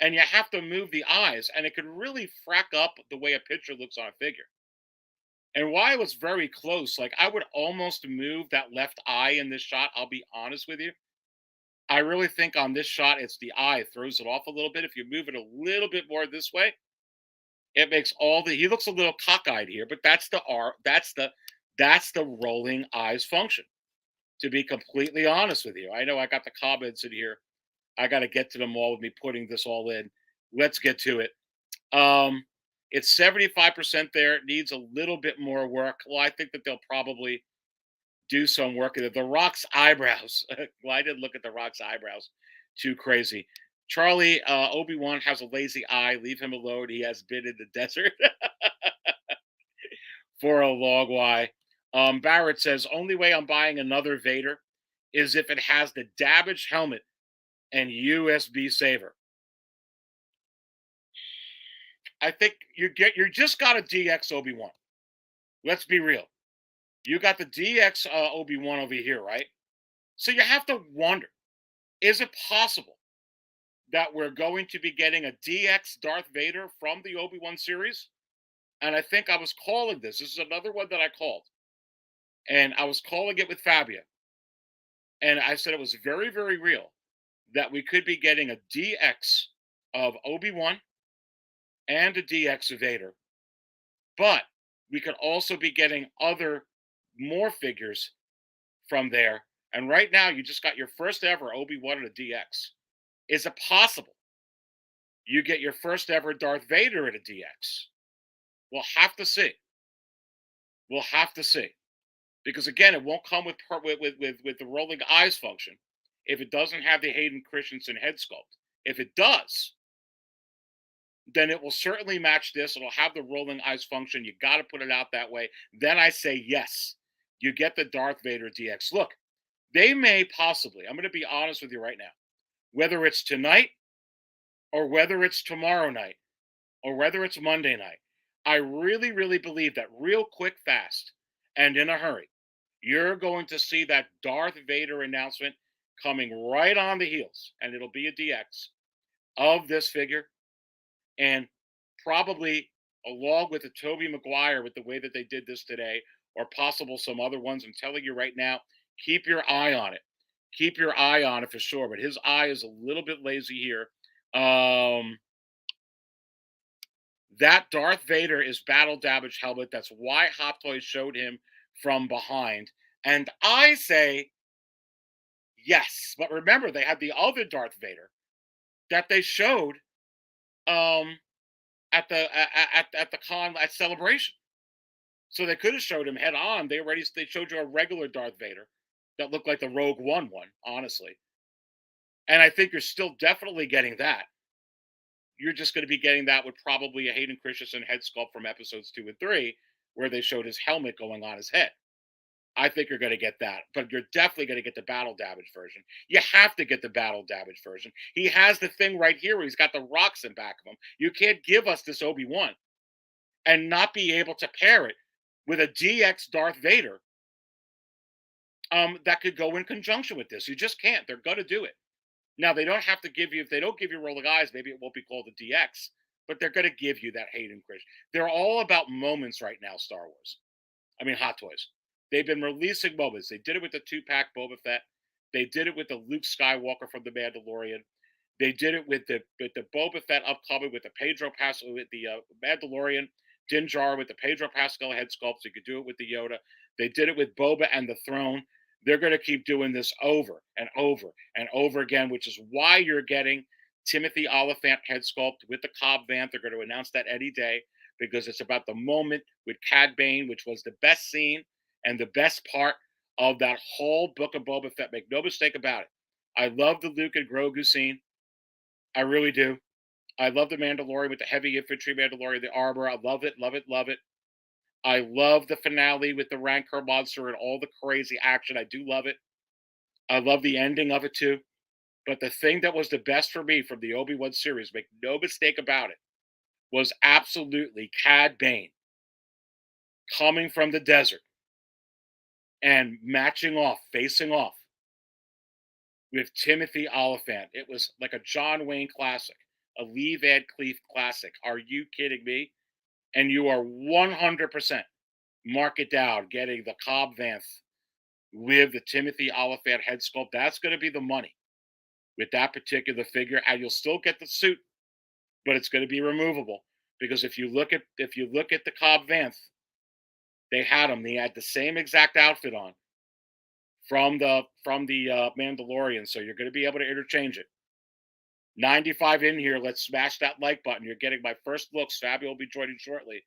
and you have to move the eyes, and it could really frack up the way a picture looks on a figure. And while it was very close, like I would almost move that left eye in this shot. I'll be honest with you. I really think on this shot, it's the eye throws it off a little bit. If you move it a little bit more this way, it makes all the. He looks a little cockeyed here, but that's the R. That's the rolling eyes function. To be completely honest with you, I know I got the comments in here. I got to get to them all with me putting this all in. Let's get to it. It's 75% there. It needs a little bit more work. Well, I think that they'll probably do some work in it. The Rock's eyebrows. Well, I didn't look at the Rock's eyebrows. Too crazy. Charlie, Obi-Wan has a lazy eye. Leave him alone. He has been in the desert for a long while. Barrett says, only way I'm buying another Vader is if it has the damaged helmet and USB saver. I think you just got a DX Obi-Wan. Let's be real. You got the DX Obi-Wan over here, right? So you have to wonder, is it possible that we're going to be getting a DX Darth Vader from the Obi-Wan series? And I think I was calling this. This is another one that I called. And I was calling it with Fabio. And I said it was very, very real that we could be getting a DX of Obi-Wan and a DX of Vader. But we could also be getting more figures from there. And right now, you just got your first ever Obi-Wan and a DX. Is it possible you get your first ever Darth Vader at a DX? We'll have to see. We'll have to see. Because again, it won't come with the rolling eyes function if it doesn't have the Hayden Christensen head sculpt. If it does, then it will certainly match this. It'll have the rolling eyes function. You got to put it out that way. Then I say yes, you get the Darth Vader DX. Look, they may possibly, I'm going to be honest with you right now, whether it's tonight or whether it's tomorrow night or whether it's Monday night, I really, really believe that real quick, fast, and in a hurry, You're going to see that Darth Vader announcement coming right on the heels, and it'll be a DX of this figure, and probably along with the Tobey Maguire with the way that they did this today, or possible some other ones. I'm telling you right now, keep your eye on it. Keep your eye on it for sure. But his eye is a little bit lazy here. That Darth Vader is battle damage helmet. That's why Hot Toys showed him from behind. And I say yes. But remember, they had the other Darth Vader that they showed at the con at Celebration. So they could have showed him head on. They showed you a regular Darth Vader that looked like the Rogue One, honestly. And I think you're still definitely getting that. You're just going to be getting that with probably a Hayden Christensen head sculpt from episodes 2 and 3, where they showed his helmet going on his head. I think you're going to get that, but you're definitely going to get the battle damage version. You have to get the battle damage version. He has the thing right here where he's got the rocks in back of him. You can't give us this Obi-Wan and not be able to pair it with a DX Darth Vader that could go in conjunction with this. You just can't. They're going to do it. Now, they don't have to give you, if they don't give you rolling eyes, maybe it won't be called a DX, but they're going to give you that Hayden Christensen. They're all about moments right now, Star Wars. I mean, Hot Toys. They've been releasing moments. They did it with the 2-pack Boba Fett. They did it with the Luke Skywalker from The Mandalorian. They did it with the Boba Fett upcoming with the Pedro Pascal, with the Mandalorian Din Djarin with the Pedro Pascal head sculpt. So you could do it with the Yoda. They did it with Boba and the Throne. They're going to keep doing this over and over and over again, which is why you're getting Timothy Oliphant head sculpt with the Cobb Vanth. They're going to announce that any day because it's about the moment with Cad Bane, which was the best scene and the best part of that whole Book of Boba Fett. Make no mistake about it. I love the Luke and Grogu scene. I really do. I love the Mandalorian with the heavy infantry Mandalorian, the armor. I love it, love it, love it. I love the finale with the Rancor monster and all the crazy action. I do love it. I love the ending of it too. But the thing that was the best for me from the Obi-Wan series, make no mistake about it, was absolutely Cad Bane coming from the desert and matching off, facing off with Timothy Oliphant. It was like a John Wayne classic, a Lee Van Cleef classic. Are you kidding me? And you are 100% mark it down, getting the Cobb Vanth with the Timothy Oliphant head sculpt. That's going to be the money with that particular figure, and you'll still get the suit, but it's going to be removable because if you look at the Cobb Vanth, they had him. They had the same exact outfit on from the Mandalorian, so you're going to be able to interchange it. 95 in here. Let's smash that like button. You're getting my first looks. Fabio will be joining shortly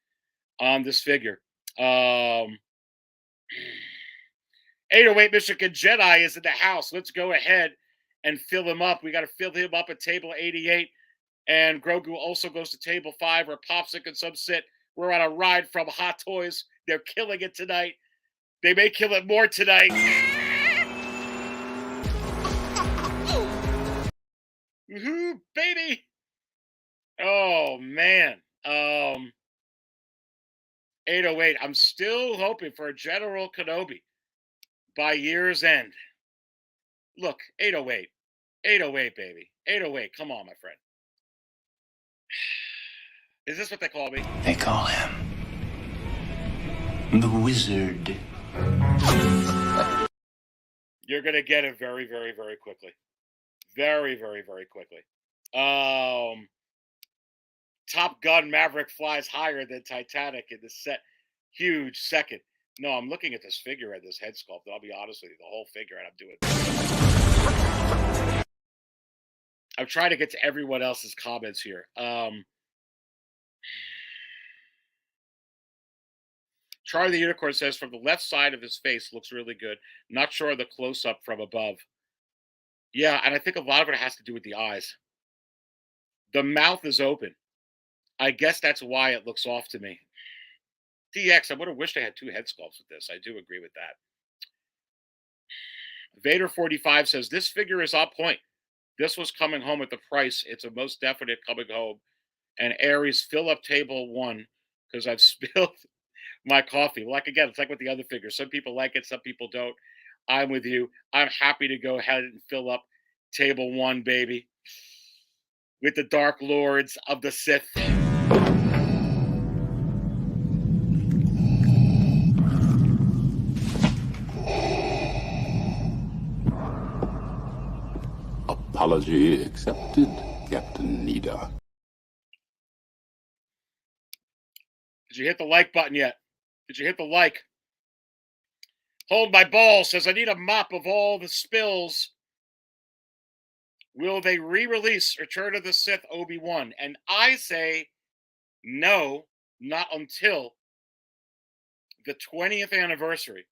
on this figure. 808 Michigan Jedi is in the house. Let's go ahead and fill him up. We got to fill him up at table 88. And Grogu also goes to table 5 where Popsic and some sit. We're on a ride from Hot Toys. They're killing it tonight. They may kill it more tonight. Woohoo, baby! Oh, man. 808. I'm still hoping for a General Kenobi by year's end. Look, 808. 808, baby. 808. Come on, my friend. Is this what they call me? They call him the Wizard. You're going to get it very, very, very quickly. Very, very, very quickly. Top Gun Maverick flies higher than Titanic in the set. Huge second. No, I'm looking at this figure and this head sculpt. I'll be honest with you, the whole figure, and I'm doing. I'm trying to get to everyone else's comments here. Charlie the Unicorn says, from the left side of his face looks really good. Not sure of the close-up from above. Yeah, and I think a lot of it has to do with the eyes. The mouth is open. I guess that's why it looks off to me. DX, I would have wished I had 2 head sculpts with this. I do agree with that. Vader45 says, this figure is on point. This was coming home at the price. It's a most definite coming home. And Aries, fill up table 1 because I've spilled my coffee. Like, again, it's like with the other figures. Some people like it, some people don't. I'm with you. I'm happy to go ahead and fill up table 1, baby, with the Dark Lords of the Sith. Apology accepted, Captain Nita. Did you hit the like button yet? Did you hit the like? Hold My Ball says, I need a mop of all the spills. Will they re-release Return of the Sith Obi-Wan? And I say no, not until the 20th anniversary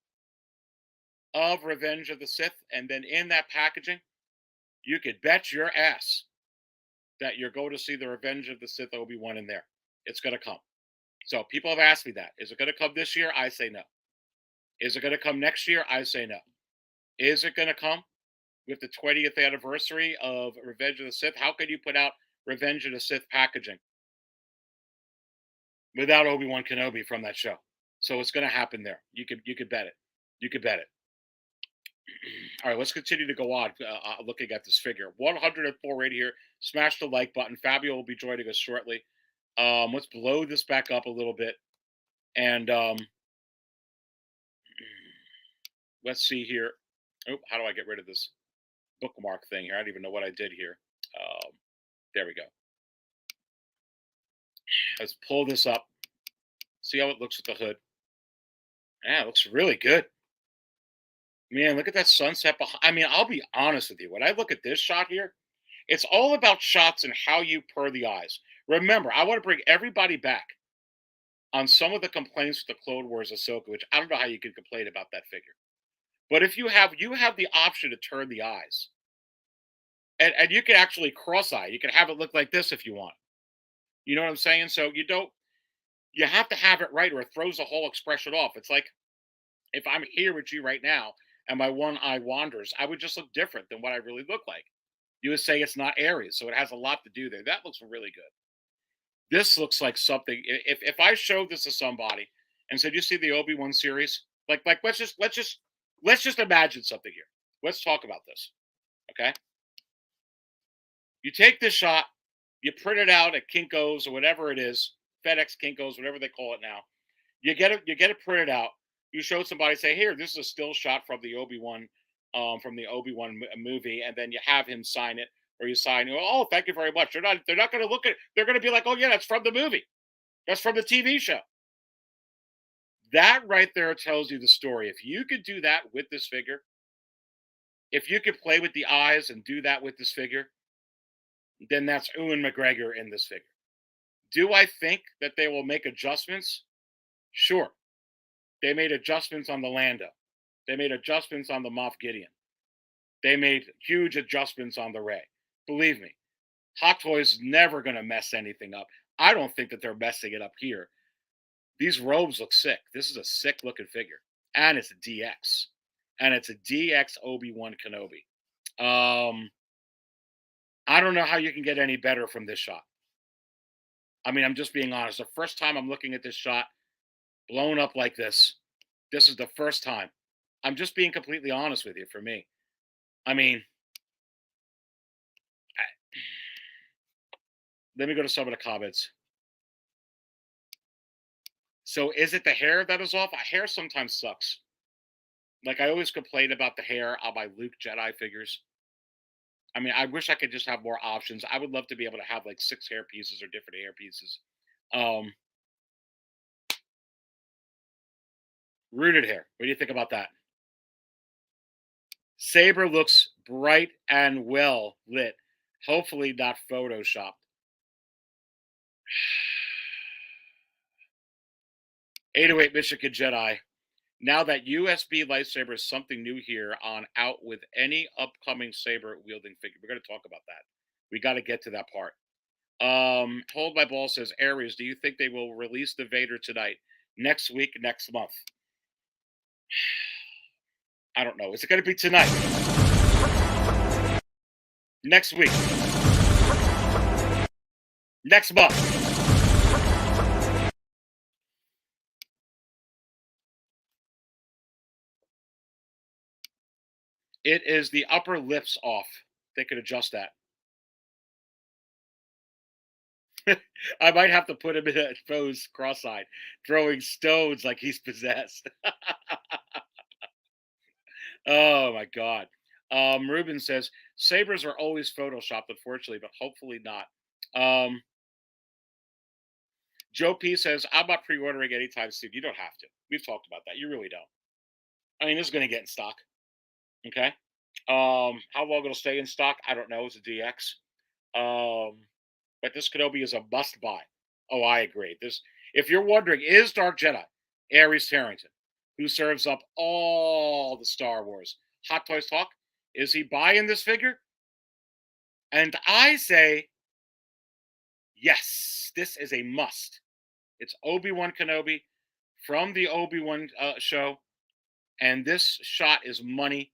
of Revenge of the Sith. And then in that packaging, you could bet your ass that you're going to see the Revenge of the Sith Obi-Wan in there. It's going to come. So people have asked me that. Is it going to come this year? I say no. Is it going to come next year? I say no. Is it going to come with the 20th anniversary of Revenge of the Sith? How could you put out Revenge of the Sith packaging without Obi-Wan Kenobi from that show? So it's going to happen there. You could bet it. You could bet it. All right, let's continue to go on looking at this figure. 104 right here. Smash the like button. Fabio will be joining us shortly. Let's blow this back up a little bit. And let's see here. Oh, how do I get rid of this bookmark thing here? I don't even know what I did here. There we go. Let's pull this up. See how it looks with the hood. Yeah, it looks really good. Man, look at that sunset behind. I mean, I'll be honest with you. When I look at this shot here, it's all about shots and how you purr the eyes. Remember, I want to bring everybody back on some of the complaints with the Clone Wars Ahsoka, which I don't know how you can complain about that figure. But if you have the option to turn the eyes. And you can actually cross-eye. You can have it look like this if you want. You know what I'm saying? So you have to have it right or it throws the whole expression off. It's like if I'm here with you right now and my one eye wanders, I would just look different than what I really look like. You would say it's not Aries, so it has a lot to do there. That looks really good. This looks like something. If I showed this to somebody and said, "You see the Obi-Wan series?" Like let's just imagine something here. Let's talk about this, okay? You take this shot, you print it out at Kinko's or whatever it is, FedEx, Kinko's, whatever they call it now. You get it printed out. You show somebody, say, "Here, this is a still shot from the Obi-Wan movie," and then you have him sign it, or you sign, "Oh, thank you very much." They're not going to look at it. They're going to be like, "Oh yeah, that's from the movie. That's from the TV show." That right there tells you the story. If you could do that with this figure, if you could play with the eyes and do that with this figure, then that's Ewan McGregor in this figure. Do I think that they will make adjustments? Sure. They made adjustments on the Lando. They made adjustments on the Moff Gideon. They made huge adjustments on the Rey. Believe me, Hot Toys never going to mess anything up. I don't think that they're messing it up here. These robes look sick. This is a sick looking figure. And it's a DX. And it's a DX Obi-Wan Kenobi. I don't know how you can get any better from this shot. I mean, I'm just being honest. The first time I'm looking at this shot blown up like this is the first time. I'm just being completely honest with you for me. I mean, let me go to some of the comments. So is it the hair that is off? Hair sometimes sucks. Like I always complain about the hair on my Luke Jedi figures. I mean, I wish I could just have more options. I would love to be able to have like 6 hair pieces or different hair pieces. Rooted hair. What do you think about that? Saber looks bright and well lit. Hopefully not photoshopped. 808 Michigan Jedi. Now that USB lightsaber is something new here on out with any upcoming saber wielding figure. We're going to talk about that. We got to get to that part. Hold My Ball says, Aries, do you think they will release the Vader tonight? Next week, next month? I don't know. Is it going to be tonight? Next week? Next month? It is the upper lips off. They could adjust that. I might have to put him in a pose cross-eyed, throwing stones like he's possessed. Oh my God. Ruben says sabers are always photoshopped, unfortunately, but hopefully not. Joe P says, I'm not pre-ordering anytime soon. You don't have to. We've talked about that. You really don't. I mean, this is going to get in stock. Okay. How long it'll stay in stock, I don't know. It's a DX. But this Kenobi is a must buy. Oh, I agree. This, if you're wondering, is Dark Jedi Aries Tarrington, who serves up all the Star Wars Hot Toys talk, is he buying this figure? And I say, yes, this is a must. It's Obi-Wan Kenobi from the Obi-Wan show. And this shot is money.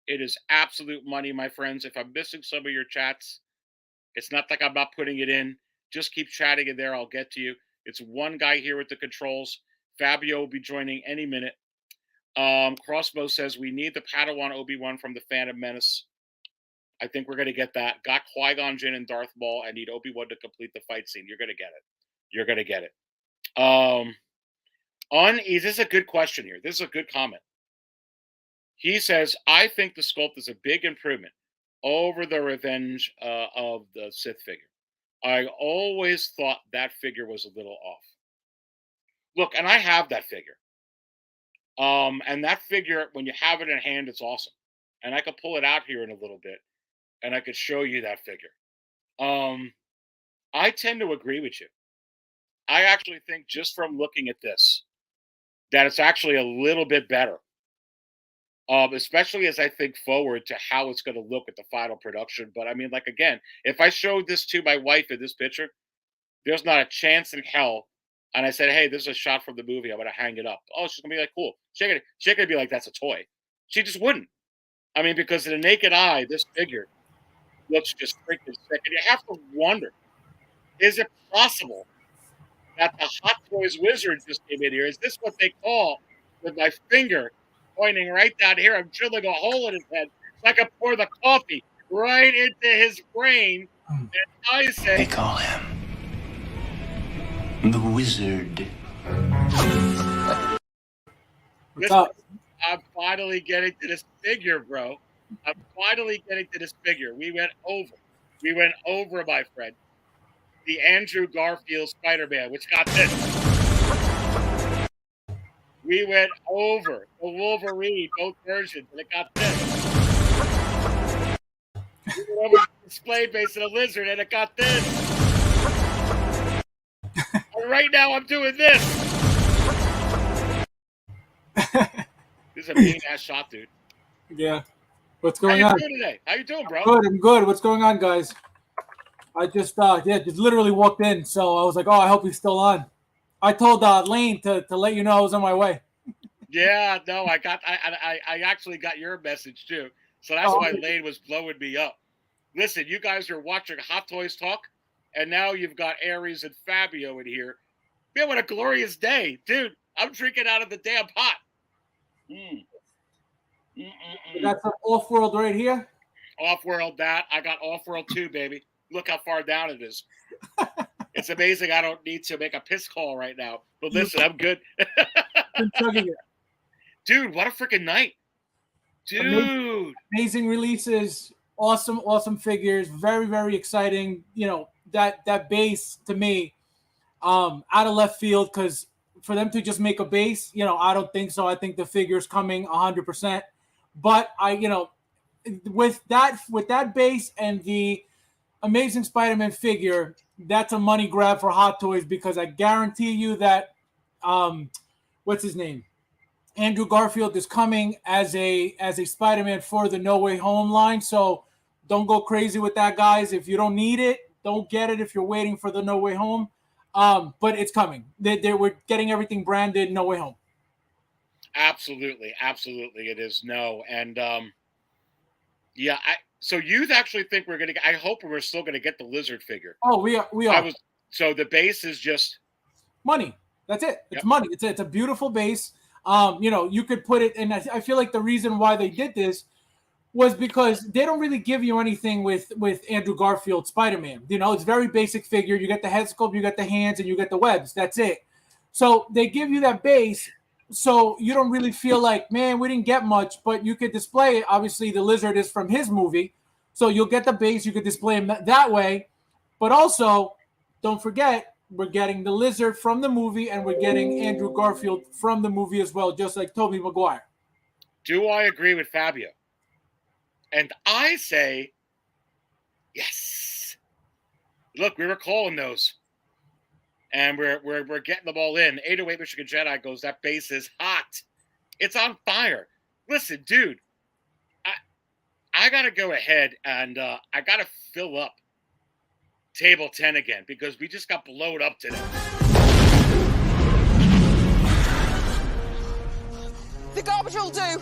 It is absolute money, my friends. If I'm missing some of your chats, it's not like I'm not putting it in. Just keep chatting in there. I'll get to you. It's one guy here with the controls. Fabio will be joining any minute. Crossbow says, we need the Padawan Obi-Wan from the Phantom Menace. I think we're going to get that. Got Qui-Gon Jinn and Darth Maul. I need Obi-Wan to complete the fight scene. You're going to get it. You're going to get it. This is a good question here. This is a good comment. He says, I think the sculpt is a big improvement over the Revenge of the Sith figure. I always thought that figure was a little off. Look, and I have that figure. And that figure, when you have it in hand, it's awesome. And I could pull it out here in a little bit, and I could show you that figure. I tend to agree with you. I actually think, just from looking at this, that it's actually a little bit better. Especially as I think forward to how it's going to look at the final production. But I mean, like, again, if I showed this to my wife in this picture, there's not a chance in hell. And I said, hey, this is a shot from the movie. I'm going to hang it up. Oh, she's going to be like, cool. She's going to be like, that's a toy. She just wouldn't. I mean, because to the naked eye, this figure looks just freaking sick. And you have to wonder, is it possible that the Hot Toys wizard just came in here? Is this what they call, with my finger pointing right down here, I'm drilling a hole in his head so I can pour the coffee right into his brain? And I say, They call him the Wizard. listen, I'm finally getting to this figure, bro. I'm finally getting to this figure. We went over, my friend. The Andrew Garfield Spider-Man, which got this. We went over the Wolverine, both versions, and it got this. We went over the display base of the Lizard, and it got this. And right now, I'm doing this. This is a mean-ass shot, dude. Yeah. What's going How on? you doing today? How you doing, bro? Good, I'm good. What's going on, guys? I just just literally walked in, so I was like, oh, I hope he's still on. I told Lane to let you know I was on my way. Yeah, no, I actually got your message too. So that's why Lane was blowing me up. Listen, you guys are watching Hot Toys Talk, and now you've got Aries and Fabio in here. Man, what a glorious day, dude. I'm drinking out of the damn pot. That's an off-world right here. Off-world that. I got off-world too, baby. Look how far down it is. It's amazing I don't need to make a piss call right now. But listen, I'm good. Dude, what a freaking night. Dude. Amazing releases. Awesome figures. Very, very exciting. You know, that base to me, out of left field, because for them to just make a base, you know, I don't think so. I think the figure's coming 100%. But with that base and the Amazing Spider-Man figure, that's a money grab for Hot Toys, because I guarantee you that what's his name? Andrew Garfield is coming as a Spider-Man for the No Way Home line. So don't go crazy with that, guys. If you don't need it, don't get it if you're waiting for the No Way Home. But it's coming. We're getting everything branded No Way Home. Absolutely it is. No. And yeah, so you actually think we're gonna? I hope we're still gonna get the Lizard figure. Oh, we are. So the base is just money. That's it. It's money. It's a beautiful base. You know, you could put it, and I feel like the reason why they did this was because they don't really give you anything with Andrew Garfield Spider-Man. You know, it's very basic figure. You get the head sculpt, you get the hands, and you get the webs. That's it. So they give you that base, so you don't really feel like, man, we didn't get much, but you could display it. Obviously, the lizard is from his movie, so you'll get the base. You could display him that way. But also, don't forget, we're getting the lizard from the movie, and we're getting Andrew Garfield from the movie as well, just like Tobey Maguire. Do I agree with Fabio? And I say, yes. Look, we were calling those. And we're getting them all in. 808 Michigan Jedi goes, that base is hot. It's on fire. Listen, dude, I got to go ahead and I got to fill up table 10 again because we just got blown up today. The garbage will do.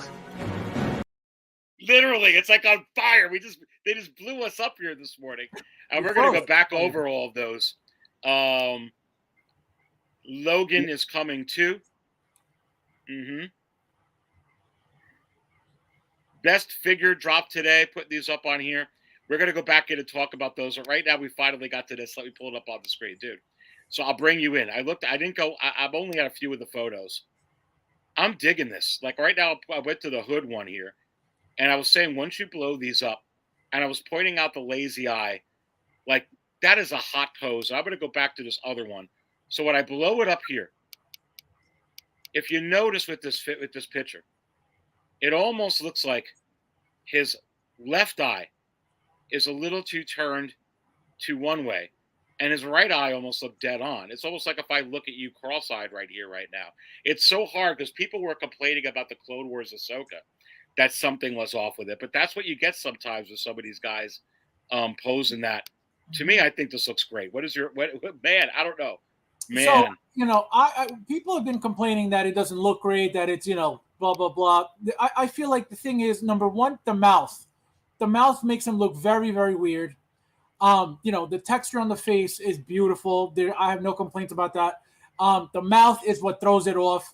Literally, it's like on fire. They just blew us up here this morning. And we're going to go back over all of those. Logan is coming too. Best figure drop today. Put these up on here. We're going to go back in and talk about those. But right now, we finally got to this. Let me pull it up on the screen, dude. So I'll bring you in. I've only got a few of the photos. I'm digging this. Like right now, I went to the hood one here. And I was saying, once you blow these up, and I was pointing out the lazy eye, like that is a hot pose. I'm going to go back to this other one. So when I blow it up here, if you notice with this picture, it almost looks like his left eye is a little too turned to one way, and his right eye almost looked dead on. It's almost like if I look at you cross-eyed right here, right now. It's so hard because people were complaining about the Clone Wars Ahsoka that something was off with it, but that's what you get sometimes with some of these guys posing that. To me, I think this looks great. What man? I don't know. Man. So, you know, I people have been complaining that it doesn't look great, that it's, you know, blah, blah, blah. I feel like the thing is, number one, the mouth. The mouth makes him look very, very weird. You know, the texture on the face is beautiful. I have no complaints about that. The mouth is what throws it off.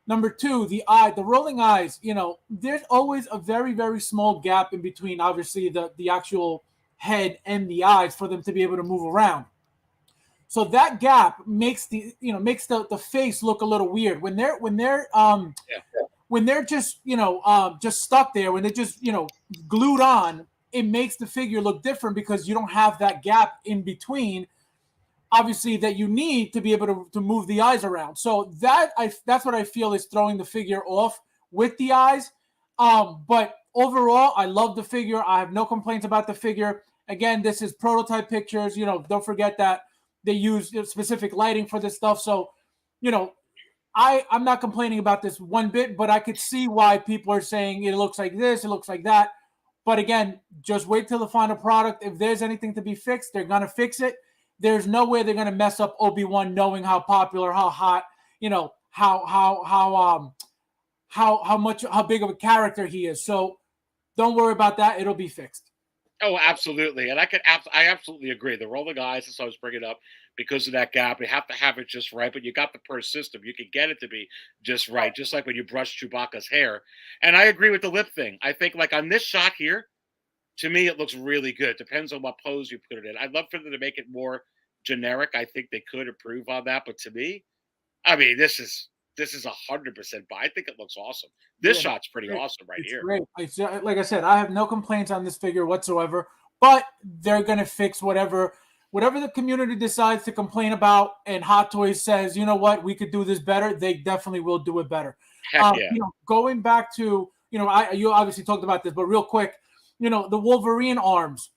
Number two, the rolling eyes, you know, there's always a very, very small gap in between, obviously, the actual head and the eyes for them to be able to move around. So that gap makes the face look a little weird when they're just, you know, just stuck there, when they're just, you know, glued on. It makes the figure look different because you don't have that gap in between, obviously, that you need to be able to move the eyes around. So that's what I feel is throwing the figure off with the eyes. But overall, I love the figure. I have no complaints about the figure. Again, this is prototype pictures. You know, don't forget that they use specific lighting for this stuff. So, you know, I'm not complaining about this one bit, but I could see why people are saying it looks like this, it looks like that. But again, just wait till the final product. If there's anything to be fixed, they're going to fix it. There's no way they're going to mess up Obi-Wan, knowing how popular, how hot, you know, how big of a character he is. So don't worry about that. It'll be fixed. Oh, absolutely. And I absolutely agree. The rolling eyes, as I was bringing up, because of that gap, you have to have it just right. But you got the per system. You can get it to be just right, just like when you brush Chewbacca's hair. And I agree with the lip thing. I think, like, on this shot here, to me, it looks really good. Depends on what pose you put it in. I'd love for them to make it more generic. I think they could improve on that. But to me, I mean, this is 100%. But I think it looks awesome. This shot's pretty awesome right here. Great. Like I said, I have no complaints on this figure whatsoever. But they're gonna fix whatever the community decides to complain about, and Hot Toys says, you know what, we could do this better. They definitely will do it better. Heck yeah. You know, going back to, you know, you obviously talked about this, but real quick, you know, the Wolverine arms.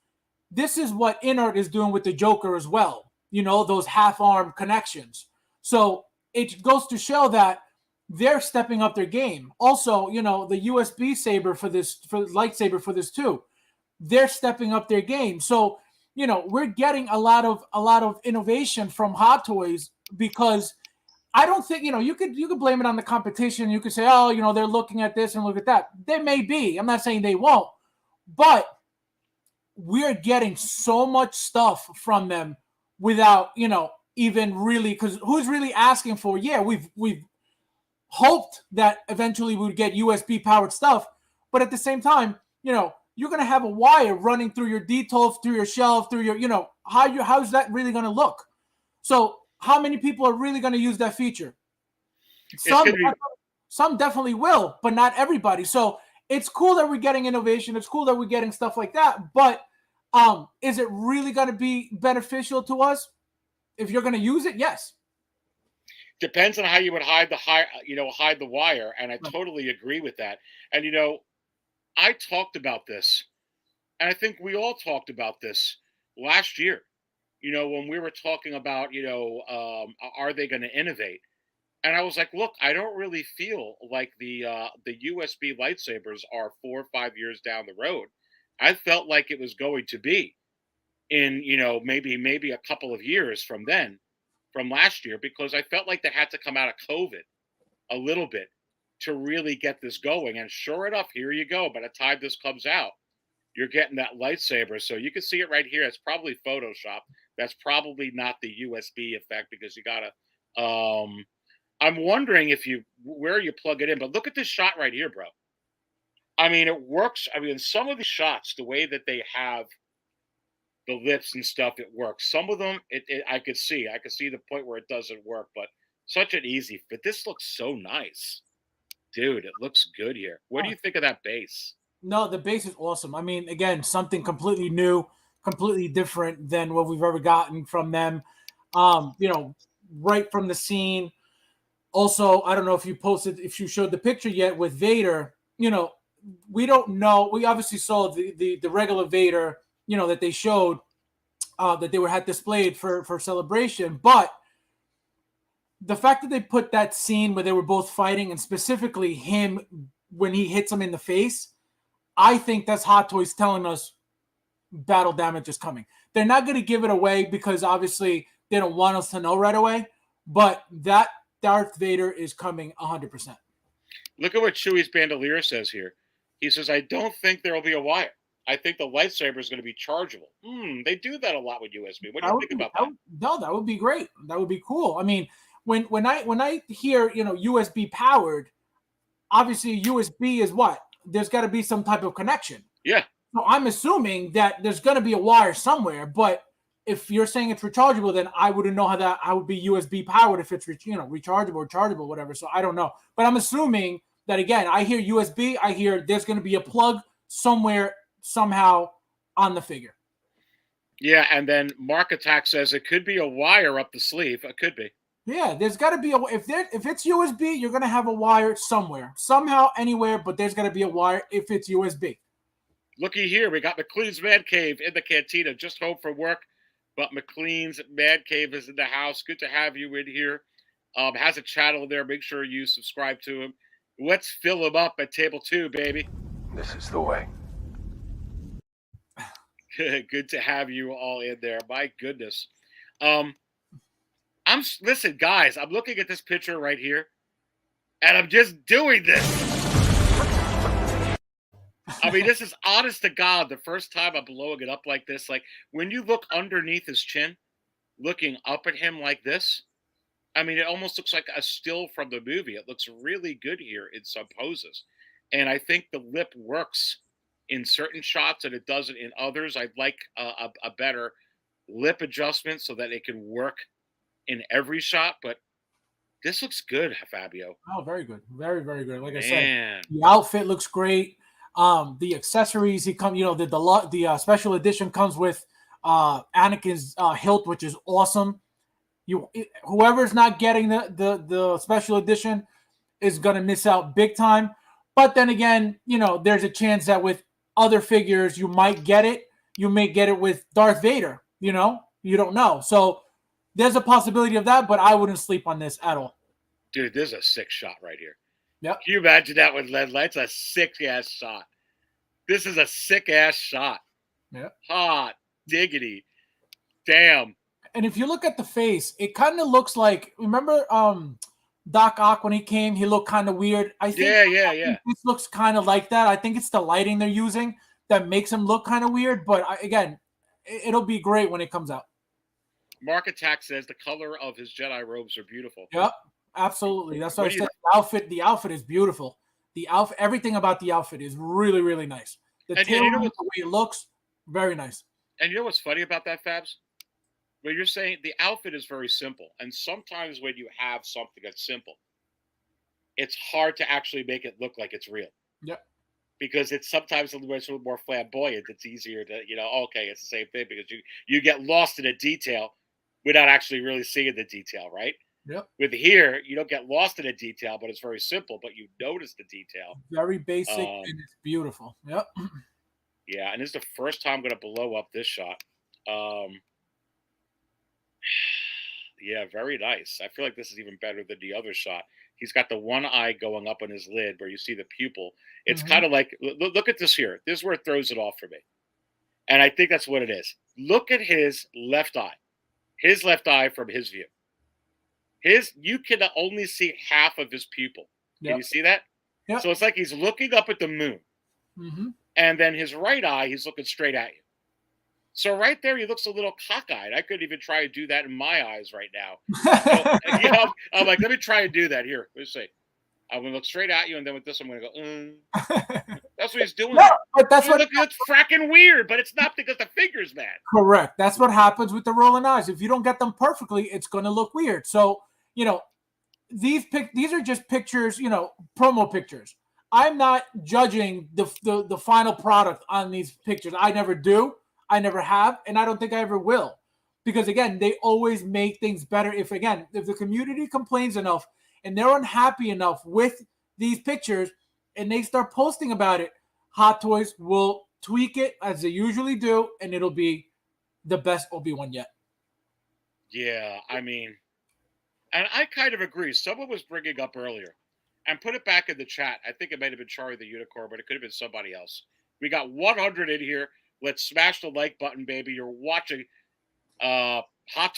This is what Inert is doing with the Joker as well. You know, those half-arm connections. So it goes to show that they're stepping up their game. Also, you know, the USB lightsaber for this too. They're stepping up their game. So, you know, we're getting a lot of innovation from Hot Toys, because I don't think, you know, you could blame it on the competition. You could say, oh, you know, they're looking at this and look at that. They may be. I'm not saying they won't, but we're getting so much stuff from them without, you know, even really, because who's really asking for? Yeah, we've hoped that eventually we would get USB powered stuff, but at the same time, you're going to have a wire running through your detail, through your shelf, through your, how's that really going to look? So how many people are really going to use that feature? Some definitely will, but not everybody. So it's cool that we're getting innovation. It's cool that we're getting stuff like that. But is it really going to be beneficial to us? If you're going to use it, yes. Depends on how you would hide the wire, and I totally agree with that. And I talked about this, and I think we all talked about this last year. When we were talking about, are they going to innovate? And I was like, look, I don't really feel like the USB lightsabers are 4 or 5 years down the road. I felt like it was going to be in, maybe a couple of years from last year, because I felt like they had to come out of COVID a little bit to really get this going. And sure enough, here you go. By the time this comes out, you're getting that lightsaber. So you can see it right here. It's probably Photoshop. That's probably not the USB effect, because you got to I'm wondering where you plug it in, but look at this shot right here, bro. I mean, it works. I mean, some of the shots, the way that they have the lips and stuff, it works. Some of them, I could see the point where it doesn't work, but such an easy fit. This looks so nice, dude. It looks good here. What do you think of that base? No, the base is awesome. I mean, again, something completely new, completely different than what we've ever gotten from them. Right from the scene. Also, I don't know if you showed the picture yet with Vader. We don't know. We obviously saw the regular Vader, that they showed, that they had displayed for Celebration. But the fact that they put that scene where they were both fighting, and specifically him when he hits him in the face, I think that's Hot Toys telling us battle damage is coming. They're not going to give it away because obviously they don't want us to know right away. But that Darth Vader is coming 100%. Look at what Chewie's Bandolier says here. He says, I don't think there will be a wire. I think the lightsaber is going to be chargeable. They do that a lot with USB. What do you think about that? No, that would be great. That would be cool. I mean, when I hear, USB powered, obviously USB is what? There's got to be some type of connection. Yeah. So I'm assuming that there's going to be a wire somewhere, but if you're saying it's rechargeable, then I wouldn't know how would be USB powered if it's rechargeable or chargeable, whatever. So I don't know. But I'm assuming that, again, I hear USB. I hear there's going to be a plug somewhere, somehow on the figure. Yeah, and then Mark Attack says it could be a wire up the sleeve. It could be. Yeah, there's got to be if it's USB, you're going to have a wire somewhere, somehow, anywhere. But there's going to be a wire if it's USB. Looky here, we got McLean's Man Cave in the cantina. Just home from work. But McLean's Man Cave is in the house. Good to have you in here. Has a channel there. Make sure you subscribe to him. Let's fill him up at table 2, baby. This is the way. Good to have you all in there. My goodness. Listen, guys, I'm looking at this picture right here, and I'm just doing this. I mean, this is honest to God the first time I'm blowing it up like this. Like, when you look underneath his chin, looking up at him like this, I mean, it almost looks like a still from the movie. It looks really good here in some poses. And I think the lip works in certain shots and it doesn't in others. I'd like a better lip adjustment so that it can work in every shot. But this looks good, Fabio. Oh, very good. Very, very good. Like I said, the outfit looks great. The accessories the special edition comes with Anakin's hilt, which is awesome. Whoever's not getting the special edition is gonna miss out big time. But then again, there's a chance that with other figures you might get it. You may get it with Darth Vader. You don't know. So there's a possibility of that, but I wouldn't sleep on this at all. Dude, this is a sick shot right here. Yep. Can you imagine that with LED lights? A sick-ass shot. This is a sick-ass shot. Yeah. Hot diggity. Damn. And if you look at the face, it kind of looks like, remember Doc Ock when he came, he looked kind of weird. I think this looks kind of like that. I think it's the lighting they're using that makes him look kind of weird. But again, it'll be great when it comes out. Mark Attack says the color of his Jedi robes are beautiful. Yep, absolutely. That's what I said. The outfit is beautiful. The outfit, everything about the outfit is really, really nice. The And tail, you know the what- way it looks, very nice. And you know what's funny about that, Fabs? When you're saying the outfit is very simple, and sometimes when you have something that's simple, it's hard to actually make it look like it's real. Yep. Because it's sometimes a little more flamboyant. It's easier to, okay, it's the same thing because you get lost in a detail without actually really seeing the detail, right? Yep. With here, you don't get lost in a detail, but it's very simple, but you notice the detail. Very basic, and it's beautiful. Yep. Yeah, and this is the first time I'm going to blow up this shot. Yeah, very nice. I feel like this is even better than the other shot. He's got the one eye going up on his lid where you see the pupil. It's kind of like, look at this here. This is where it throws it off for me. And I think that's what it is. Look at his left eye. His left eye from his view. You can only see half of his pupil. Can you see that? Yep. So it's like he's looking up at the moon. Mm-hmm. And then his right eye, he's looking straight at you. So right there, he looks a little cockeyed. I couldn't even try to do that in my eyes right now. So, I'm like, let me try and do that. Here, let's see. I'm going to look straight at you, and then with this, I'm going to go, That's what he's doing. No, but that's what it's fracking weird, but it's not because the figure's bad. Correct. That's what happens with the rolling eyes. If you don't get them perfectly, it's going to look weird. So, these are just pictures, promo pictures. I'm not judging the final product on these pictures. I never do. I never have, and I don't think I ever will. Because, again, they always make things better. If the community complains enough and they're unhappy enough with these pictures and they start posting about it, Hot Toys will tweak it as they usually do, and it'll be the best Obi-Wan yet. Yeah, I mean, and I kind of agree. Someone was bringing up earlier, and put it back in the chat. I think it might have been Charlie the Unicorn, but it could have been somebody else. We got 100 in here. Let's smash the like button, baby. You're watching Hot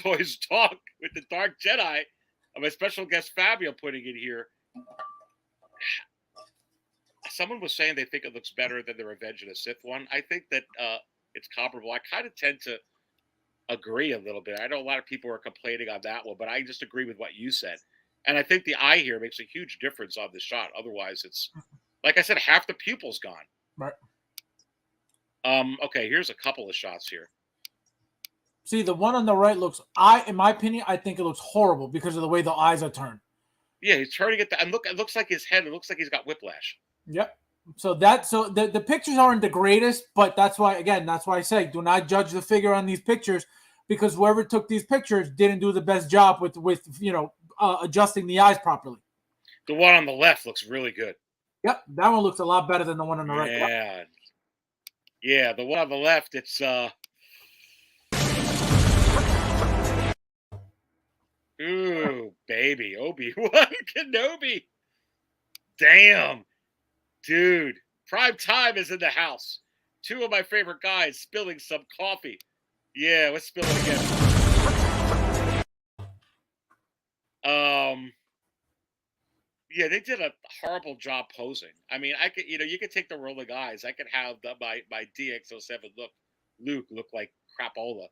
Toys Talk with the Dark Jedi. My special guest Fabio putting it here. Someone was saying they think it looks better than the Revenge of the Sith one. I think that it's comparable. I kind of tend to agree a little bit. I know a lot of people are complaining on that one, but I just agree with what you said. And I think the eye here makes a huge difference on the shot. Otherwise, it's, like I said, half the pupil's gone. Right. Okay, here's a couple of shots here. See, the one on the right in my opinion, I think it looks horrible because of the way the eyes are turned. Yeah, he's turning it, and look, it looks like his head, it looks like he's got whiplash. Yep. So the pictures aren't the greatest, but that's why I say do not judge the figure on these pictures, because whoever took these pictures didn't do the best job with adjusting the eyes properly. The one on the left looks really good. Yep, that one looks a lot better than the one on the right. Yeah. Yeah, the one on the left, it's ooh, baby, Obi-Wan Kenobi. Damn. Dude, prime time is in the house. Two of my favorite guys spilling some coffee. Yeah, let's spill it again. Yeah, they did a horrible job posing. I mean, I could, you could take the rolling eyes. I could have my DX07 Luke look like crapola.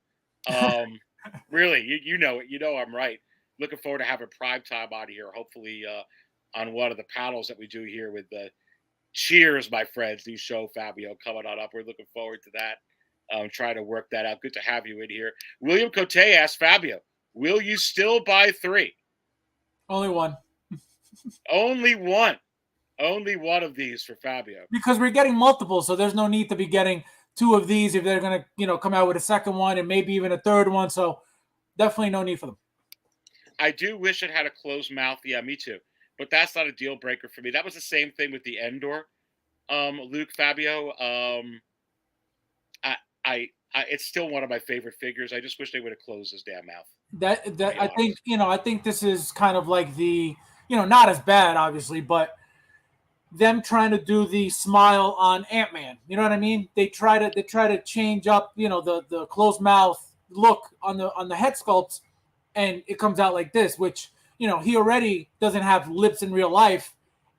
Really, you know it. You know I'm right. Looking forward to having prime time out here. Hopefully, on one of the panels that we do here with the Cheers, my friends. New show, Fabio, coming on up. We're looking forward to that. Trying to work that out. Good to have you in here. William Cote asked Fabio, will you still buy 3? Only one. Only one. Only one of these for Fabio. Because we're getting multiple, so there's no need to be getting 2 of these if they're going to, come out with a second one and maybe even a third one. So definitely no need for them. I do wish it had a closed mouth. Yeah, me too. But that's not a deal breaker for me. That was the same thing with the Endor, Luke, Fabio. It's still one of my favorite figures. I just wish they would have closed his damn mouth. I think this is kind of like the, not as bad, obviously, but them trying to do the smile on Ant-Man. You know what I mean? They try to change up, the closed mouth look on the head sculpts, and it comes out like this, which, he already doesn't have lips in real life,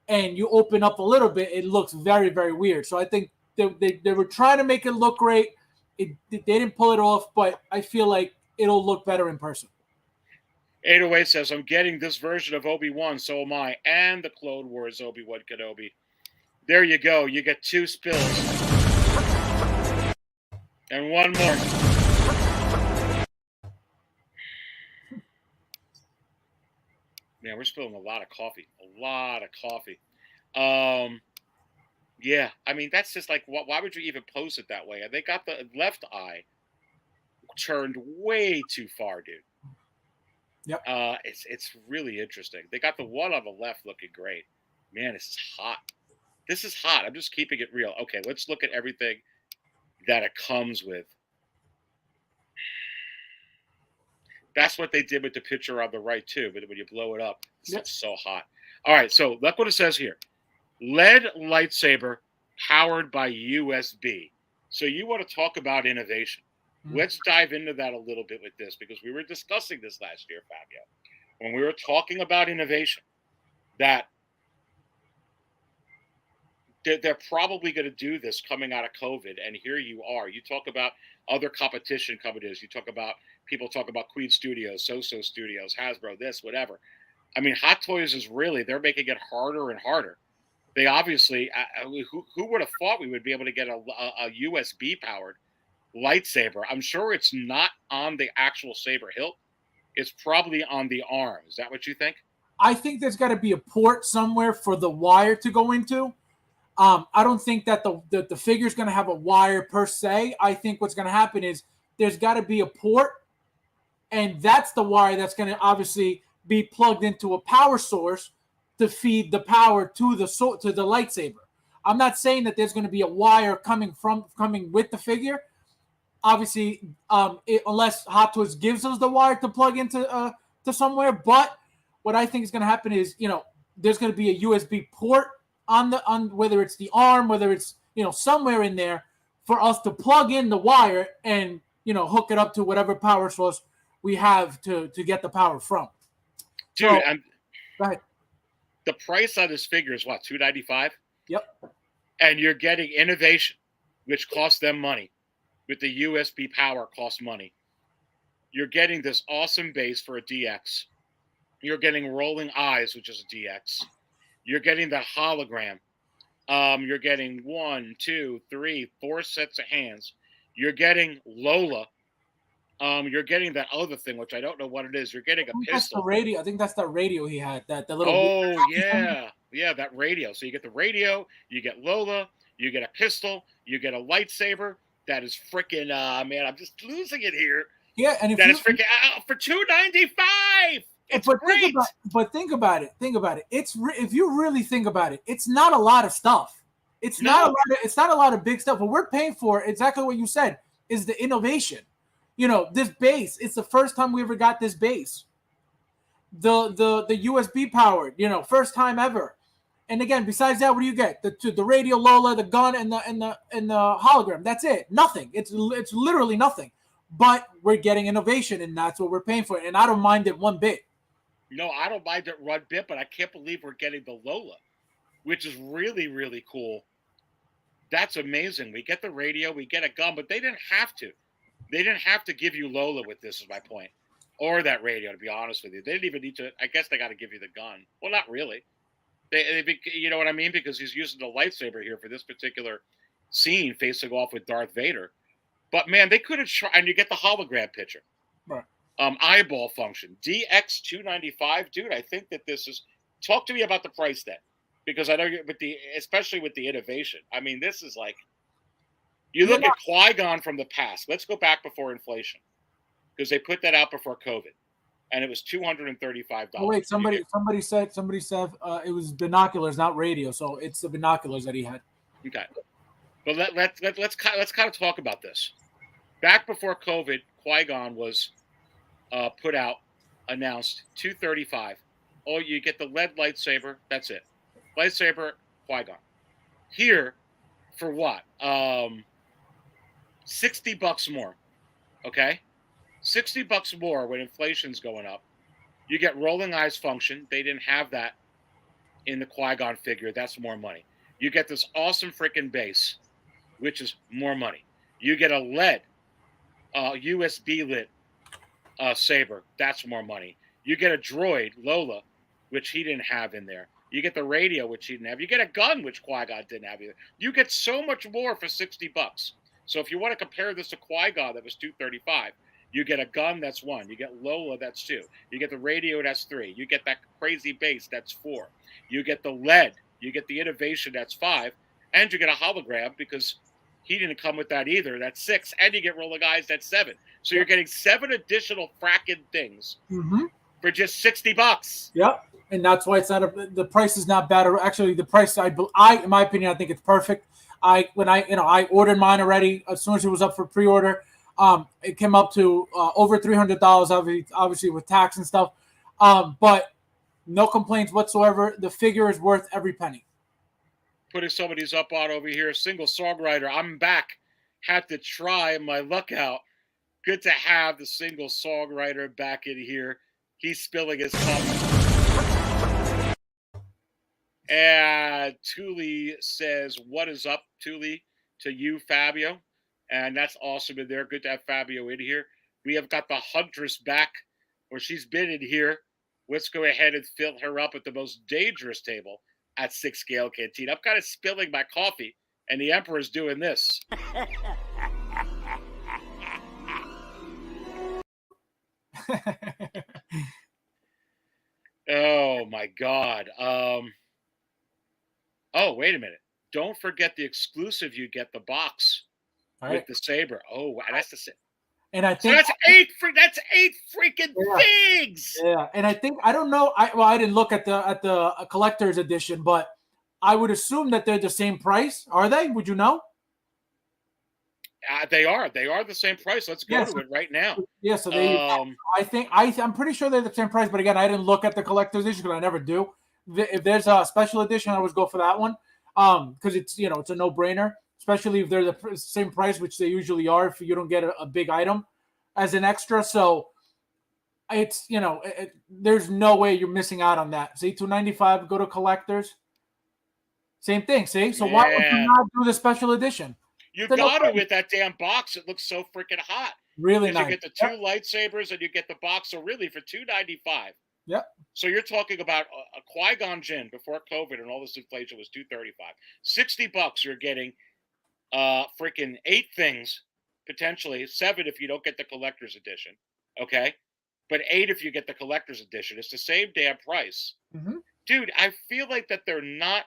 and you open up a little bit, it looks very, very weird. So I think they were trying to make it look great. They didn't pull it off, but I feel like it'll look better in person. 808 says, I'm getting this version of Obi-Wan, so am I, and the Clone Wars Obi-Wan Kenobi. There you go. You get 2 spills. And one more. Man, we're spilling a lot of coffee. A lot of coffee. Yeah, I mean, that's just like, why would you even pose it that way? They got the left eye turned way too far, dude. Yep. It's really interesting. They got the one on the left looking great. Man, this is hot. This is hot. I'm just keeping it real. Okay, let's look at everything that it comes with. That's what they did with the picture on the right, too. But when you blow it up, it's so hot. All right, so look what it says here. LED lightsaber powered by USB. So you want to talk about innovation. Let's dive into that a little bit with this, because we were discussing this last year, Fabio, when we were talking about innovation, that they're probably going to do this coming out of COVID, and here you are. You talk about other competition companies. You talk about people talk about Queen Studios, So-So Studios, Hasbro, this, whatever. I mean, Hot Toys is really, they're making it harder and harder. They obviously, who would have thought we would be able to get a USB-powered lightsaber? I'm sure it's not on the actual saber hilt. It's probably on the arm. Is that what you think? I think there's got to be a port somewhere for the wire to go into. I don't think that the figure's going to have a wire per se. I think what's going to happen is there's got to be a port, and that's the wire that's going to obviously be plugged into a power source to feed the power to the lightsaber. I'm not saying that there's going to be a wire coming with the figure. Obviously, unless Hot Toys gives us the wire to plug into to somewhere. But what I think is going to happen is, there's going to be a USB port on whether it's the arm, whether it's somewhere in there for us to plug in the wire and hook it up to whatever power source we have to get the power from. Dude, go ahead. The price on this figure is what, $295? Yep. And you're getting innovation, which costs them money. With the USB power, costs money. You're getting this awesome base for a DX. You're getting rolling eyes, which is a DX. You're getting the hologram. You're getting 1, 2, 3, 4 sets of hands. You're getting Lola. You're getting that other thing, which I don't know what it is. You're getting a pistol. That's the radio. I think that's the radio he had. The little. Oh yeah, that radio. So you get the radio, you get Lola, you get a pistol, you get a lightsaber. That is freaking man. I'm just losing it here. Yeah, and if that is freaking for $295. It's great. Think about it. If you really think about it, it's not a lot of stuff. It's not a lot of big stuff. What we're paying for, exactly what you said, is the innovation. This base. It's the first time we ever got this base. The USB powered. First time ever. And again, besides that, what do you get? The radio Lola, the gun, and the hologram. That's it. Nothing. It's literally nothing. But we're getting innovation, and that's what we're paying for. And I don't mind it one bit. No, I don't mind it one bit, but I can't believe we're getting the Lola, which is really, really cool. That's amazing. We get the radio, we get a gun, but they didn't have to. They didn't have to give you Lola with this, is my point. Or that radio, to be honest with you. They didn't even need to. I guess they got to give you the gun. Well, not really. They you know what I mean? Because he's using the lightsaber here for this particular scene, facing off with Darth Vader. But man, they could have tried, and you get the hologram picture. Right. Eyeball function. DX295, dude. I think that this is. Talk to me about the price then, because I know especially with the innovation. I mean, this is like. You look at Qui-Gon from the past. Let's go back before inflation, because they put that out before COVID, and it was $235. Oh wait, somebody said it was binoculars, not radio. So it's the binoculars that he had. Okay, but let's kind of talk about this. Back before COVID, Qui-Gon was put out, announced $235. Oh, you get the LED lightsaber. That's it. Lightsaber, Qui-Gon. Here, for what? $60 more. Okay, $60 more when inflation's going up. You get rolling eyes function. They didn't have that in the Qui-Gon figure. That's more money. You get this awesome freaking base, which is more money. You get a LED, USB lit saber. That's more money. You get a droid, Lola, which he didn't have in there. You get the radio, which he didn't have. You get a gun, which Qui-Gon didn't have either. You get so much more for $60. So if you want to compare this to Qui-Gon, that was $235. You get a gun, that's 1. You get Lola, that's 2. You get the radio, that's 3. You get that crazy base, that's 4. You get the lead, you get the innovation, that's 5. And you get a hologram because he didn't come with that either. That's 6. And you get rolling eyes, that's 7. So you're getting 7 additional fracking things for just $60. Yep. And that's why it's not the price is not bad. Actually, the price I in my opinion, I think it's perfect. I ordered mine already as soon as it was up for pre-order. It came up to over $300, obviously with tax and stuff. But no complaints whatsoever. The figure is worth every penny. Putting some of these up on over here. Single songwriter. I'm back. Had to try my luck out. Good to have the single songwriter back in here. He's spilling his cup. And Thule says, what is up, Thule, to you, Fabio? And that's awesome in there. Good to have Fabio in here. We have got the Huntress back, or she's been in here. Let's go ahead and fill her up at the most dangerous table at 6 Scale Canteen. I'm kind of spilling my coffee, and the Emperor's doing this. Oh, my God. Oh, wait a minute. Don't forget the exclusive. You get the box with the saber. Oh, wow, that's the and I think so that's eight freaking things. Yeah, and I don't know. I didn't look at the collector's edition, but I would assume that they're the same price. Are they? Would you know? They are. They are the same price. Let's go to it right now. Yeah. So I'm pretty sure they're the same price. But again, I didn't look at the collector's edition because I never do. If there's a special edition, I always go for that one because it's it's a no-brainer. Especially if they're the same price, which they usually are if you don't get a big item as an extra. So it's, there's no way you're missing out on that. See, $295, go to collectors. Same thing, see? So why would you not do the special edition? You got it with that damn box. It looks so freaking hot. Really nice. You get the 2 lightsabers and you get the box. So really for $295. Yep. So you're talking about a Qui-Gon Jinn before COVID and all this inflation was $235. $60 you're getting freaking 8 things, potentially 7 if you don't get the collector's edition, okay? But 8 if you get the collector's edition. It's the same damn price. Mm-hmm. Dude, I feel like that they're not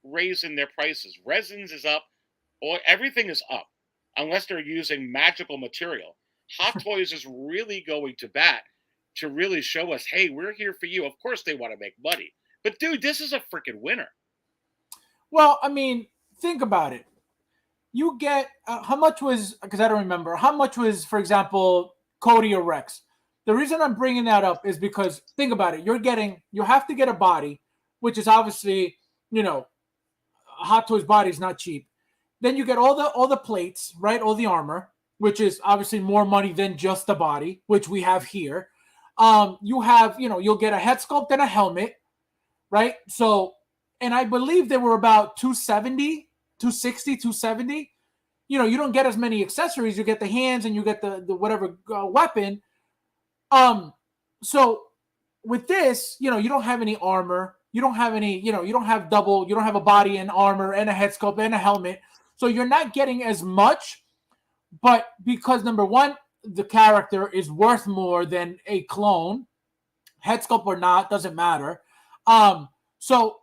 raising their prices. Resins is up, or everything is up, unless they're using magical material. Hot Toys is really going to bat to really show us, hey, we're here for you. Of course they want to make money. But, dude, this is a freaking winner. Well, I mean, think about it. You get how much was, because I don't remember, how much was, for example, Cody or Rex? The reason I'm bringing that up is because think about it. You have to get a body, which is obviously, Hot Toys body is not cheap. Then you get all the plates, right? All the armor, which is obviously more money than just the body, which we have here. You have, you'll get a head sculpt and a helmet, right? So, and I believe they were about $270. 260, 270. You don't get as many accessories. You get the hands and you get the whatever weapon. So with this, you don't have any armor. You don't have any, you don't have double. You don't have a body and armor and a head sculpt and a helmet. So you're not getting as much. But because number one, the character is worth more than a clone, head sculpt or not, doesn't matter. So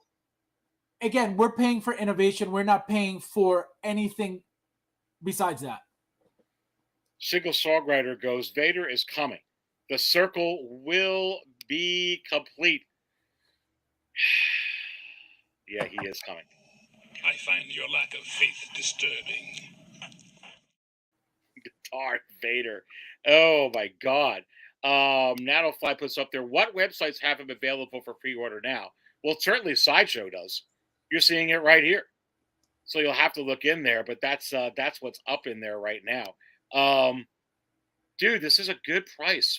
again, we're paying for innovation. We're not paying for anything besides that. Single songwriter goes, Vader is coming. The circle will be complete. Yeah, he is coming. I find your lack of faith disturbing. Darth Vader. Oh, my God. Nanofly puts up there, what websites have him available for pre-order now? Well, certainly Sideshow does. You're seeing it right here. So you'll have to look in there, but that's what's up in there right now. Dude, this is a good price.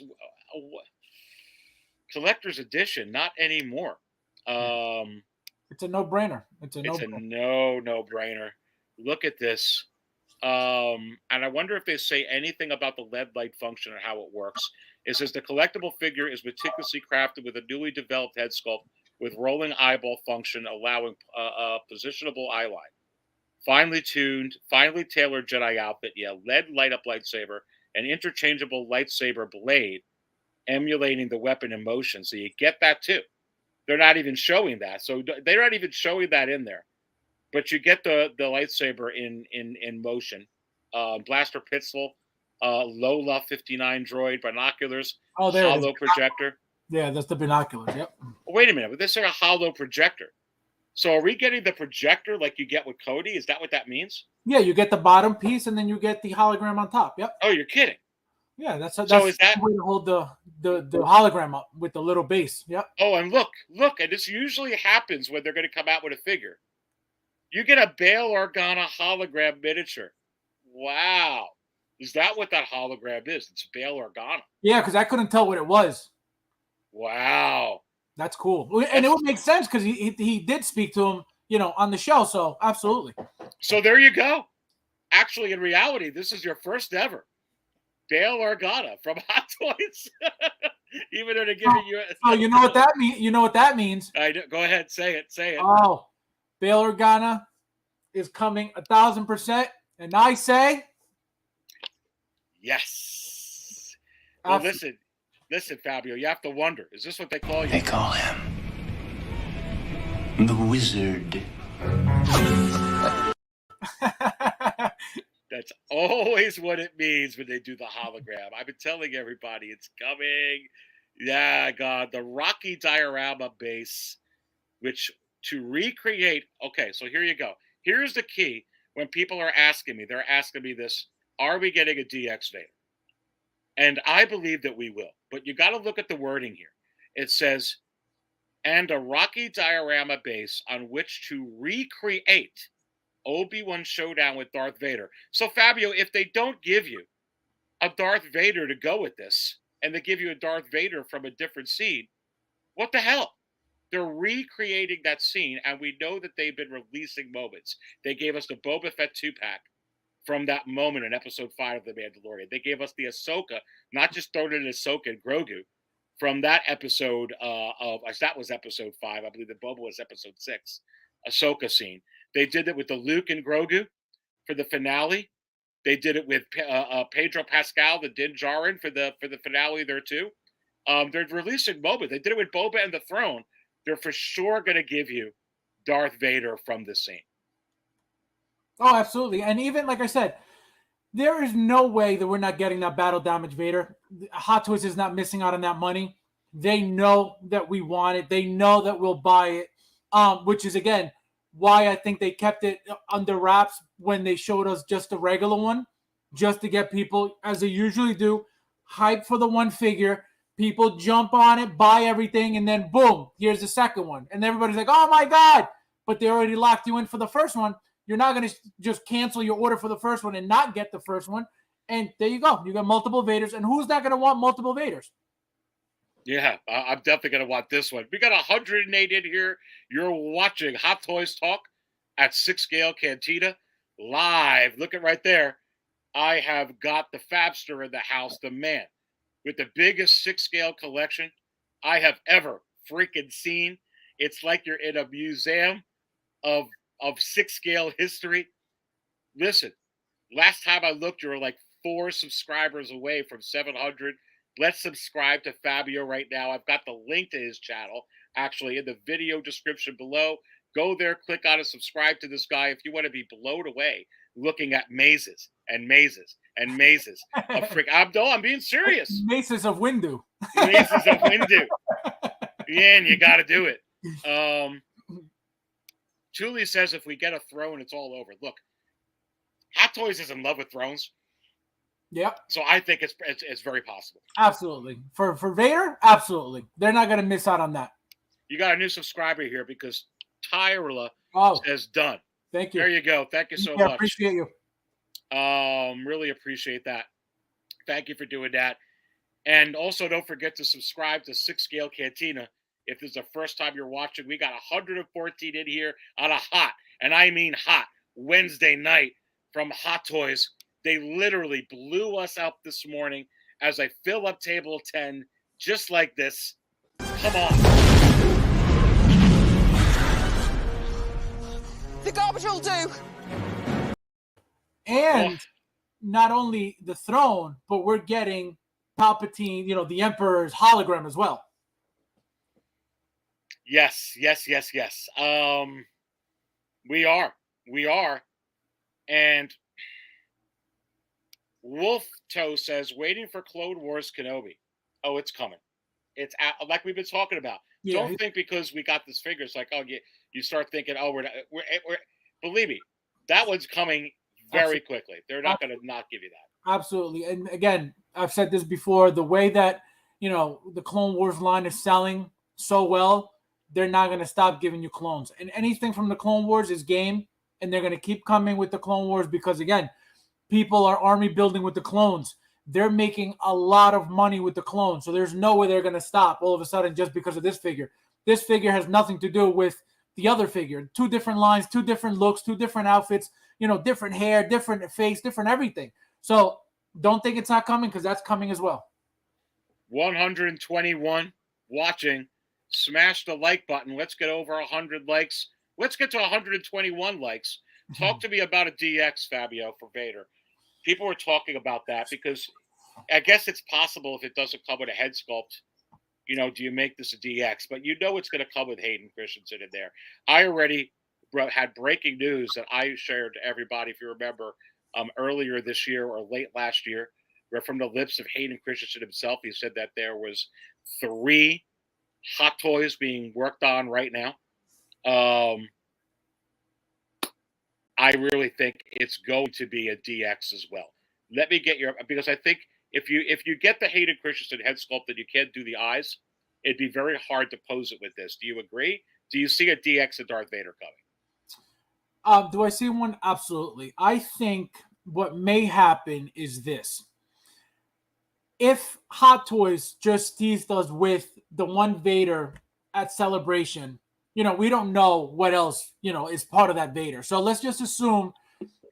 Collector's edition, not anymore. It's a no-brainer. It's a no-brainer. Look at this. And I wonder if they say anything about the LED light function or how it works. It says the collectible figure is meticulously crafted with a newly developed head sculpt with rolling eyeball function, allowing positionable eye line. finely tuned, finely tailored Jedi outfit, lead light up lightsaber, an interchangeable lightsaber blade emulating the weapon in motion. So you get that too. They're not even showing that. So they're not even showing that in there. But you get the lightsaber in motion. Blaster pistol, Lola 59 droid, binoculars, hollow projector. Yeah, that's the binoculars. Yep. Wait a minute, but this is a hollow projector. So are we getting the projector like you get with Cody? Is that what that means? Yeah, you get the bottom piece and then you get the hologram on top. Yep. Oh, you're kidding. Yeah, that's is the that way to hold the hologram up with the little base. Yep. Oh, and look, and this usually happens when they're going to come out with a figure. You get a Bail Organa hologram miniature. Wow. Is that what that hologram is? It's Bail Organa. Yeah, because I couldn't tell what it was. Wow. That's cool. And it would make sense because he did speak to him, on the show. So absolutely. So there you go. Actually, in reality, this is your first ever Bail Organa from Hot Toys. Even though they're giving you. Oh, you know what that means? You know what that means? I do. Go ahead, say it. Oh, Bail Organa is coming 1,000%, and I say yes. Well, listen, Fabio. You have to wonder: is this what they call you? They call him the Wizard. That's always what it means when they do the hologram. I've been telling everybody it's coming. Yeah, God, the Rocky diorama base, which to recreate. Okay, so here you go. Here's the key. When people are asking me, they're asking me this: are we getting a DX Vader? And I believe that we will. But you got to look at the wording here. It says, and a Rocky diorama base on which to recreate Obi-Wan showdown with Darth Vader. So, Fabio, if they don't give you a Darth Vader to go with this, and they give you a Darth Vader from a different scene, what the hell? They're recreating that scene, and we know that they've been releasing moments. They gave us the Boba Fett 2-pack from that moment in Episode 5 of The Mandalorian. They gave us the Ahsoka, not just throwing in Ahsoka and Grogu, from that episode that was Episode 5. I believe that Boba was Episode 6, Ahsoka scene. They did it with the Luke and Grogu for the finale. They did it with Pedro Pascal, the Din Djarin, for the finale there too. They're releasing Boba. They did it with Boba and the Throne. They're for sure going to give you Darth Vader from the scene. Oh, absolutely. And even, like I said, there is no way that we're not getting that battle damage Vader. Hot Toys is not missing out on that money. They know that we want it. They know that we'll buy it, which is, again, why I think they kept it under wraps when they showed us just the regular one, just to get people, as they usually do, hype for the one figure. People jump on it, buy everything, and then boom, here's the second one. And everybody's like, oh my God, but they already locked you in for the first one. You're not going to just cancel your order for the first one and not get the first one. And there you go. You got multiple Vaders. And who's not going to want multiple Vaders? Yeah, I'm definitely going to want this one. We got 108 in here. You're watching Hot Toys Talk at 6 Scale Cantina live. Look at right there. I have got the Fabster in the house, the man with the biggest 6 Scale collection I have ever freaking seen. It's like you're in a museum of 6 Scale history. Listen, last time I looked, you were like 4 subscribers away from 700. Let's subscribe to Fabio right now. I've got the link to his channel actually in the video description below. Go there, click on it, subscribe to this guy if you want to be blown away looking at mazes and mazes and mazes of I'm being serious. Mazes of Windu. Mazes of Windu. Yeah, and you got to do it. Julie says if we get a throne, it's all over. Look, Hot Toys is in love with thrones. Yep. So I think it's very possible. Absolutely. For Vader, absolutely. They're not going to miss out on that. You got a new subscriber here because Tyra says done. Thank you. There you go. Thank you so much. Appreciate you. Really appreciate that. Thank you for doing that. And also don't forget to subscribe to 6 Scale Cantina. If this is the first time you're watching, we got 114 in here on a hot, and I mean hot, Wednesday night from Hot Toys. They literally blew us up this morning as I fill up table 10 just like this. Come on. The garbage will do. And not only the throne, but we're getting Palpatine, the Emperor's hologram as well. Yes. We are. And Wolf Toe says, waiting for Clone Wars Kenobi. Oh, it's coming. It's like we've been talking about. Yeah, Don't think because we got this figure, it's like, oh, you start thinking, oh, we're believe me, that one's coming very quickly. They're not going to not give you that. Absolutely. And again, I've said this before, the way that, the Clone Wars line is selling so well, they're not going to stop giving you clones. And anything from the Clone Wars is game, and they're going to keep coming with the Clone Wars because, again, people are army building with the clones. They're making a lot of money with the clones. So there's no way they're going to stop all of a sudden just because of this figure. This figure has nothing to do with the other figure. 2 different lines, 2 different looks, 2 different outfits, different hair, different face, different everything. So don't think it's not coming because that's coming as well. 121 watching. Smash the like button. Let's get over 100 likes. Let's get to 121 likes. Talk to me about a DX, Fabio, for Vader. People were talking about that because I guess it's possible if it doesn't come with a head sculpt, do you make this a DX? But it's going to come with Hayden Christensen in there. I already had breaking news that I shared to everybody, if you remember, earlier this year or late last year, where from the lips of Hayden Christensen himself, he said that there was 3 Hot Toys being worked on right now. I really think it's going to be a DX as well. Let me get because I think if you get the Hayden Christensen head sculpt and you can't do the eyes, it'd be very hard to pose it with this. Do you agree? Do you see a DX of Darth Vader coming? Do I see one? Absolutely. I think what may happen is this. If Hot Toys just teased us with the one Vader at Celebration, we don't know what else, is part of that Vader. So let's just assume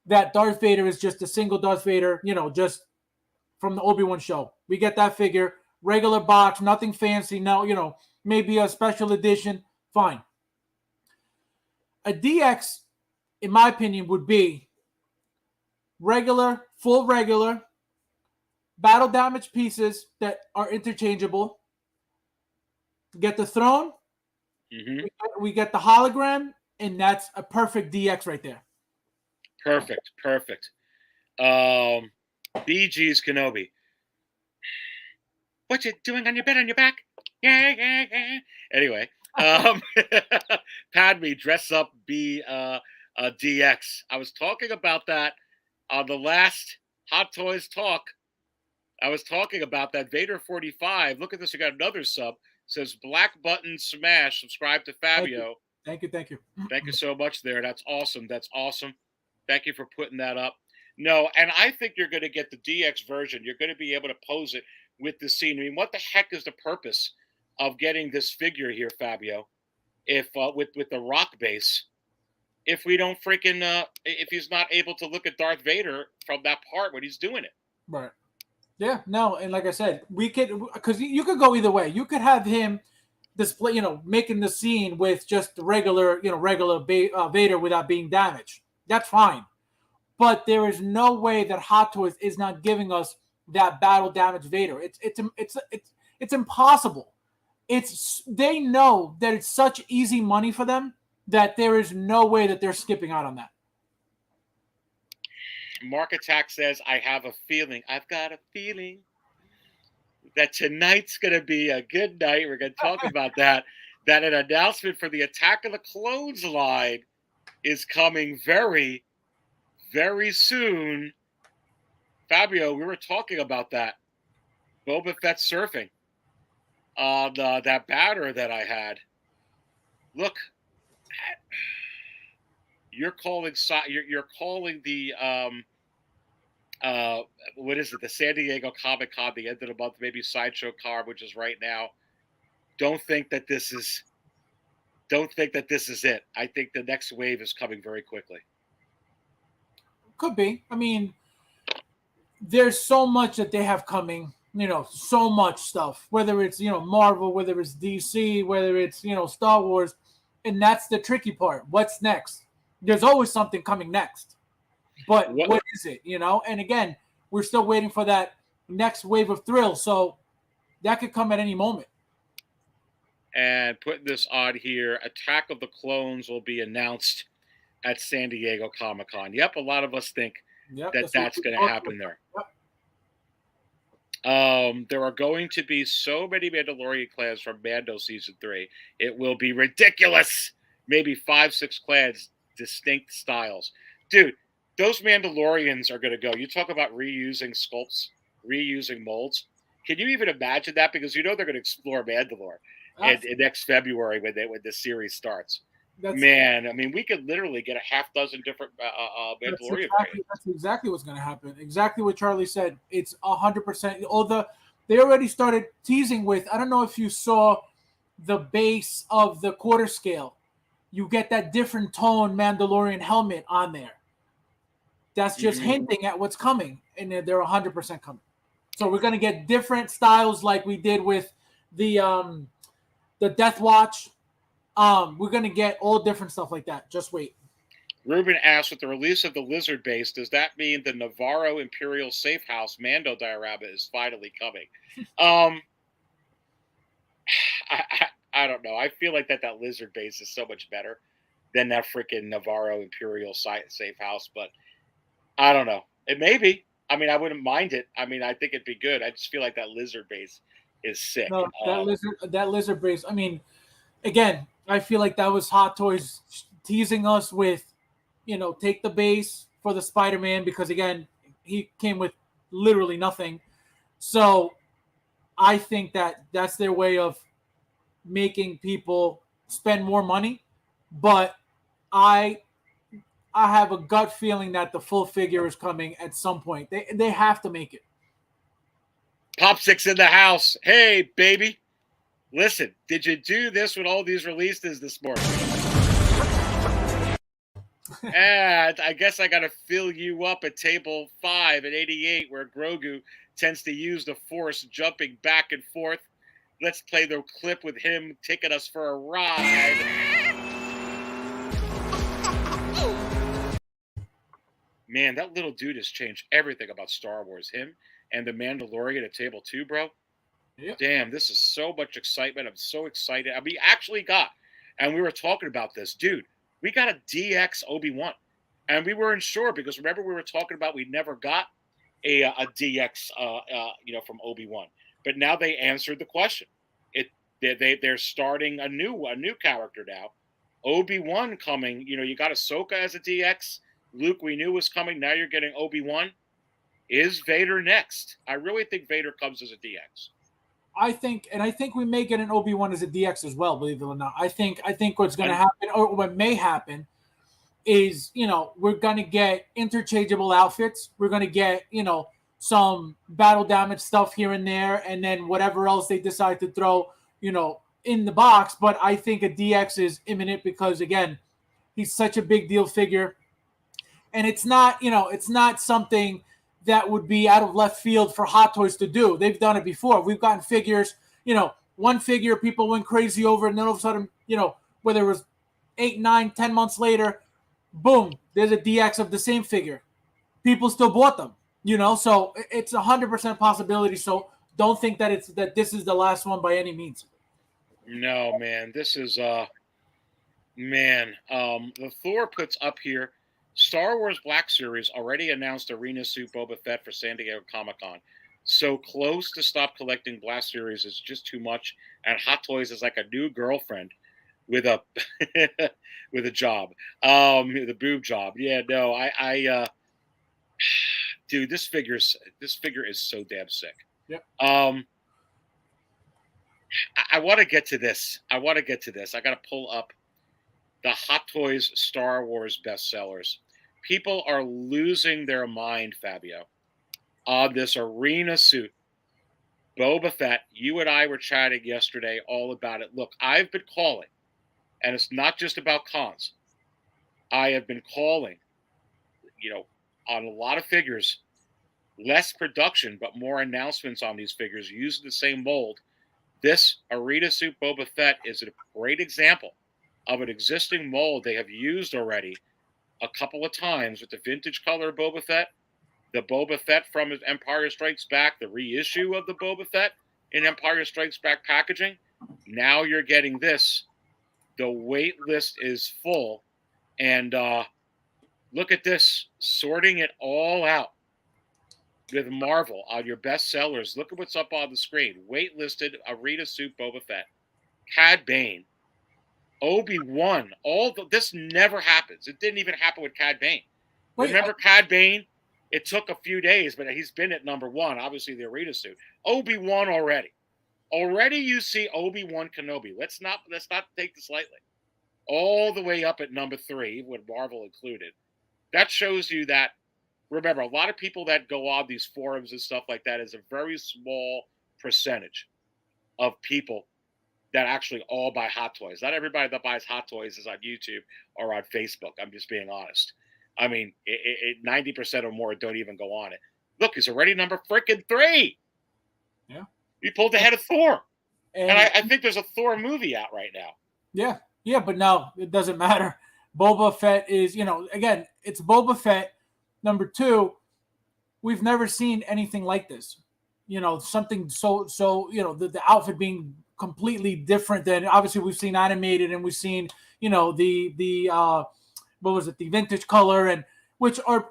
that Darth Vader is just a single Darth Vader, just from the Obi-Wan show. We get that figure, regular box, nothing fancy. No, maybe a special edition. Fine. A DX, in my opinion, would be full regular, battle damage pieces that are interchangeable. Get the throne. Mm-hmm. We get the hologram, and that's a perfect DX right there. Perfect. BG's Kenobi. What you doing on your bed on your back? Yeah. Anyway, Padme, dress up, be a DX. I was talking about that on the last Hot Toys talk. I was talking about that Vader 45. Look at this. We got another sub. Says black button smash. Subscribe to Fabio. Thank you. Thank you so much there. That's awesome. Thank you for putting that up. No, and I think you're going to get the DX version. You're going to be able to pose it with the scene. I mean, what the heck is the purpose of getting this figure here, Fabio? If with the rock base, if we don't if he's not able to look at Darth Vader from that part when he's doing it, right? Yeah, no, and like I said, we could, because you could go either way. You could have him display, making the scene with just the regular Vader without being damaged. That's fine. But there is no way that Hot Toys is not giving us that battle damage Vader. It's impossible. They know that it's such easy money for them that there is no way that they're skipping out on that. Mark Attack says, I've got a feeling that tonight's going to be a good night. We're going to talk about that an announcement for the Attack of the Clones line is coming very, very soon. Fabio, we were talking about that. Boba Fett surfing on that banner that I had. Look, you're calling the what is it? The San Diego Comic Con, the end of the month, maybe Sideshow Car, which is right now. Don't think that this is it. I think the next wave is coming very quickly. Could be. I mean, there's so much that they have coming. So much stuff. Whether it's Marvel, whether it's DC, whether it's Star Wars, and that's the tricky part. What's next? There's always something coming next. But what is it, you know? And again, we're still waiting for that next wave of thrill. So that could come at any moment. And putting this on here, Attack of the Clones will be announced at San Diego Comic-Con. Yep, a lot of us think that's going to happen there. Yep. There are going to be so many Mandalorian clans from Mando Season 3. It will be ridiculous. Maybe 5-6 clans, distinct styles. Dude, those Mandalorians are going to go. You talk about reusing sculpts, reusing molds. Can you even imagine that? Because you know they're going to explore Mandalore in next February when the series starts. Man, I mean, we could literally get a half dozen different Mandalorian. That's exactly what's going to happen. Exactly what Charlie said. It's 100%. They already started teasing with. I don't know if you saw the base of the quarter scale. You get that different tone Mandalorian helmet on there. That's just hinting at what's coming, and they're 100% coming. So we're going to get different styles like we did with the Death Watch. We're going to get all different stuff like that. Just wait. Ruben asks, with the release of the Lizard base, does that mean the Navarro Imperial Safe House Mando diorama is finally coming? I don't know. I feel like that Lizard base is so much better than that freaking Navarro Imperial Safe House, but I don't know. It may be. I mean, I wouldn't mind it. I mean, I think it'd be good. I just feel like that Lizard base is sick. No, that lizard base. I mean, again, I feel like that was Hot Toys teasing us with, take the base for the Spider-Man, because again, he came with literally nothing. So I think that's their way of making people spend more money. But I have a gut feeling that the full figure is coming at some point. They have to make it. Pop Six in the house. Hey, baby. Listen, did you do this with all these releases this morning? And I guess I got to fill you up at table 5 at 88, where Grogu tends to use the Force jumping back and forth. Let's play the clip with him taking us for a ride. Man, that little dude has changed everything about Star Wars. Him and the Mandalorian at table 2, bro. Yep. Damn, this is so much excitement. I'm so excited. I mean, actually got, and we were talking about this, dude. We got a DX Obi-Wan, and we weren't sure because remember we were talking about we never got a DX, from Obi-Wan. But now they answered the question. They're starting a new character now. Obi-Wan coming. You got Ahsoka as a DX. Luke we knew was coming. Now you're getting Obi-Wan. Is Vader next? I really think Vader comes as a DX. I think we may get an Obi-Wan as a DX as well, believe it or not. I think what's going to happen, or what may happen, is we're going to get interchangeable outfits. We're going to get some battle damage stuff here and there, and then whatever else they decide to throw in the box. But I think a DX is imminent because again, he's such a big deal figure, and it's not something that would be out of left field for Hot Toys to do. They've done it before. We've gotten figures, one figure people went crazy over, and then all of a sudden, whether it was 8, 9, 10 months later, boom, there's a DX of the same figure. People still bought them, so it's 100% possibility. So don't think that this is the last one by any means. No, man, this is the Thor puts up here. Star Wars Black Series already announced Arena Suit Boba Fett for San Diego Comic-Con. So close to stop collecting Black Series is just too much, and Hot Toys is like a new girlfriend with a with a job, the boob job. Yeah, no, I dude, this figure is so damn sick. Yep. I want to get to this. I got to pull up the Hot Toys Star Wars bestsellers. People are losing their mind, Fabio, on this Arena Suit. Boba Fett, you and I were chatting yesterday all about it. Look, I've been calling, and it's not just about cons. I have been calling, on a lot of figures, less production, but more announcements on these figures using the same mold. This Arena Suit Boba Fett is a great example of an existing mold they have used already a couple of times with the vintage color Boba Fett, the Boba Fett from Empire Strikes Back, the reissue of the Boba Fett in Empire Strikes Back packaging. Now you're getting this. The wait list is full. And look at this, sorting it all out with Marvel on your best sellers. Look at what's up on the screen. Waitlisted Arena Suit Boba Fett, Cad Bane, Obi-Wan. This never happens. It didn't even happen with Cad Bane. Remember Cad Bane? It took a few days, but he's been at number 1, obviously the Arena Suit. Obi-Wan already. Already you see Obi-Wan Kenobi. Let's not take this lightly. All the way up at number 3, with Marvel included. That shows you that, remember, a lot of people that go on these forums and stuff like that is a very small percentage of people that actually all buy Hot Toys. Not everybody that buys Hot Toys is on YouTube or on Facebook. I'm just being honest. I mean, 90% or more don't even go on it. Look, he's already number freaking 3. Yeah. He pulled ahead of Thor. And I think there's a Thor movie out right now. Yeah. Yeah, but no, it doesn't matter. Boba Fett is, again, it's Boba Fett. Number 2, we've never seen anything like this. Something so the outfit being completely different than, obviously we've seen animated and we've seen, the what was it, the vintage color, and which are,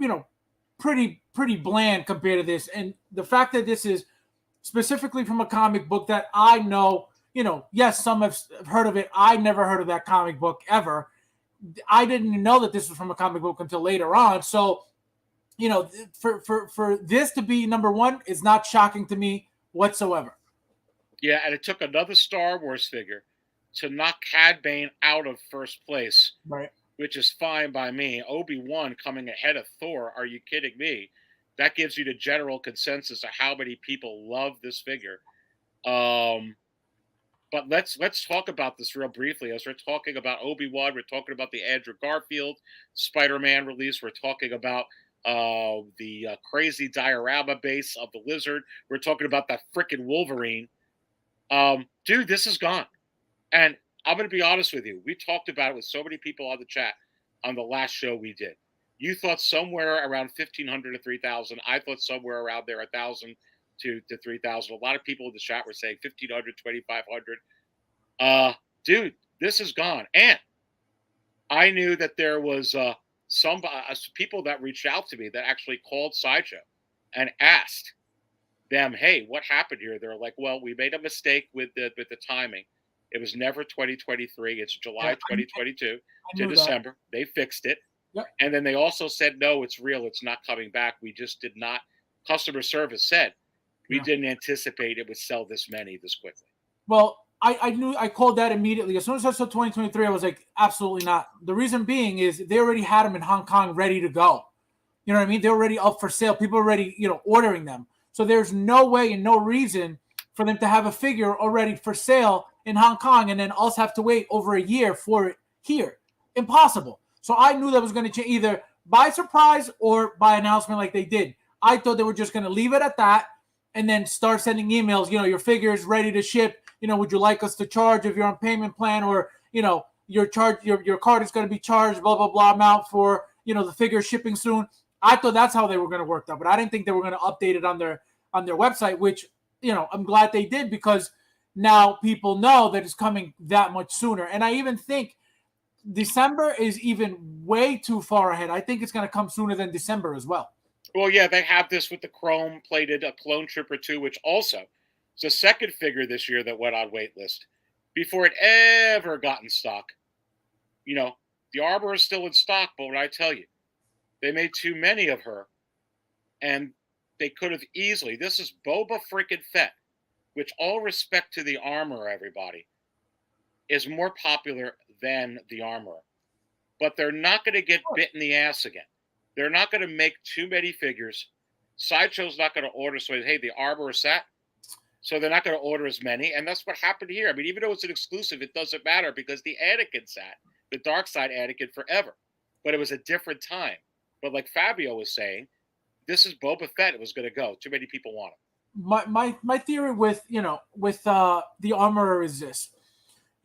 pretty bland compared to this. And the fact that this is specifically from a comic book that I know, yes, some have heard of it. I never heard of that comic book ever. I didn't even know that this was from a comic book until later on. So, for this to be number 1 is not shocking to me whatsoever. Yeah, and it took another Star Wars figure to knock Cad Bane out of first place, right? Which is fine by me. Obi-Wan coming ahead of Thor. Are you kidding me? That gives you the general consensus of how many people love this figure. But let's talk about this real briefly. As we're talking about Obi-Wan, we're talking about the Andrew Garfield Spider-Man release. We're talking about the crazy diorama base of the Lizard. We're talking about that freaking Wolverine. Dude, this is gone. And I'm going to be honest with you. We talked about it with so many people on the chat on the last show we did. You thought somewhere around 1,500 to 3,000. I thought somewhere around there 1,000 to 3,000. A lot of people in the chat were saying 1,500, 2,500. Dude, this is gone. And I knew that there was some people that reached out to me that actually called Sideshow and asked them, hey, what happened here? They're like, well, we made a mistake with the timing. It was never 2023. It's July 2022 to December. They fixed it. Yep. And then they also said, no, it's real. It's not coming back. We just did not. Customer service said we didn't anticipate it would sell this many this quickly. Well, I knew, I called that immediately. As soon as I saw 2023, I was like, absolutely not. The reason being is they already had them in Hong Kong ready to go. You know what I mean? They're already up for sale. People are already, ordering them. So there's no way and no reason for them to have a figure already for sale in Hong Kong and then us have to wait over a year for it here. Impossible. So I knew that was going to change either by surprise or by announcement like they did. I thought they were just going to leave it at that and then start sending emails, your figure is ready to ship. Would you like us to charge if you're on payment plan, or, your card is going to be charged, blah, blah, blah amount for, the figure shipping soon. I thought that's how they were going to work that, but I didn't think they were going to update it on their website, which, I'm glad they did, because now people know that it's coming that much sooner. And I even think December is even way too far ahead. I think it's going to come sooner than December as well. Well, yeah, they have this with the chrome-plated Clone Trooper 2, which also is the second figure this year that went on waitlist before it ever got in stock. The Arbor is still in stock, but what I tell you, they made too many of her, and they could have easily. This is Boba freaking Fett, which, all respect to the Armorer, everybody, is more popular than the Armorer. But they're not going to get bit in the ass again. They're not going to make too many figures. Sideshow's not going to order, so, hey, the Armorer set. So they're not going to order as many, and that's what happened here. I mean, even though it's an exclusive, it doesn't matter because the Anakin sat, the dark side Anakin, forever. But it was a different time. But like Fabio was saying, this is Boba Fett. It was going to go. Too many people want it. My theory with the Armorer is this.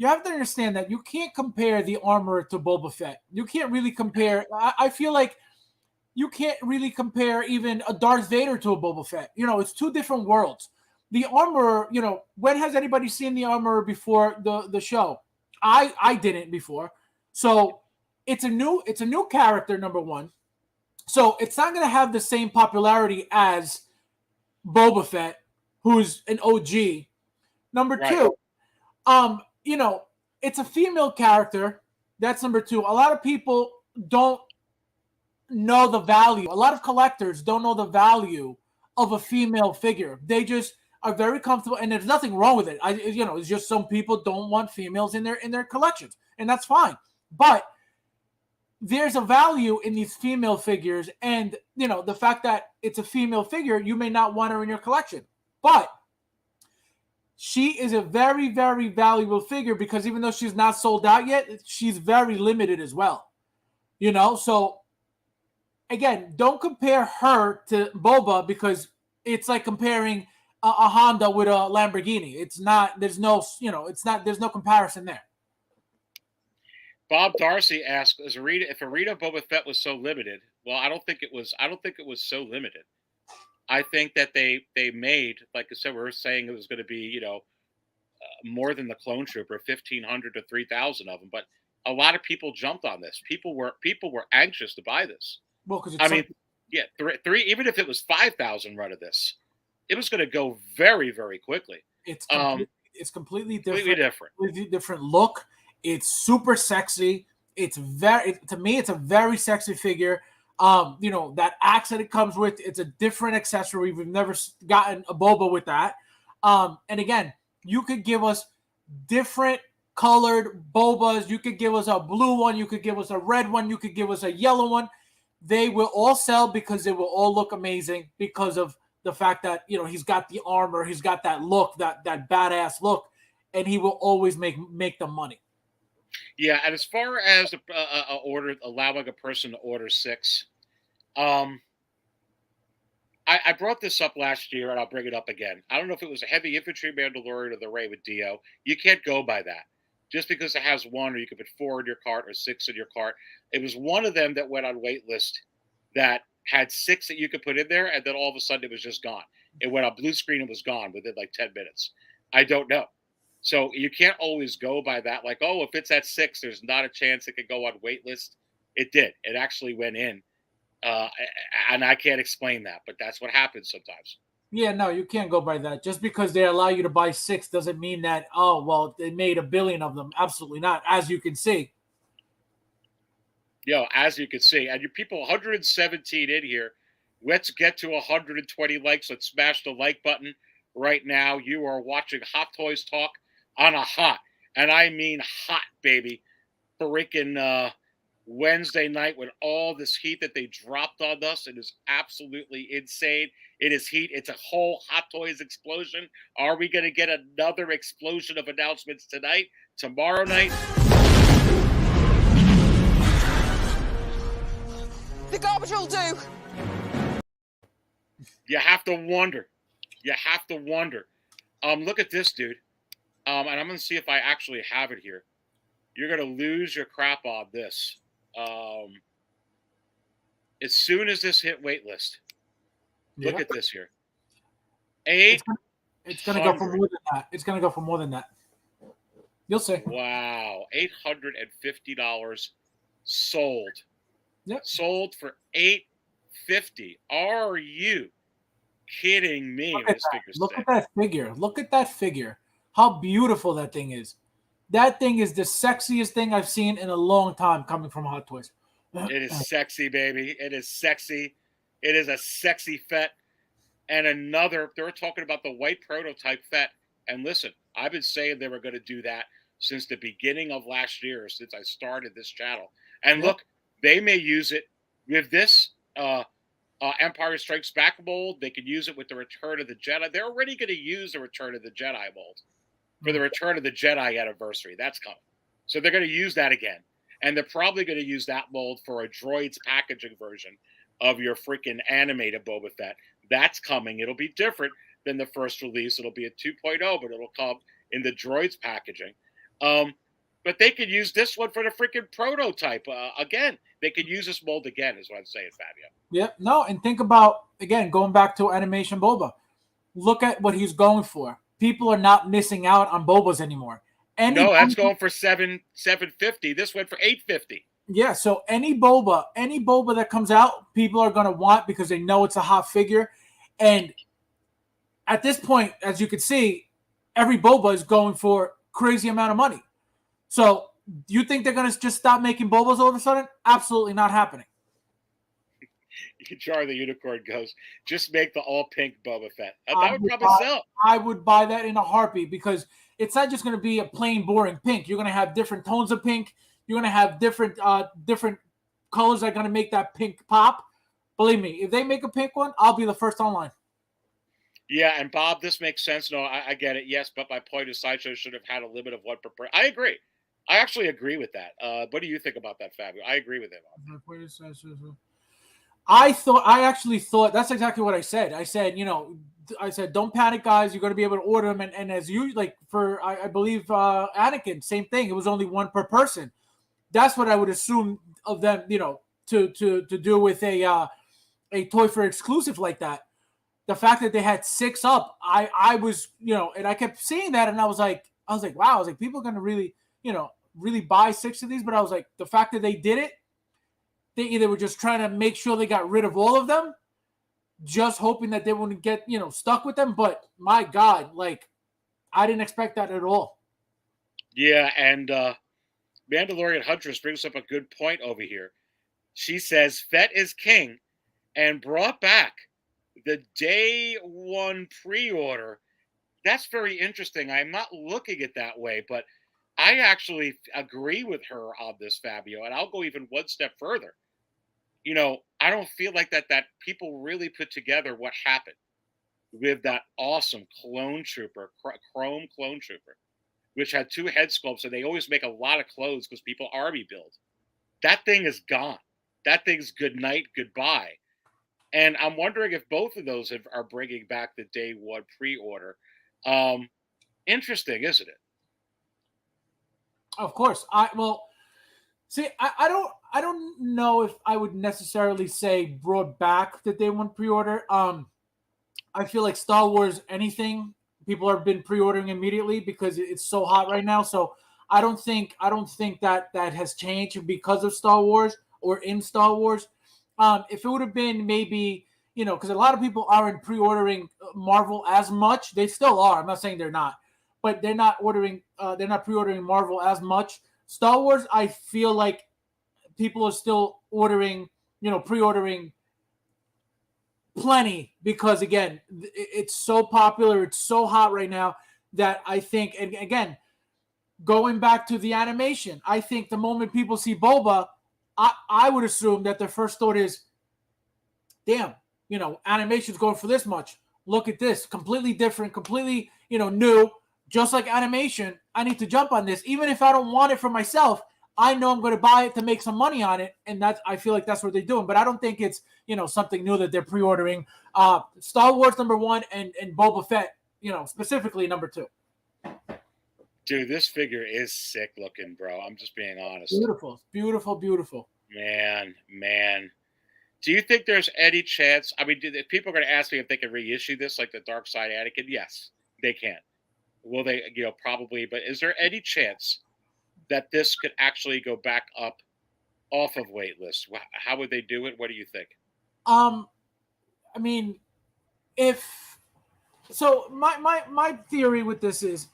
you have to understand that you can't compare the armor to Boba Fett. You can't really compare. I feel like you can't really compare even a Darth Vader to a Boba Fett. You know, it's two different worlds. The armor, you know, when has anybody seen the armor before the show? I didn't before. So it's a new character, number one. So it's not going to have the same popularity as Boba Fett, who's an OG. Number two, you know, it's a female character. That's number two. A lot of people don't know the value. A lot of collectors don't know the value of a female figure. They just are very comfortable, and there's nothing wrong with it. You know, it's just some people don't want females in their collections, and that's fine. But there's a value in these female figures, and you know, the fact that it's a female figure, you may not want her in your collection, but she is a very, very valuable figure because even though she's not sold out yet, she's very limited as well. You know, so again, don't compare her to Boba because it's like comparing a Honda with a Lamborghini. It's not. There's no. You know. It's not. There's no comparison there. Bob Darcy asked, if Arena Boba Fett was so limited, well, I don't think it was so limited. I think that they made, like I said, we were saying it was going to be, you know, more than the Clone Trooper, 1,500 to 3,000 of them. But a lot of people jumped on this. People were anxious to buy this. Well, because I mean, yeah, three. Even if it was 5,000 run of this, it was going to go very, very quickly. It's completely different. Completely different look. It's super sexy. To me, it's a very sexy figure. You know, that axe that it comes with, it's a different accessory. We've never gotten a Boba with that. And again, you could give us different colored Bobas. You could give us a blue one. You could give us a red one. You could give us a yellow one. They will all sell because they will all look amazing because of the fact that, you know, he's got the armor. He's got that look, that badass look, and he will always make the money. Yeah, and as far as allowing a person to order 6, I brought this up last year, and I'll bring it up again. I don't know if it was a heavy infantry Mandalorian or the Ray with Dio. You can't go by that. Just because it has 1, or you could put 4 in your cart or 6 in your cart. It was one of them that went on wait list that had 6 that you could put in there, and then all of a sudden it was just gone. It went on blue screen and was gone within like 10 minutes. I don't know. So you can't always go by that. Like, oh, if it's at 6, there's not a chance it could go on wait list. It did. It actually went in. And I can't explain that, but that's what happens sometimes. Yeah, no, you can't go by that. Just because they allow you to buy 6 doesn't mean that, oh, well, they made 1 billion of them. Absolutely not, as you can see. Yo, as you can see. And you people, 117 in here. Let's get to 120 likes. Let's smash the like button right now. You are watching Hot Toys Talk on a hot, and I mean hot, baby, freaking Wednesday night with all this heat that they dropped on us. It is absolutely insane. It is heat. It's a whole Hot Toys explosion. Are we going to get another explosion of announcements tonight, tomorrow night? The garbage will do. You have to wonder. You have to wonder. Look at this, dude. And I'm going to see if I actually have it here. You're going to lose your crap on this. As soon as this hit waitlist, look at this here. It's going to go for more than that. It's going to go for more than that. You'll see. Wow. $850 sold. Yep. Sold for $850. Are you kidding me? Look at that figure. Look at that figure. How beautiful that thing is. That thing is the sexiest thing I've seen in a long time coming from Hot Toys. It is sexy, baby. It is sexy. It is a sexy Fett. And another, they were talking about the white prototype Fett. And listen, I've been saying they were going to do that since the beginning of last year, since I started this channel. And look, they may use it with this Empire Strikes Back mold. They could use it with the Return of the Jedi. They're already going to use the Return of the Jedi mold for the Return of the Jedi anniversary. That's coming. So they're going to use that again. And they're probably going to use that mold for a droids packaging version of your freaking animated Boba Fett. That's coming. It'll be different than the first release. It'll be a 2.0, but it'll come in the droids packaging. But they could use this one for the freaking prototype. Again, they could use this mold again, is what I'm saying, Fabio. Yep. No, and think about, again, going back to animation Boba. Look at what he's going for. People are not missing out on Bobas anymore. No, that's going for $750. This went for $850. Yeah, so any Boba that comes out, people are going to want because they know it's a hot figure. And at this point, as you can see, every Boba is going for crazy amount of money. So you think they're going to just stop making Bobas all of a sudden? Absolutely not happening. Char the Unicorn goes, just make the all-pink Boba Fett. That would probably sell. I would buy that in a heartbeat because it's not just going to be a plain, boring pink. You're going to have different tones of pink. You're going to have different colors that are going to make that pink pop. Believe me, if they make a pink one, I'll be the first online. Yeah, and Bob, this makes sense. No, I get it. Yes, but my point is Sideshow should have had a limit of one per person. I agree. I actually agree with that. What do you think about that, Fabio? I agree with him. I actually thought that's exactly what I said. I said, don't panic, guys. You're going to be able to order them. And as you like for, I believe Anakin, same thing. It was only one per person. That's what I would assume of them, to do with a Toy Fair exclusive like that. The fact that they had 6 up, I was, and I kept seeing that, and I was like, wow, I was like, people are going to really, really buy 6 of these. But I was like, the fact that they did it, they either were just trying to make sure they got rid of all of them, just hoping that they wouldn't get, stuck with them. But my God, like, I didn't expect that at all. Yeah, and Mandalorian Huntress brings up a good point over here. She says Fett is king and brought back the day one pre-order. That's very interesting. I'm not looking at that way, but I actually agree with her on this, Fabio, and I'll go even one step further. I don't feel like that people really put together what happened with that awesome clone trooper, chrome clone trooper, which had 2 head sculpts, and they always make a lot of clothes because people army build. That thing is gone. That thing's good night, goodbye. And I'm wondering if both of those are bringing back the day one pre-order. Interesting, isn't it? Of course. I don't know if I would necessarily say brought back the day one pre-order. I feel like Star Wars, anything, people have been pre-ordering immediately because it's so hot right now. So I don't think that has changed because of Star Wars or in Star Wars. If it would have been maybe, because a lot of people aren't pre-ordering Marvel as much. They still are. I'm not saying they're not, but they're not pre-ordering Marvel as much. Star Wars, I feel like people are still ordering, pre-ordering plenty because, again, it's so popular. It's so hot right now that I think, and again, going back to the animation, I think the moment people see Boba, I would assume that their first thought is, damn, animation's going for this much. Look at this. Completely different, completely, new. Just like animation, I need to jump on this. Even if I don't want it for myself, I know I'm going to buy it to make some money on it. And I feel like that's what they're doing. But I don't think it's, something new that they're pre-ordering. Star Wars #1 and Boba Fett, specifically #2. Dude, this figure is sick looking, bro. I'm just being honest. Beautiful, beautiful, beautiful. Man. Do you think there's any chance? I mean, people are going to ask me if they can reissue this like the Dark Side Anakin. Yes, they can. Will they, probably. But is there any chance that this could actually go back up off of wait list? How would they do it? What do you think? I mean, my theory with this is,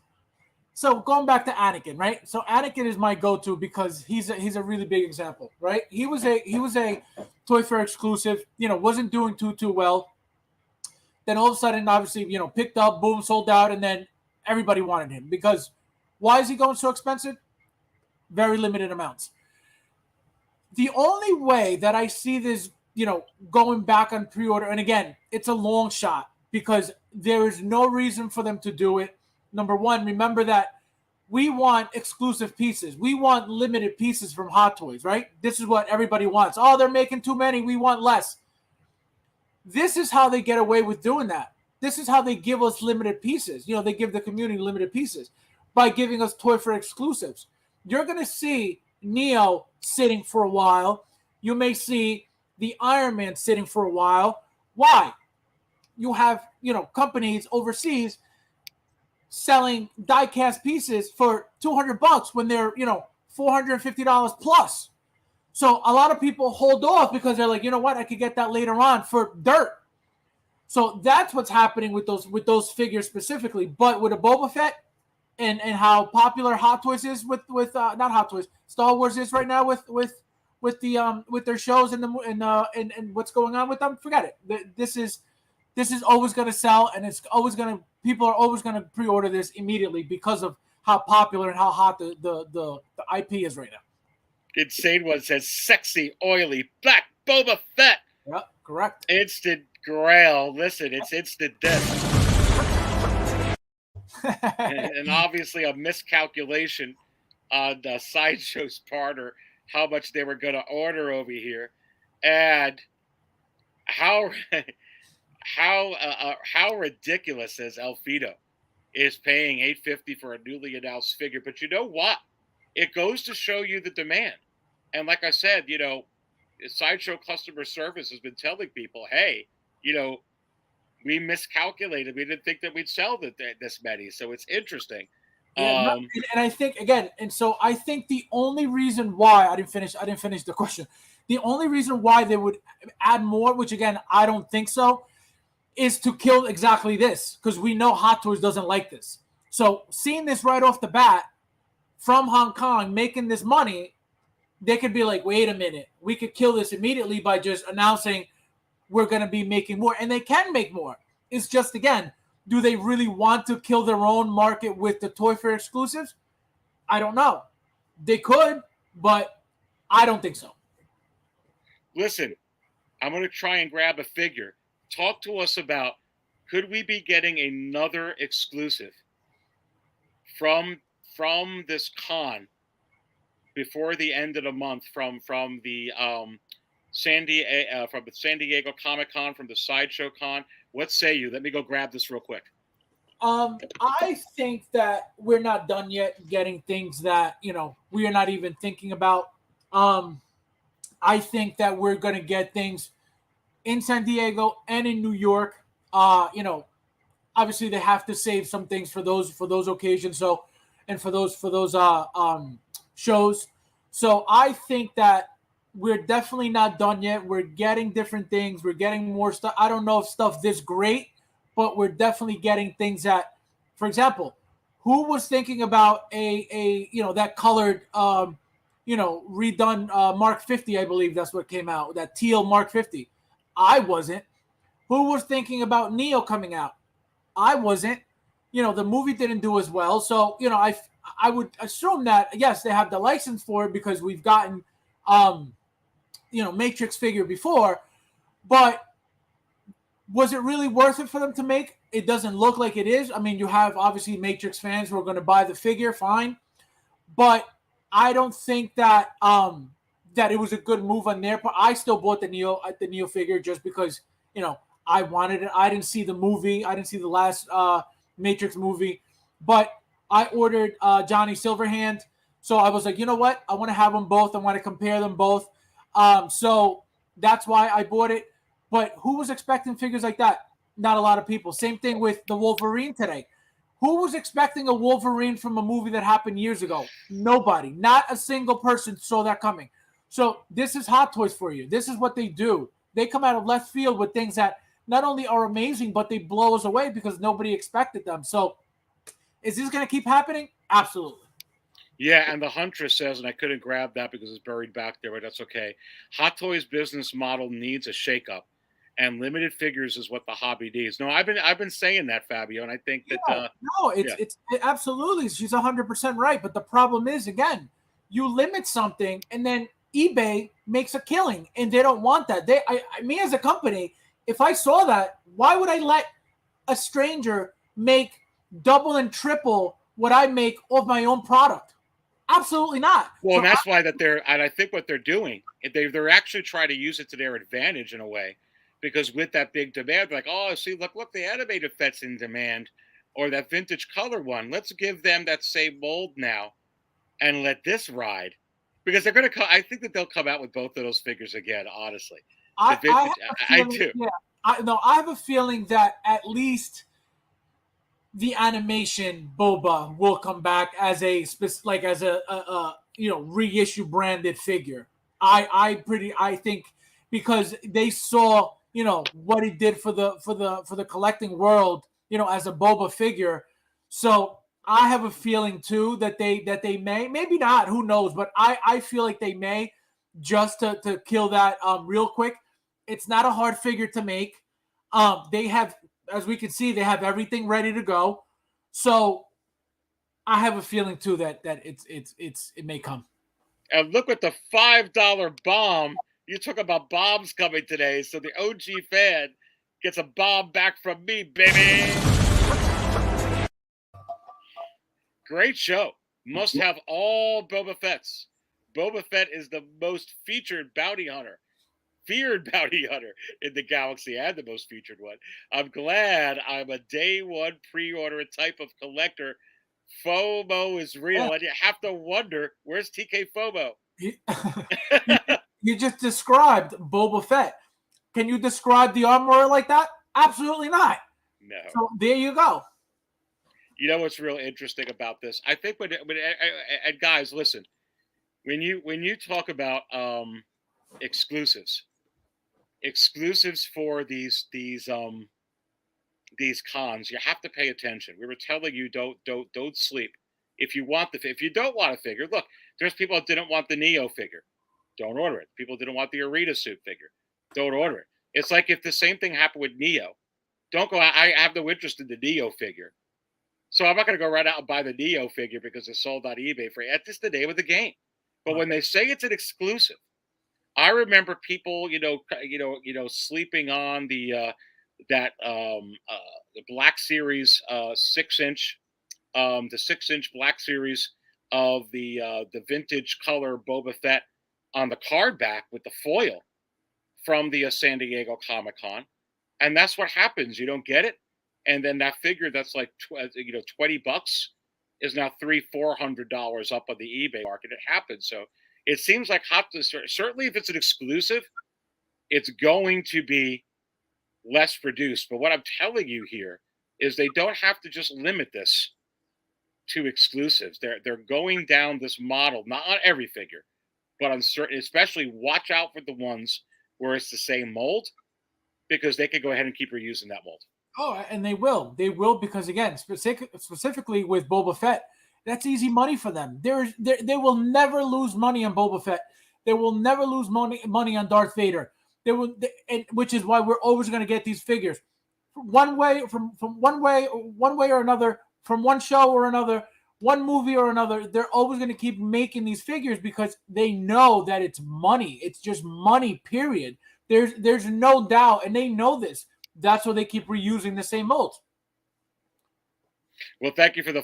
so going back to Anakin, right? So Anakin is my go-to because he's a really big example, right? He was a Toy Fair exclusive, wasn't doing too well. Then all of a sudden, obviously, picked up, boom, sold out, and then everybody wanted him because why is he going so expensive? Very limited amounts. The only way that I see this, going back on pre-order, and again, it's a long shot because there is no reason for them to do it. #1, remember that we want exclusive pieces. We want limited pieces from Hot Toys, right? This is what everybody wants. Oh, they're making too many. We want less. This is how they get away with doing that. This is how they give us limited pieces. They give the community limited pieces. by giving us Toy Fair exclusives. You're going to see Neo sitting for a while. You may see the Iron Man sitting for a while. Why? You have, companies overseas selling die-cast pieces for $200 when they're, $450 plus. So a lot of people hold off because they're like, you know what, I could get that later on for dirt. So that's what's happening with those figures specifically. But with a Boba Fett and how popular Hot Toys is with not Hot Toys, Star Wars is right now with their shows and what's going on with them, forget it. This is always going to sell, and people are always going to pre-order this immediately because of how popular and how hot the IP is right now. Insane One says, sexy, oily, black Boba Fett. Yep, correct. Instant grail. Listen, it's instant death. and obviously a miscalculation on the Sideshow's part, or how much they were going to order over here. And how ridiculous is Elfito is paying $850 for a newly announced figure. But you know what? It goes to show you the demand. And like I said, Sideshow customer service has been telling people, hey, we miscalculated. We didn't think that we'd sell this many. So it's interesting. Yeah, and I think again, and so I think the only reason why I didn't finish the question. The only reason why they would add more, which again I don't think so, is to kill exactly this, because we know Hot Toys doesn't like this. So seeing this right off the bat from Hong Kong making this money, they could be like, wait a minute, we could kill this immediately by just announcing we're going to be making more, and they can make more. It's just, again, do they really want to kill their own market with the Toy Fair exclusives? I don't know. They could, but I don't think so. Listen, I'm going to try and grab a figure. Talk to us about, could we be getting another exclusive from this con before the end of the month from the San Diego Comic-Con, from the Sideshow Con? What say you? Let me go grab this real quick. I think that we're not done yet getting things that, we are not even thinking about. I think that we're going to get things in San Diego and in New York. Obviously they have to save some things for those occasions. So, and for those shows. So I think that we're definitely not done yet. We're getting different things. We're getting more stuff. I don't know if stuff this great, but we're definitely getting things that, for example, who was thinking about that colored, redone Mark 50, I believe that's what came out, that teal Mark 50. I wasn't. Who was thinking about Neo coming out? I wasn't. The movie didn't do as well. So, I would assume that, yes, they have the license for it because we've gotten, Matrix figure before, but was it really worth it for them to make? It doesn't look like it is. I mean, you have obviously Matrix fans who are going to buy the figure, fine, but I don't think that that it was a good move on their part. I still bought the Neo figure just because I wanted it. I didn't see the movie. I didn't see the last Matrix movie, but I ordered Johnny Silverhand. So I was like, you know what? I want to have them both. I want to compare them both. So that's why I bought it. But who was expecting figures like that? Not a lot of people. Same thing with the Wolverine today. Who was expecting a Wolverine from a movie that happened years ago? Nobody. Not a single person saw that coming. So this is Hot Toys for you. This is what they do. They come out of left field with things that not only are amazing, but they blow us away because nobody expected them. So is this going to keep happening? Absolutely. Yeah, and the Huntress says, and I couldn't grab that because it's buried back there, but that's okay. Hot Toys business model needs a shakeup, and limited figures is what the hobby needs. No, I've been saying that, Fabio, and I think that it's absolutely, she's 100% right. But the problem is, again, you limit something, and then eBay makes a killing, and they don't want that. Me as a company, if I saw that, why would I let a stranger make double and triple what I make of my own product? Absolutely not. Well, so and that's why and I think what they're doing, they're actually trying to use it to their advantage in a way, because with that big demand, like, oh, see, look, the animated Fett's in demand. or that vintage color one. Let's give them that same mold now, and let this ride, because they're going to come. I think that they'll come out with both of those figures again. Honestly, the vintage, I do. Yeah, I have a feeling that at least the animation Boba will come back as a reissue branded figure. I think because they saw what he did for the collecting world, as a Boba figure. So I have a feeling too that they may, maybe not, who knows, but I feel like they may, just to kill that real quick. It's not a hard figure to make. They have, as we can see, they have everything ready to go. So I have a feeling too that it may come. And look at the $5 bomb. You talk about bombs coming today, so the OG fan gets a bomb back from me, baby. Great show. Must have all Boba Fett's. Boba Fett is the most featured bounty hunter, feared bounty hunter in the galaxy, and the most featured one. I'm glad I'm a day one pre-order type of collector. FOMO is real, and you have to wonder, where's TK FOMO? You just described Boba Fett. Can you describe the armorer like that? Absolutely not. No. So there you go. You know what's real interesting about this? I think and guys, listen, when you talk about exclusives for these cons, you have to pay attention. We were telling you, don't sleep. If you don't want a figure, look, there's people that didn't want the Neo figure. Don't order it. People didn't want the Arita suit figure. Don't order it. It's like if the same thing happened with Neo. Don't go out. I have no interest in the Neo figure. So I'm not going to go right out and buy the Neo figure because it's sold on eBay for. That's just the name of the game. But when they say it's an exclusive, I remember people, sleeping on the Black Series 6-inch, the 6-inch Black Series of the vintage color Boba Fett on the card back with the foil from the San Diego Comic-Con. And that's what happens. You don't get it. And then that figure that's like, $20 is now $300-400 up on the eBay market. It happens. So it seems like certainly if it's an exclusive, it's going to be less produced. But what I'm telling you here is they don't have to just limit this to exclusives. They're going down this model, not on every figure, but on certain, especially watch out for the ones where it's the same mold, because they could go ahead and keep reusing that mold. Oh, and they will. They will, because again, specifically with Boba Fett, that's easy money for them. They will never lose money on Boba Fett. They will never lose money on Darth Vader. Which is why we're always going to get these figures one way or another, from one show or another, one movie or another. They're always going to keep making these figures because they know that it's money. It's just money, period. There's no doubt, and they know this. That's why they keep reusing the same molds. Well, thank you for the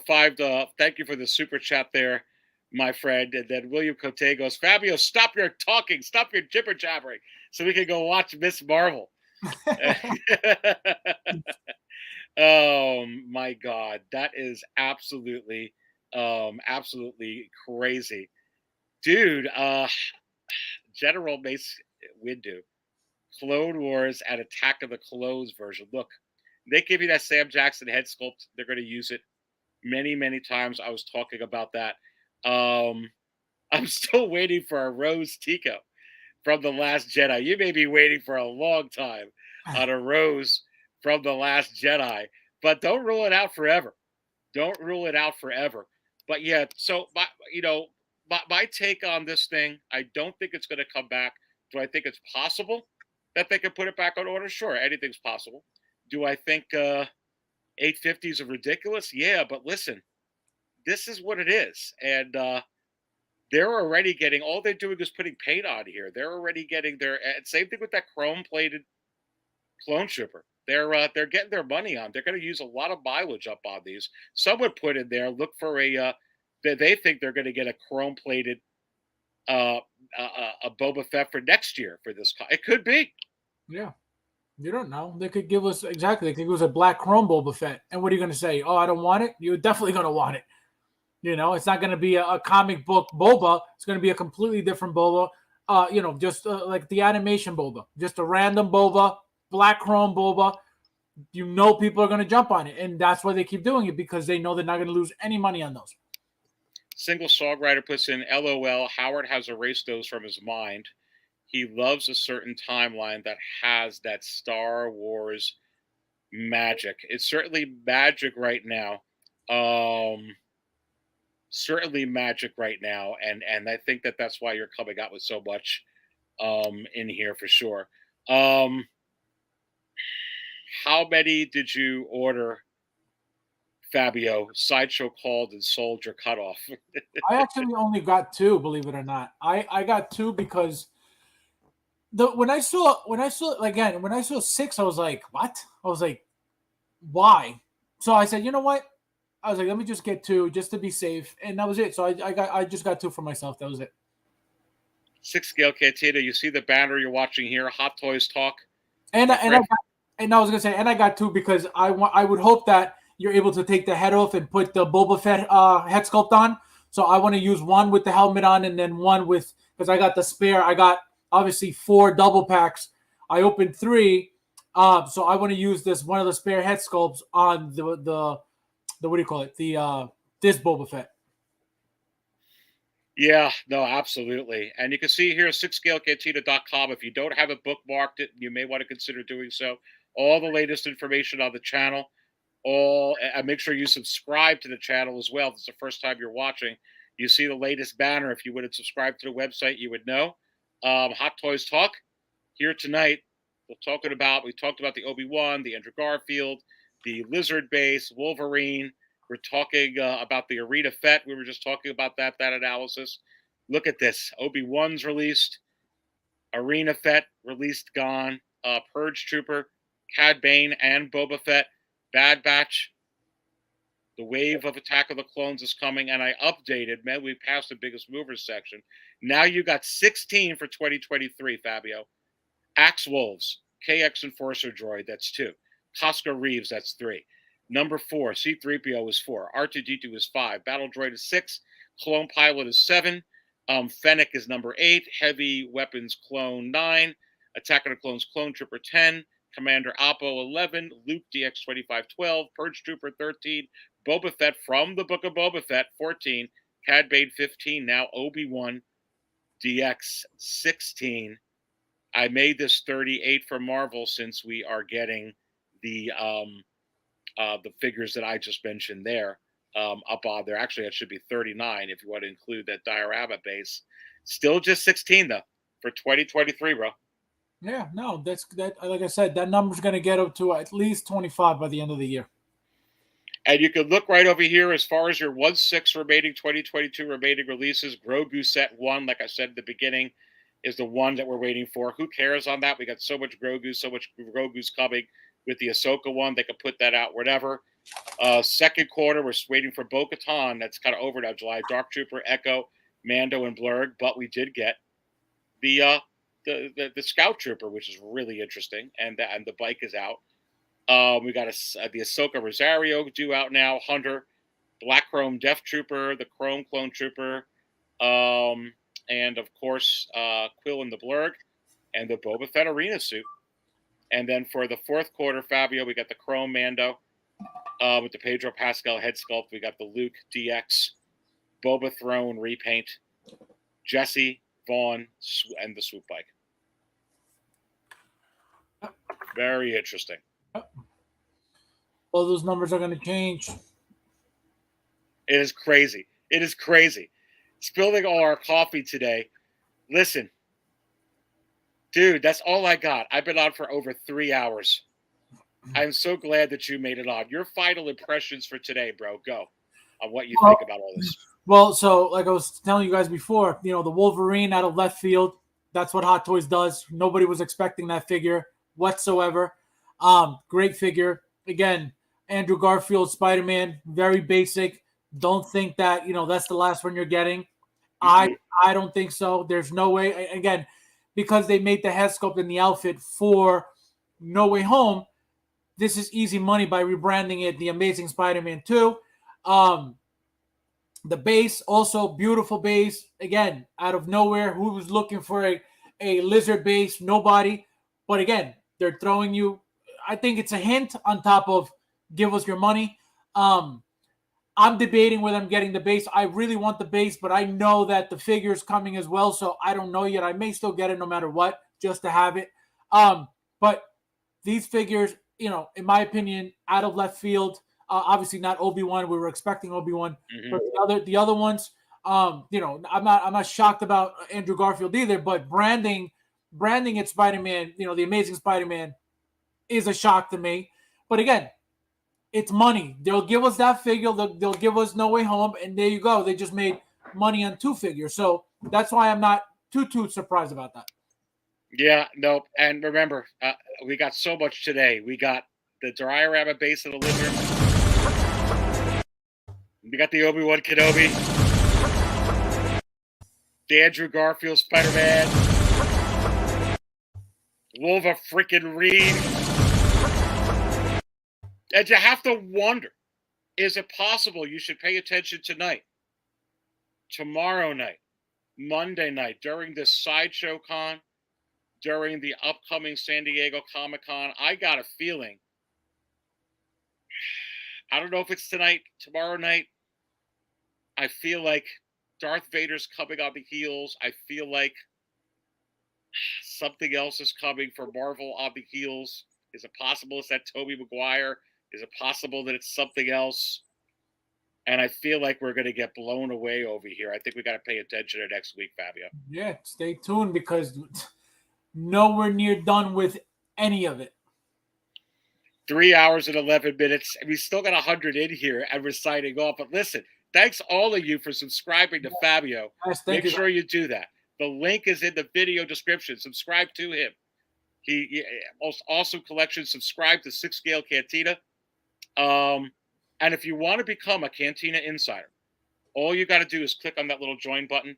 thank you for the super chat there, my friend. And then William Cote goes, Fabio, stop your talking, stop your jibber jabbering, so we can go watch Miss Marvel. Oh my God, that is absolutely crazy, dude. General Mace Windu, Clone Wars and Attack of the Clones version. Look, they give you that Sam Jackson head sculpt. They're going to use it many times. I was talking about that. I'm still waiting for a Rose Tico from The Last Jedi. You may be waiting for a long time on a Rose from The Last Jedi, but don't rule it out forever. Don't rule it out forever. But yeah, so my take on this thing, I don't think it's going to come back. Do I think it's possible that they can put it back on order? Sure, anything's possible. Do I think 850s are ridiculous? Yeah, but listen, this is what it is. And they're already getting, all they're doing is putting paint on here. They're already getting their, same thing with that chrome-plated clone trooper. They're getting their money on. They're going to use a lot of mileage up on these. Some would put in there, look for they think they're going to get a chrome-plated a Boba Fett for next year for this. It could be. Yeah. You don't know. They could give us exactly. They could give us a black chrome Boba Fett, and what are you going to say? Oh, I don't want it. You're definitely going to want it. It's not going to be a comic book Boba. It's going to be a completely different Boba. Just like the animation Boba, just a random Boba, black chrome Boba. People are going to jump on it, and that's why they keep doing it, because they know they're not going to lose any money on those. Single songwriter puts in, LOL, Howard has erased those from his mind. He loves a certain timeline that has that Star Wars magic. It's certainly magic right now. Certainly magic right now, and I think that's why you're coming out with so much in here for sure. How many did you order, Fabio? Sideshow called and sold your cutoff. I actually only got 2, believe it or not. I got 2 because when I saw 6, I was like, what? I was like, why? So I said, you know what? I was like, let me just get 2 just to be safe, and that was it. So I just got 2 for myself. That was it. 6 Scale Cantina. You see the banner you're watching here, Hot Toys Talk. And I was gonna say, and I got 2 because I would hope that you're able to take the head off and put the Boba Fett head sculpt on. So I want to use one with the helmet on, and then one with, because I got the spare. I got obviously 4 double packs. I opened 3, so I want to use one of the spare head sculpts on the what do you call it? This Boba Fett. Yeah, no, absolutely. And you can see here, 6scalecantina.com. If you don't have it bookmarked, you may want to consider doing so. All the latest information on the channel. And make sure you subscribe to the channel as well. If it's the first time you're watching, you see the latest banner. If you wouldn't subscribe to the website, you would know. Hot Toys Talk here tonight. We talked about the Obi-Wan, the Andrew Garfield, the Lizard Base, Wolverine. We're talking about the Arena Fett. We were just talking about that analysis. Look at this. Obi-Wan's released. Arena Fett released, gone. Purge Trooper, Cad Bane, and Boba Fett. Bad Batch. The wave of Attack of the Clones is coming, and I updated. Man, we passed the biggest movers section. Now you got 16 for 2023, Fabio. Axe Wolves, KX Enforcer Droid, that's 2. Costco Reeves, that's 3. Number 4, C-3PO is 4. R2-D2 is 5. Battle Droid is 6. Clone Pilot is 7. Fennec is number 8. Heavy Weapons Clone 9. Attack of the Clones Clone Trooper 10. Commander Oppo 11. Luke DX25 12. Purge Trooper 13. Boba Fett from the Book of Boba Fett 14. Cad Bane 15. Now Obi-Wan DX 16. I made this 38 for Marvel since we are getting the figures that I just mentioned there up on there. Actually, that should be 39 if you want to include that diorama base. Still just 16 though for 2023, bro. Yeah, no, that's that. Like I said, that number's going to get up to at least 25 by the end of the year. And you can look right over here as far as your 1/6 remaining 2022 remaining releases. Grogu set 1, like I said at the beginning, is the one that we're waiting for. Who cares on that? We got so much Grogu's coming with the Ahsoka one. They could put that out whatever. Second quarter, we're waiting for Bo-Katan. That's kind of over now. July. Dark Trooper, Echo, Mando, and Blurg. But we did get the Scout Trooper, which is really interesting, and the bike is out. We got the Ahsoka Rosario due out now. Hunter, Black Chrome Death Trooper, the Chrome Clone Trooper, and of course Quill and the Blurg, and the Boba Fett arena suit. And then for the fourth quarter, Fabio, we got the Chrome Mando with the Pedro Pascal head sculpt. We got the Luke DX, Boba Throne repaint, Jesse, Vaughn, and the swoop bike. Very interesting. All those numbers are going to change. It is crazy. It is crazy. Spilling all our coffee today. Listen, dude, that's all I got. I've been on for over 3 hours. I'm so glad that you made it on. Your final impressions for today, bro. Go on what you think about all this. Well, so like I was telling you guys before, the Wolverine out of left field, that's what Hot Toys does. Nobody was expecting that figure whatsoever. Great figure. Again, Andrew Garfield, Spiderman, very basic. Don't think that, that's the last one you're getting. I don't think so. There's no way. Again, because they made the head sculpt in the outfit for No Way Home, this is easy money by rebranding it The Amazing Spider-Man 2. The base, also beautiful base. Again, out of nowhere. Who was looking for a lizard base? Nobody. But again, they're throwing you, I think it's a hint on top of give us your money. I'm debating whether I'm getting the base. I really want the base, but I know that the figure's coming as well, so I don't know yet. I may still get it no matter what, just to have it. But these figures, you know, in my opinion, out of left field. Obviously not Obi-Wan. We were expecting Obi-Wan, but the other ones, you know, I'm not shocked about Andrew Garfield either. But branding it Spider-Man, you know, the Amazing Spider-Man, is a shock to me. But again, it's money. They'll give us that figure. They'll give us No Way Home, and there you go. They just made money on 2 figures, so that's why I'm not too surprised about that. Yeah, nope. And remember, we got so much today. We got the Diorama base of the lizard. We got the Obi-Wan Kenobi. The Andrew Garfield Spider-Man. Wolverine. And you have to wonder, is it possible you should pay attention tonight, tomorrow night, Monday night, during this Sideshow Con, during the upcoming San Diego Comic-Con? I got a feeling, I don't know if it's tonight, tomorrow night, I feel like Darth Vader's coming on the heels. I feel like something else is coming for Marvel on the heels. Is it possible it's that Tobey Maguire? Is it possible that it's something else? And I feel like we're going to get blown away over here. I think we got to pay attention to next week, Fabio. Yeah, stay tuned because nowhere near done with any of it. 3 hours and 11 minutes. And we still got 100 in here and we're signing off. But listen, thanks all of you for subscribing to Fabio. Yes, Make sure you do that. The link is in the video description. Subscribe to him. He most awesome collection. Subscribe to 6 Scale Cantina. And if you want to become a Cantina Insider, all you got to do is click on that little join button.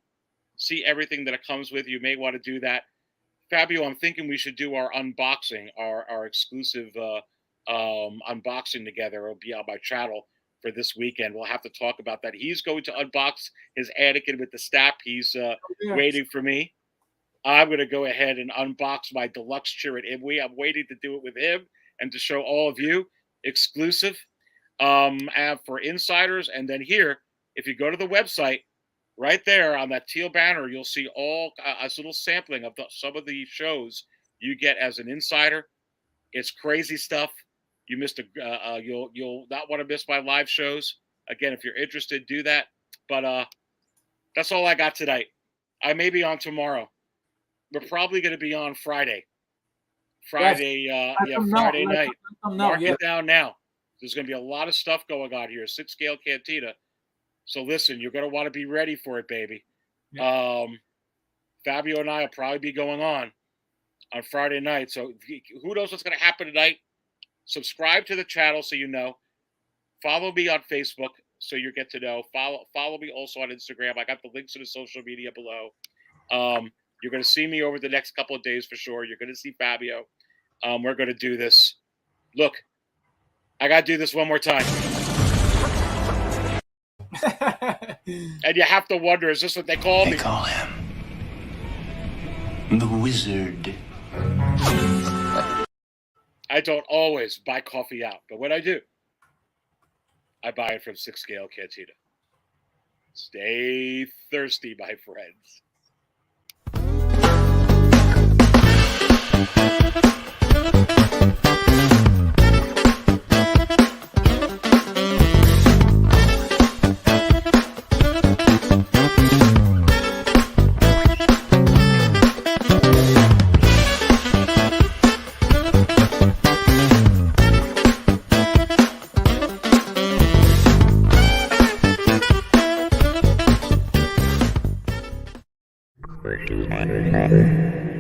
See everything that it comes with. You may want to do that. Fabio, I'm thinking we should do our unboxing, our exclusive unboxing together. It'll be on my channel for this weekend. We'll have to talk about that. He's going to unbox his Anakin with the Stap. He's waiting for me. I'm going to go ahead and unbox my deluxe Chirrut Imwe. I'm waiting to do it with him and to show all of you exclusive and for insiders. And then here, if you go to the website, right there on that teal banner, you'll see all a little sampling of some of the shows you get as an insider. It's crazy stuff. You missed you'll not want to miss my live shows. Again, if you're interested, do that. But that's all I got tonight. I may be on tomorrow. We're probably going to be on Friday. Friday night. Mark it down now. There's going to be a lot of stuff going on here. 6 Scale Cantina. So listen, you're going to want to be ready for it, baby. Yeah. Fabio and I will probably be going on Friday night. So who knows what's going to happen tonight? Subscribe to the channel so you know. Follow me on Facebook so you get to know. Follow me also on Instagram. I got the links to the social media below. You're going to see me over the next couple of days for sure. You're going to see Fabio. We're going to do this. Look, I got to do this one more time. And you have to wonder, is this what they call me? They call him the Wizard. I don't always buy coffee out, but when I do, I buy it from 6 Scale Cantina. Stay thirsty, my friends. Spider-Man.